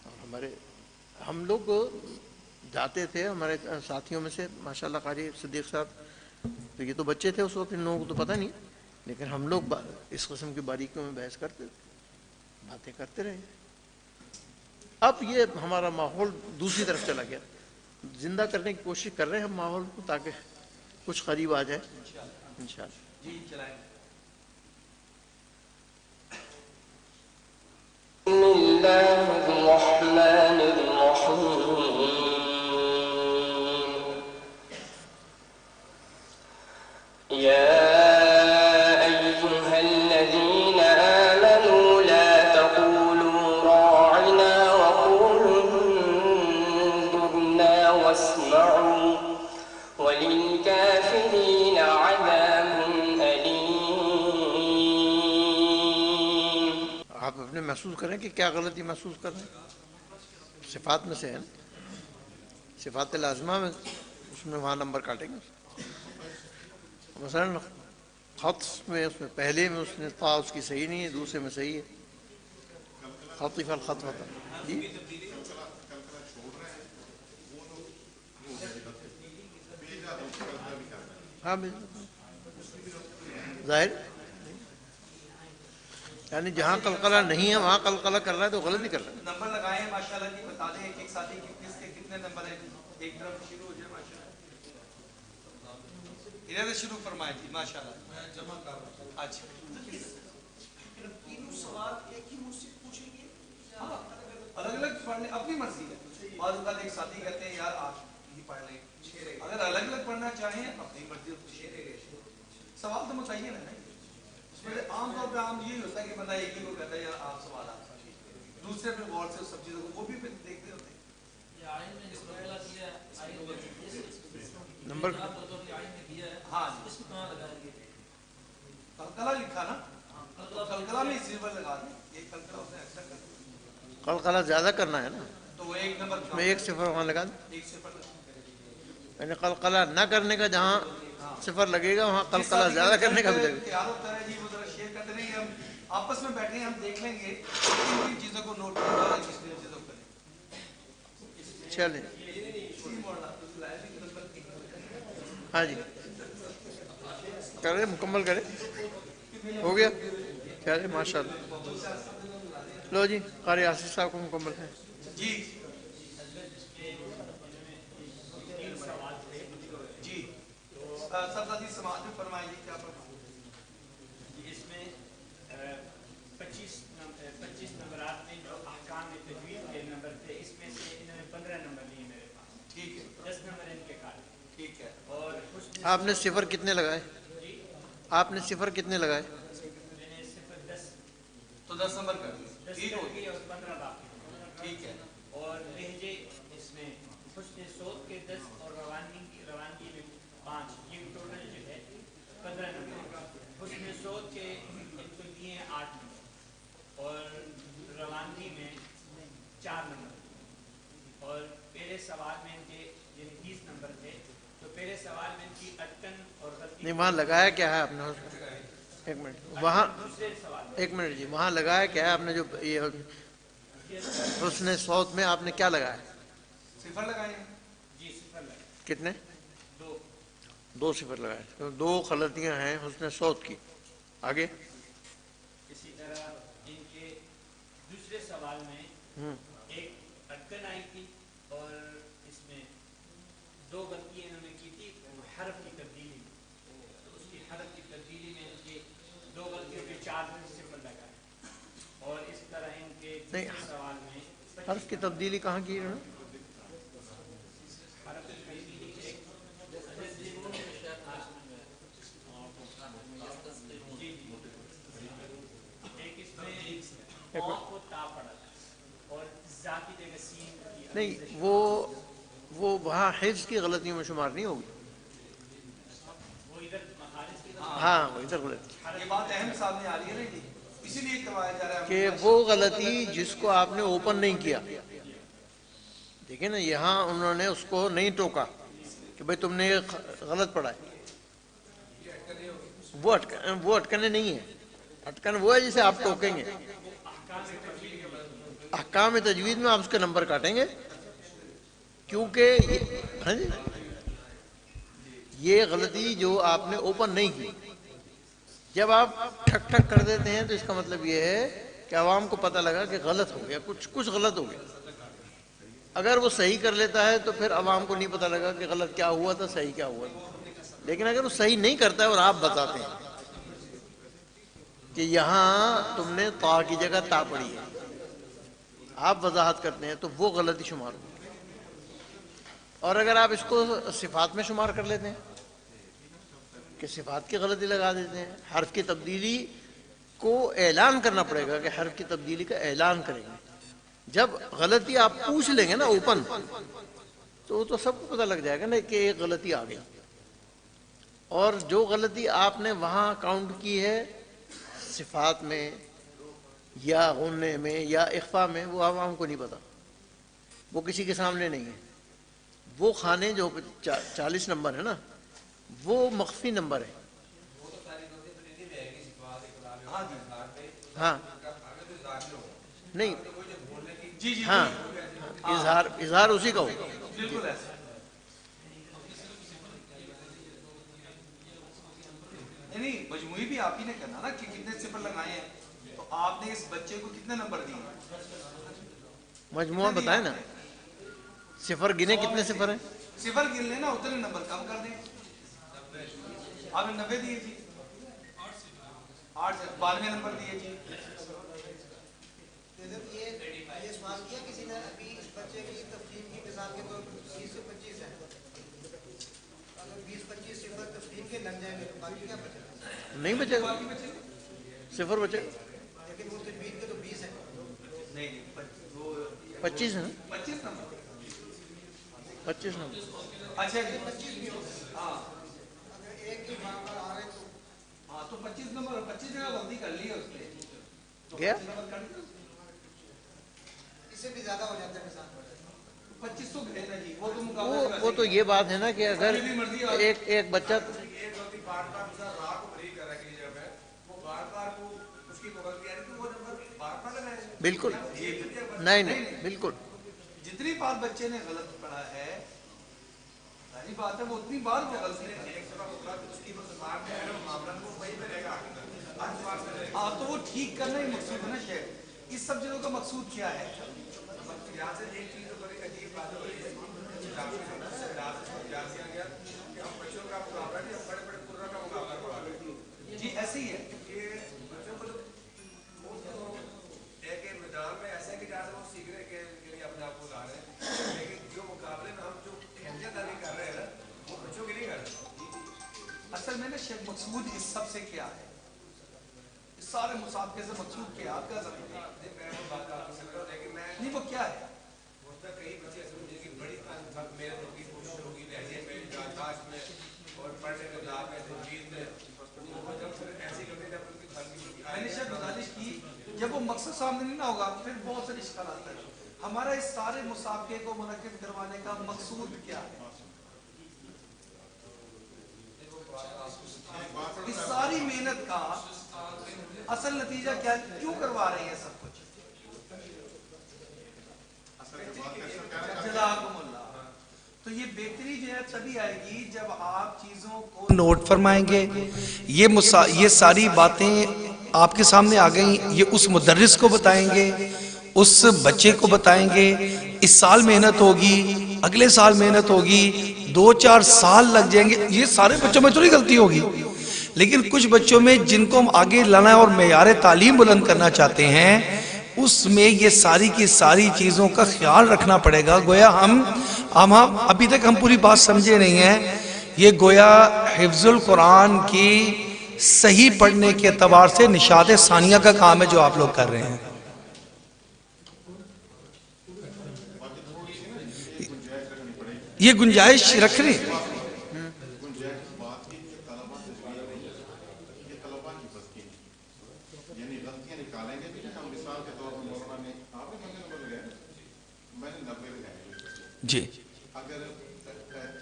اور ہم لوگ جاتے تھے. ہمارے ساتھیوں میں سے ماشاءاللہ قاری صدیق صاحب، تو یہ تو بچے تھے اس وقت، ان لوگوں کو تو پتہ نہیں، لیکن ہم لوگ اس قسم کی باریکیوں میں بحث کرتے تھے، باتیں کرتے رہے. اب یہ ہمارا ماحول دوسری طرف چلا گیا. زندہ کرنے کی کوشش کر رہے ہیں ہم ماحول کو تاکہ کچھ قریب آ جائے انشاءاللہ. جی چلائیں. بسم الله الرحمن الرحيم يا أيها الذين آمنوا لا تقولوا راعنا وقولوا انظرنا واسمعوا وللكافرين عذاب أليم. آپ اپنے محسوس کریں کہ کیا غلطی محسوس کر رہے ہیں. صفات میں سے ہے نا، صفات لازمہ میں، اس میں وہاں نمبر کاٹیں گے. مثلا خط میں اس میں پہلے میں اس نے تا اس کی صحیح نہیں ہے، دوسرے میں صحیح ہے. خطف الخط ہوتا جی ہاں ظاہر، یعنی جہاں قلقلہ نہیں ہے وہاں قلقلہ کر رہا ہے تو غلط ہی کر رہا ہے. نمبر لگائے ہیں ماشاءاللہ جی، بتا دیں ایک ایک ساتھی کس کے کتنے نمبر ہیں. ایک طرف شروع ہو جائے ماشاءاللہ، ادھر سے شروع فرمائیں جی ماشاءاللہ. میں جمع کر رہا ہوں. اچھا تینوں سوال ایک ہی مجھ سے پوچھیں گے؟ ہاں، الگ الگ پڑھنے اپنی مرضی ہے. بعض اوقات ایک ساتھی کہتے ہیں یار آپ ہی پڑھ لیں، اگر الگ الگ پڑھنا چاہیں اپنی مرضی. سوال تو متعین ہے نا. اس میں عام طور پہ عام یہی ہوتا ہے کہ بندہ ایک ہی کو کہتا ہے یار آپ سوال آپ دوسرے پہ غور سے سب چیزوں کو وہ بھی پھر دیکھتے ہوتے ہیں. نمبر ہاں جی قلقلہ لکھا نا، تو قلقلہ میں اسی پر لگا دیں. ایک قلقلہ اس نے ایکسٹرا کر دیا قلقلہ زیادہ کرنا ہے نا، تو وہ ایک نمبر میں ایک صفر وہاں لگا دیں. ایک صفر لگا. یعنی قلقلہ نہ کرنے کا جہاں صفر لگے گا وہاں قلقلہ زیادہ کرنے کا بھی لگے گا. تیار ہوتا ہے جی، وہ ذرا شیئر کرتے رہیں گے. ہم آپس میں بیٹھے ہیں، ہم دیکھ لیں گے کن چیزوں کو نوٹ کرنا ہے، کس چیزوں کو کریں. چلیں ہاں جی کریں، مکمل کریں. ہو گیا چلے ماشاء اللہ. لو جی قاری آصف صاحب کو مکمل ہے جی جی سب ساتھی سماعت میں فرمائیے کیا فرمائیے. اس میں 25 نمبرات میں جو احکام تجوید کے نمبر تھے، اس میں سے انہوں نے 15 نمبر لیے میرے پاس. ٹھیک ہے 10 نمبر ان کے کاٹے. ٹھیک ہے. اور آپ نے صفر کتنے لگائے؟ آپ نے صفر کتنے لگائے؟ میں نے صفر 10 تو 10 نمبر کر دیا، 10 ٹھیک ہو گیا، اور 15 باقی، ٹھیک ہے۔ اور لہجے اس میں حسن صوت کے 10 اور روانگی میں 5، یہ ٹوٹل جو ہے 15 نمبر۔ حسن صوت کے ان کو دیے ہیں 8 نمبر، اور روانگی میں 4 نمبر، اور پہلے سوال میں ان کے یعنی 30 نمبر تھے، تو پہلے سوال میں ان کی اٹکن اور غلطی نہیں، وہاں لگایا کیا ہے آپ نے؟ ایک منٹ، وہاں دوسرے سوال میں ایک منٹ جی، وہاں لگایا کیا ہے آپ نے؟ جو یہ حسن صوت میں آپ نے کیا لگایا؟ صفر لگائے ہیں، جی صفر لگا، کتنے؟ 2۔ 2 صفر لگائے، تو 2 غلطیاں ہیں حسن صوت کی۔ آگے اسی طرح ان کے دوسرے سوال میں ایک اٹکن آئی تھی، اور اس میں 2 غلطیاں انہوں نے کی تھی حرف کی تبدیلی میں، تو اس کی حرف کی تبدیلی میں ان کے 2 غلطیوں کے 4 صفر لگائے، اور اس طرح ان کے نہیں، دوسرے سوال میں حرف کی تبدیلی کہاں کی انہوں نے؟ حرف کی تبدیلی ایک اس میں قوف کو تا پڑا تھا، اور ذاتی جگہ سین کی، نہیں، وہ وہاں حفظ کی غلطیوں میں شمار نہیں ہوگی۔ وہ ادھر مخارج کی ہاں، وہ ادھر غلطی، یہ بات اہم سامنے آ رہی ہے نا جی، اسی لیے کروایا جا رہا ہے کہ وہ غلطی جس کو آپ نے اوپن نہیں کیا، دیکھیں نا، یہاں انہوں نے اس کو نہیں ٹوکا کہ بھئی تم نے یہ غلط پڑھا ہے، وہ اٹکنے نہیں ہیں، اٹکن وہ ہے جسے آپ ٹوکیں گے۔ احکام تجوید میں آپ اس کے نمبر کاٹیں گے، کیونکہ ہاں جی، یہ غلطی جو آپ نے اوپن نہیں کی، جب آپ ٹھک ٹھک کر دیتے ہیں تو اس کا مطلب یہ ہے کہ عوام کو پتہ لگا کہ غلط ہو گیا، کچھ غلط ہو گیا۔ اگر وہ صحیح کر لیتا ہے تو پھر عوام کو نہیں پتہ لگا کہ غلط کیا ہوا تھا، صحیح کیا ہوا تھا، لیکن اگر وہ صحیح نہیں کرتا ہے اور آپ بتاتے ہیں کہ یہاں تم نے تا کی جگہ تا پڑھی ہے، آپ وضاحت کرتے ہیں، تو وہ غلطی شمار ہو۔ اور اگر آپ اس کو صفات میں شمار کر لیتے ہیں کہ صفات کی غلطی لگا دیتے ہیں، حرف کی تبدیلی کو اعلان کرنا پڑے گا کہ حرف کی تبدیلی کا اعلان کریں گے، جب غلطی آپ پوچھ لیں گے نا اوپن، تو سب کو پتہ لگ جائے گا نا کہ ایک غلطی آ گئی، اور جو غلطی آپ نے وہاں کاؤنٹ کی ہے صفات میں یا غننے میں یا اخفاء میں، وہ عوام کو نہیں پتا، وہ کسی کے سامنے نہیں ہے۔ وہ کھانے جو 40 نمبر ہے نا، وہ مخفی نمبر ہے۔ ہاں نہیں، ہاں، اظہار اسی کا ہوگا۔ بالکل ایسا نہیں، مجموعی بھی آپ ہی نے کرنا نا کہ کتنے صفر لگائے ہیں، تو آپ نے اس بچے کو کتنے نمبر دیے؟ مجموعہ بتائیں نا، صفر گنے کتنے صفر ہیں؟ صفر گن لیں نا، اتنے نمبر کم کر دیں۔ آپ نے 90 دیے جی، 8 سے 92 نمبر دیے جی۔ یہ سوال کیا کسی نے ابھی اس بچے کی تفہیم کی مثال کے طور پر 20 سے 25 ہے، اگر 20-25 صفر تفہیم کے لگ جائیں گے تو باقی کیا بچے گا؟ نہیں بچے گا، صفر بچے گا، لیکن وہ تجوید کے تو 20 ہے۔ نہیں، 25 ہے نا، 25 نمبر۔ 25 نمبر۔ اچھا جی، 25 بھی ہو، ہاں اگر ایک ہی بار بار آ رہے تو ہاں، تو 25 نمبر، 25 جگہ غلطی کر لی ہے اس نے، تو کیا 25 نمبر کر دیا، اس سے بھی زیادہ ہو جاتا ہے مثال۔ 25 تو گئے نا جی، وہ تو مقابلہ وہ تو یہ بات ہے نا کہ اگر ایک بچہ ایک غلطی بار بار مثلا راہ کو بریک کر رہا ہے کسی جگہ پہ، وہ بار بار کو اس کی غلطی آ رہی ہے، تو وہ نمبر بار بار لگائے گا۔ بالکل نہیں، بالکل جتنی بار بچے نے غلط پڑھا ہے، ظاہری بات ہے وہ اتنی بار وہ غلط ہے۔ ہاں، تو وہ ٹھیک کرنا ہی مقصود ہے نا شیخ، اس سب چیزوں کا مقصود کیا ہے؟ یہاں سے ایک چیز تو بڑی عجیب بات ہو رہی ہے کہ ہم بچوں کا مقابلہ نہیں، ہم بڑے بڑے قرہ کا مقابلہ کروا رہے ہیں۔ جی ایسے ہی ہے، یہ بچوں کو ایک میدان میں ایسا ہے کہ جہاں سے وہ سیکھنے کے لیے اپنے آپ کو لا رہے ہیں، لیکن جو مقابلے میں ہم جو اہمیت داری کر رہے ہیں نا، وہ بچوں کی نہیں کر رہے۔ اصل میں نے شیخ مقصود اس سب سے کیا ہے، اس سارے مسابقے سے مقصود کیا آپ کا ضرور نہیں، وہ کیا ہے؟ کئی بچے ایسے مجھے کہ بڑی میرے لوگ کی کوشش ہوگی لہجے میں، یادداشت میں اور پڑھنے میں، جا میں، تجوید میں، جب پھر ایسی کرتے جب ان کی گھر کی میں نے شاید گزارش کی جب وہ مقصد سامنے نہیں نہ ہوگا پھر بہت سے اشکال آتا ہے. ہمارا اس سارے مسابقے کو منعقد کروانے کا مقصود کیا ہے؟ اس ساری محنت کا اصل نتیجہ کیا ہے؟ کیوں کروا رہے ہیں سب کچھ؟ جزاکم اللہ. تو یہ بہتری جو ہے تبھی آئے گی جب آپ چیزوں کو نوٹ فرمائیں گے. یہ ساری باتیں آپ کے سامنے آ گئیں، یہ اس مدرس کو بتائیں گے، اس بچے کو بتائیں گے. اس سال محنت ہوگی، اگلے سال محنت ہوگی، 2-4 سال لگ جائیں گے. یہ سارے بچوں میں تھوڑی غلطی ہوگی، لیکن کچھ بچوں میں جن کو ہم آگے لانا ہے اور معیار تعلیم بلند کرنا چاہتے ہیں، اس میں یہ ساری کی ساری چیزوں کا خیال رکھنا پڑے گا. گویا ہم ابھی تک ہم پوری بات سمجھے نہیں ہیں. یہ گویا حفظ القرآن کی صحیح پڑھنے کے اعتبار سے نشاد ثانیہ کا کام ہے جو آپ لوگ کر رہے ہیں. یہ گنجائش رکھ رہے ہیں. جی اگر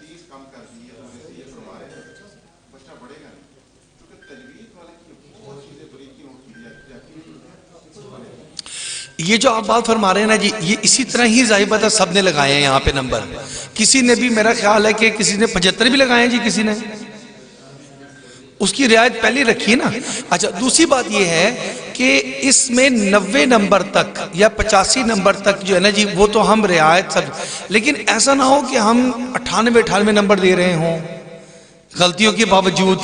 30 کم کر دیے یہ فرما رہے ہیں بچہ بڑھے گا نہیں، کیونکہ تجوید والے کی بہت چیزیں بریکی ہوتی جاتی ہیں. یہ جو آپ بات فرما رہے ہیں نا جی، یہ اسی طرح ہی ظاہر ہے سب نے لگائے ہیں یہاں پہ نمبر. کسی نے بھی، میرا خیال ہے کہ کسی نے 75 بھی لگائے ہیں جی، کسی نے اس کی رعایت پہلے رکھی ہے نا. اچھا دوسری بات یہ ہے کہ اس میں 90 نمبر تک یا 85 نمبر تک جو ہے نا جی وہ تو ہم رعایت سب، لیکن ایسا نہ ہو کہ ہم 98 نمبر دے رہے ہوں غلطیوں کے باوجود.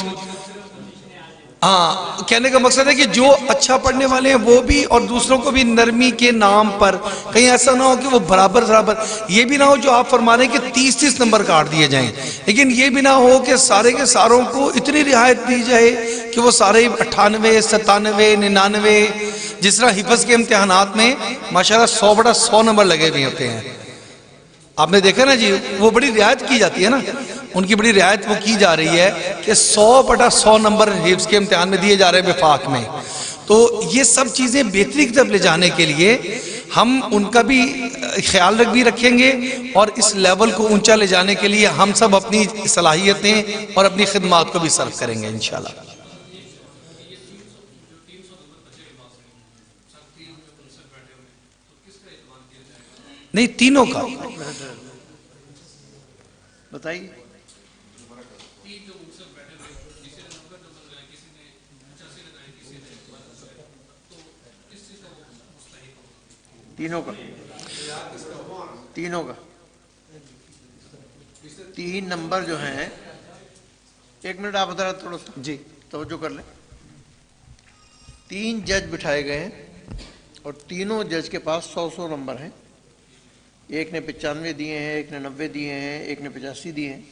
ہاں کہنے کا مقصد ہے کہ جو اچھا پڑھنے والے ہیں وہ بھی، اور دوسروں کو بھی نرمی کے نام پر کہیں ایسا نہ ہو کہ وہ برابر. یہ بھی نہ ہو جو آپ فرما رہے ہیں کہ 30 نمبر کاٹ دیے جائیں، لیکن یہ بھی نہ ہو کہ سارے کے ساروں کو اتنی رعایت دی جائے کہ وہ سارے 98 97 99، جس طرح حفظ کے امتحانات میں ماشاءاللہ 100/100 نمبر لگے ہوئے ہوتے ہیں. آپ نے دیکھا نا جی، وہ بڑی رعایت کی جاتی ہے نا، ان کی بڑی رعایت وہ کی جا رہی ہے کہ 100/100 نمبر حفظ کے امتحان میں دیے جا رہے ہیں وفاق میں. تو یہ سب چیزیں بہتری کی طرف لے جانے کے لیے ہم ان کا بھی خیال بھی رکھیں گے، اور اس لیول کو اونچا لے جانے کے لیے ہم سب اپنی صلاحیتیں اور اپنی خدمات کو بھی صرف کریں گے انشاءاللہ. نہیں تینوں کا بتائیے. تینوں کا 3 نمبر جو ہیں، 1 منٹ آپ ذرا تھوڑا جی توجہ کر لیں. 3 جج بٹھائے گئے ہیں اور تینوں جج کے پاس 100 نمبر ہیں. ایک نے 95 دیے ہیں، ایک نے 90 دیے ہیں، ایک نے 85 دیے ہیں.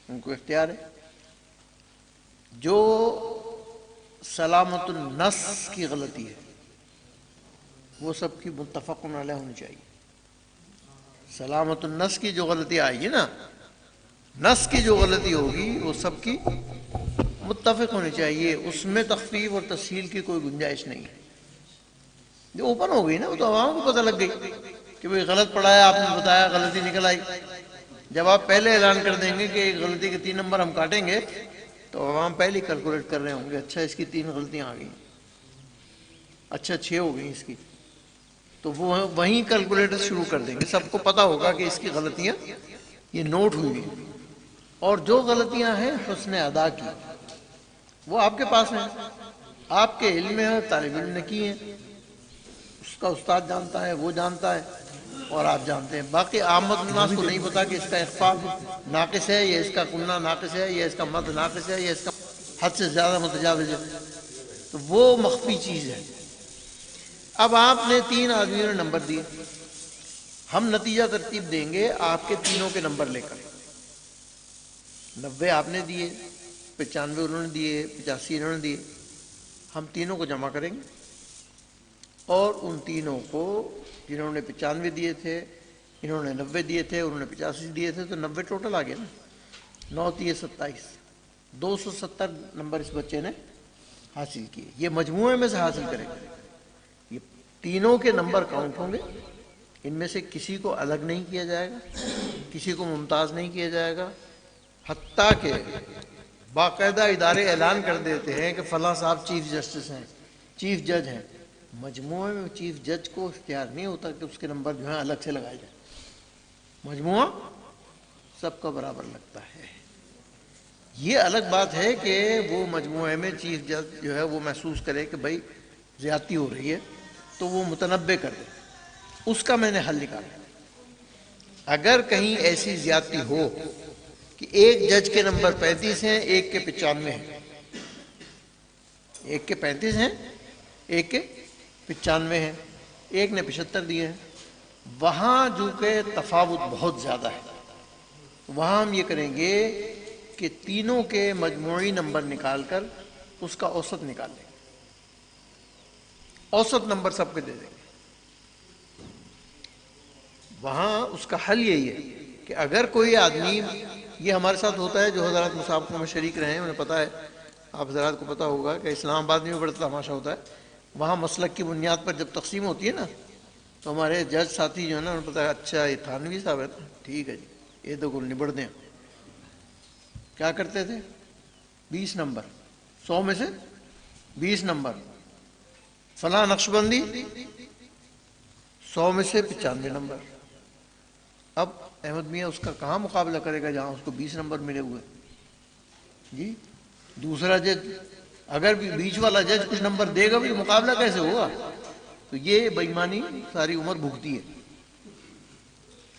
ان کو اختیار ہے. جو سلامت النص کی غلطی ہے وہ سب کی متفق علیہ ہونی چاہیے. سلامت النص کی جو غلطی آئے گی نا، نص کی جو غلطی ہوگی وہ سب کی متفق ہونی چاہیے. اس میں تخفیف اور تسہیل کی کوئی گنجائش نہیں ہے. جو اوپن ہو گئی نا، وہ تو عوام کو پتہ لگ گئی کہ بھئی غلط پڑھایا، آپ نے بتایا، غلطی نکل آئی. جب آپ پہلے اعلان کر دیں گے کہ ایک غلطی کے 3 نمبر ہم کاٹیں گے تو عوام پہلے ہی کیلکولیٹ کر رہے ہوں گے، اچھا اس کی 3 غلطیاں آ گئیں، اچھا 6 ہو گئیں اس کی. تو وہ وہیں کیلکولیٹر شروع کر دیں گے. سب کو پتہ ہوگا کہ اس کی غلطیاں یہ نوٹ ہوئی ہیں، اور جو غلطیاں ہیں حسن ادا کی وہ آپ کے پاس ہیں، آپ کے علم میں ہے، طالب علم نے کی ہیں. اس کا استاد جانتا ہے، وہ جانتا ہے، اور آپ جانتے ہیں. باقی عامت الناس کو نہیں پتا کہ اس کا اخفاء ناقص ہے، یا اس کا قلنا ناقص ہے، یا اس کا مد ناقص ہے، یا اس کا حد سے زیادہ متجاوز ہے. تو وہ مخفی چیز ہے. اب آپ نے 3 آدمیوں نے نمبر دیے، ہم نتیجہ ترتیب دیں گے آپ کے تینوں کے نمبر لے کر. 90 آپ نے دیے، 95 انہوں نے دیے, 85 انہوں نے دیے. ہم تینوں کو جمع کریں گے اور ان تینوں کو, جنہوں نے 95 دیے تھے, انہوں نے 90 دیے تھے, انہوں نے 85 دیے تھے, تو 90 ٹوٹل آ گیا نا. 9 × 27, 270 نمبر اس بچے نے حاصل کیے. یہ مجموعے میں سے حاصل کریں گے. یہ تینوں کے نمبر کاؤنٹ ہوں گے, ان میں سے کسی کو الگ نہیں کیا جائے گا, کسی کو ممتاز نہیں کیا جائے گا. حتیٰ کہ باقاعدہ ادارے اعلان کر دیتے ہیں کہ فلاں صاحب چیف جسٹس ہیں, چیف جج ہیں. مجموعے میں چیف جج کو اختیار نہیں ہوتا کہ اس کے نمبر جو ہیں الگ سے لگائے جائیں. مجموعہ سب کا برابر لگتا ہے. یہ الگ بات ہے کہ وہ مجموعے میں چیف جج جو ہے وہ محسوس کرے کہ بھائی زیادتی ہو رہی ہے, تو وہ متنبع کر دے. اس کا میں نے حل نکالا. اگر کہیں ایسی زیادتی ہو کہ ایک جج کے نمبر 35 ہیں, ایک کے 95 ہیں, ایک کے 35 ہیں, ایک کے 95 ہیں, ایک نے 75 دیے ہیں, وہاں جو کہ تفاوت بہت زیادہ ہے, وہاں ہم یہ کریں گے کہ تینوں کے مجموعی نمبر نکال کر اس کا اوسط نکال لیں گے. اوسط نمبر سب کے دے دیں گے. وہاں اس کا حل یہی ہے کہ اگر کوئی آدمی, یہ ہمارے ساتھ ہوتا ہے جو حضرات مسابقوں میں شریک رہے ہیں, انہیں پتہ ہے, آپ حضرات کو پتہ ہوگا کہ اسلام آباد میں بھی بڑا تماشا ہوتا ہے. وہاں مسلک کی بنیاد پر جب تقسیم ہوتی ہے نا, تو ہمارے جج ساتھی جو ہے نا, انہیں پتہ ہے اچھا یہ تھانوی صاحب ہے نا, ٹھیک ہے جی, یہ تو گل نبڑ دیں. کیا کرتے تھے, 20 نمبر, 100 میں سے 20 نمبر, فلاں نقشبندی 100 میں سے 95 نمبر. اب احمد میاں اس کا کہاں مقابلہ کرے گا جہاں اس کو 20 نمبر ملے ہوئے جی. دوسرا جج, اگر بھی بیچ والا جج کچھ نمبر دے گا بھی, مقابلہ کیسے ہوگا؟ تو یہ بے ایمانی ساری عمر بھگتی ہے.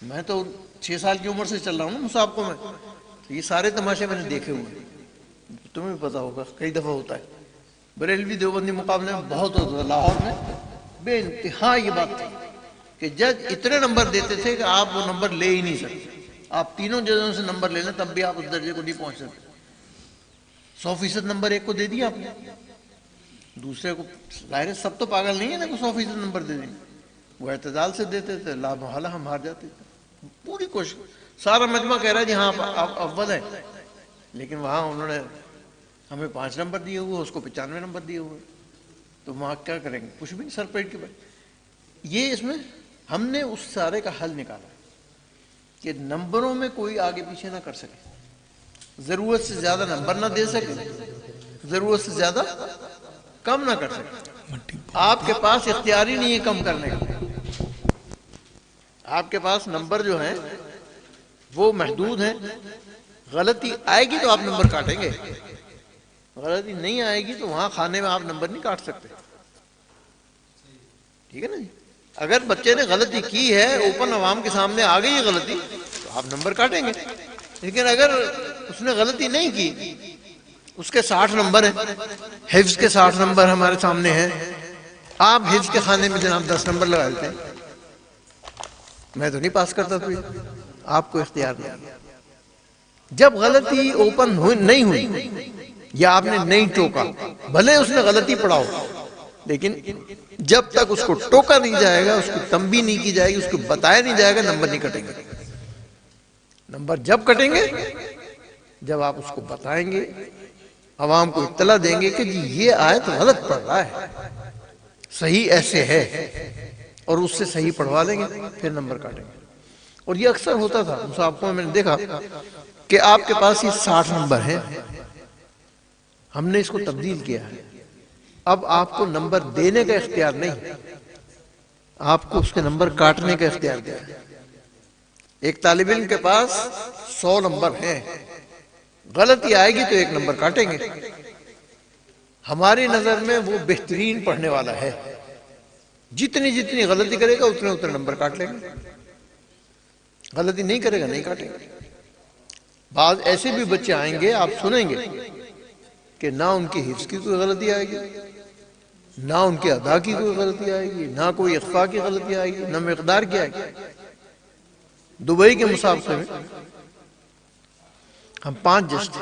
میں تو 6 سال کی عمر سے چل رہا ہوں نا مسابقوں میں, تو یہ سارے تماشے میں نے دیکھے ہوئے ہیں. تمہیں بھی پتہ ہوگا, کئی دفعہ ہوتا ہے. بریلوی دیوبندی مقابلے میں بہت ہوتا تھا. لاہور میں بے انتہا یہ بات تھی کہ جج اتنے نمبر دیتے تھے کہ آپ وہ نمبر لے ہی نہیں سکتے. آپ تینوں ججوں سے نمبر لے لیں تب بھی آپ اس درجے کو نہیں پہنچ سکتے. 100% نمبر ایک کو دے دیا آپ نے, دوسرے کو ظاہر سب تو پاگل نہیں ہے نا کہ 100% نمبر دے دیں. وہ اعتدال سے دیتے تھے, لا محالہ ہم ہار جاتے تھے. پوری کوشش, سارا مجمع کہہ رہا ہے جی ہاں آپ اول ہیں, لیکن وہاں انہوں نے ہمیں 5 نمبر دیے ہوئے, اس کو 95 نمبر دیے ہوئے. تو وہاں کیا کریں گے, کچھ بھی نہیں, سر پیٹ کے بعد. یہ اس میں ہم نے اس سارے کا حل نکالا کہ نمبروں میں کوئی آگے پیچھے نہ کر سکے, ضرورت سے زیادہ نمبر نہ دے سکے, ضرورت سے زیادہ کم نہ کر سکے. آپ کے پاس اختیار ہی نہیں ہے کم کرنے کا. آپ کے پاس نمبر جو ہیں وہ محدود ہیں. غلطی آئے گی تو آپ نمبر کاٹیں گے, غلطی نہیں آئے گی تو وہاں کھانے میں آپ نمبر نہیں کاٹ سکتے. ٹھیک ہے نا جی. اگر بچے نے غلطی کی ہے, اوپن عوام کے سامنے آ گئی ہے غلطی, تو آپ نمبر کاٹیں گے. لیکن اگر اس نے غلطی نہیں کی, اس کے 60 نمبر ہیں, حفظ کے 60 نمبر ہمارے سامنے ہیں, آپ حفظ کے خانے میں جناب 10 نمبر لگا دیتے ہیں, میں تو نہیں پاس کرتا, تو آپ کو اختیار نہیں. جب غلطی اوپن نہیں ہوئی یا آپ نے نہیں ٹوکا, بھلے اس نے غلطی پڑھاؤ, لیکن جب تک اس کو ٹوکا نہیں جائے گا, اس کو تنبیہ نہیں کی جائے گی, اس کو بتایا نہیں جائے گا, نمبر نہیں کٹیں گے. نمبر جب کٹیں گے جب آپ اس کو بتائیں گے, عوام کو اطلاع دیں گے کہ جی یہ آیت غلط پڑھ رہا ہے, صحیح ایسے ہے, اور اس سے صحیح پڑھوا لیں گے, پھر نمبر کاٹیں گے. اور یہ اکثر ہوتا تھا مسابقوں میں, نے دیکھا کہ آپ کے پاس یہ 60 نمبر ہیں, ہم نے اس کو تبدیل کیا ہے. اب آپ کو نمبر دینے کا اختیار نہیں, آپ کو اس کے نمبر کاٹنے کا اختیار دیا ہے. ایک طالب علم کے پاس 100 نمبر ہیں, غلطی آئے گی تو 1 نمبر کاٹیں گے. ہماری نظر میں وہ بہترین پڑھنے والا ہے, جتنی غلطی کرے گا اتنے نمبر کاٹ لیں گے, غلطی نہیں کرے گا نہیں کاٹیں گے. بعض ایسے بھی بچے آئیں گے, آپ سنیں گے کہ نہ ان کی حفظ کی کوئی غلطی آئے گی, نہ ان کے ادا کی کوئی غلطی آئے گی, نہ کوئی اخفاء کی غلطی آئے گی, نہ مقدار کی آئے گی. دبئی کے مسابقے میں ہم 5 جج تھے,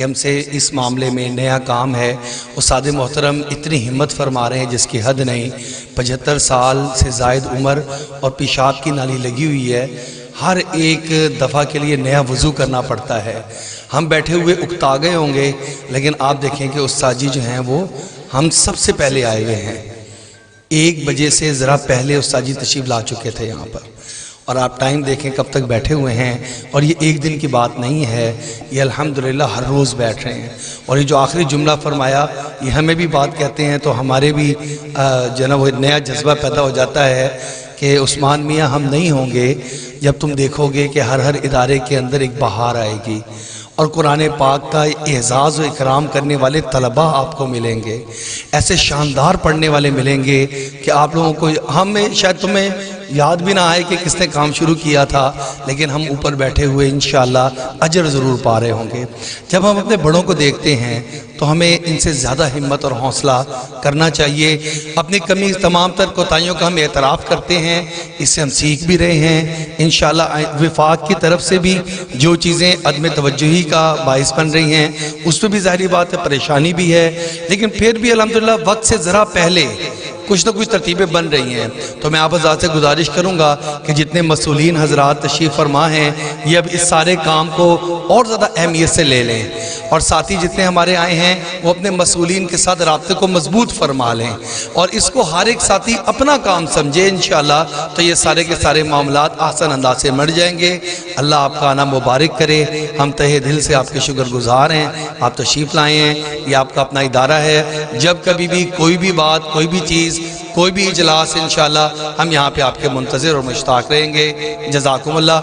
کہ ہم سے اس معاملے میں نیا کام ہے. استاد محترم اتنی ہمت فرما رہے ہیں جس کی حد نہیں. 75 سال سے زائد عمر اور پیشاب کی نالی لگی ہوئی ہے. ہر ایک دفعہ کے لیے نیا وضو کرنا پڑتا ہے. ہم بیٹھے ہوئے اکتا گئے ہوں گے، لیکن آپ دیکھیں کہ استاد جی جو ہیں وہ ہم سب سے پہلے آئے ہوئے ہیں. 1 بجے سے ذرا پہلے استاد جی تشریف لا چکے تھے یہاں پر، اور آپ ٹائم دیکھیں کب تک بیٹھے ہوئے ہیں. اور یہ ایک دن کی بات نہیں ہے، یہ الحمدللہ ہر روز بیٹھ رہے ہیں. اور یہ جو آخری جملہ فرمایا، یہ ہمیں بھی بات کہتے ہیں تو ہمارے بھی جو ہے نا وہ نیا جذبہ پیدا ہو جاتا ہے کہ عثمان میاں ہم نہیں ہوں گے جب تم دیکھو گے کہ ہر ادارے کے اندر ایک بہار آئے گی اور قرآن پاک کا اعزاز و اکرام کرنے والے طلباء آپ کو ملیں گے، ایسے شاندار پڑھنے والے ملیں گے کہ آپ لوگوں کو ہمیں شاید تمہیں یاد بھی نہ آئے کہ کس نے کام شروع کیا تھا، لیکن ہم اوپر بیٹھے ہوئے انشاءاللہ اجر ضرور پا رہے ہوں گے. جب ہم اپنے بڑوں کو دیکھتے ہیں تو ہمیں ان سے زیادہ ہمت اور حوصلہ کرنا چاہیے. اپنی کمی تمام تر کوتاہیوں کا ہم اعتراف کرتے ہیں، اس سے ہم سیکھ بھی رہے ہیں. انشاءاللہ وفاق کی طرف سے بھی جو چیزیں عدم توجہی کا باعث بن رہی ہیں اس پہ بھی ظاہری بات ہے پریشانی بھی ہے، لیکن پھر بھی الحمدللہ وقت سے ذرا پہلے کچھ نہ کچھ ترتیبیں بن رہی ہیں. تو میں آپ حضرات سے گزارش کروں گا کہ جتنے مسئولین حضرات تشریف فرما ہیں یہ اب اس سارے کام کو اور زیادہ اہمیت سے لے لیں، اور ساتھی جتنے ہمارے آئے ہیں وہ اپنے مسئولین کے ساتھ رابطے کو مضبوط فرما لیں، اور اس کو ہر ایک ساتھی اپنا کام سمجھے. انشاءاللہ تو یہ سارے کے سارے معاملات آسان انداز سے مٹ جائیں گے. اللہ آپ کا آنا مبارک کرے. ہم تہہ دل سے آپ کے شکر گزار ہیں، آپ تشریف لائے ہیں. یہ آپ کا اپنا ادارہ ہے. جب کبھی بھی کوئی بھی بات، کوئی بھی چیز، کوئی بھی اجلاس، انشاءاللہ ہم یہاں پہ آپ کے منتظر اور مشتاق رہیں گے. جزاکم اللہ.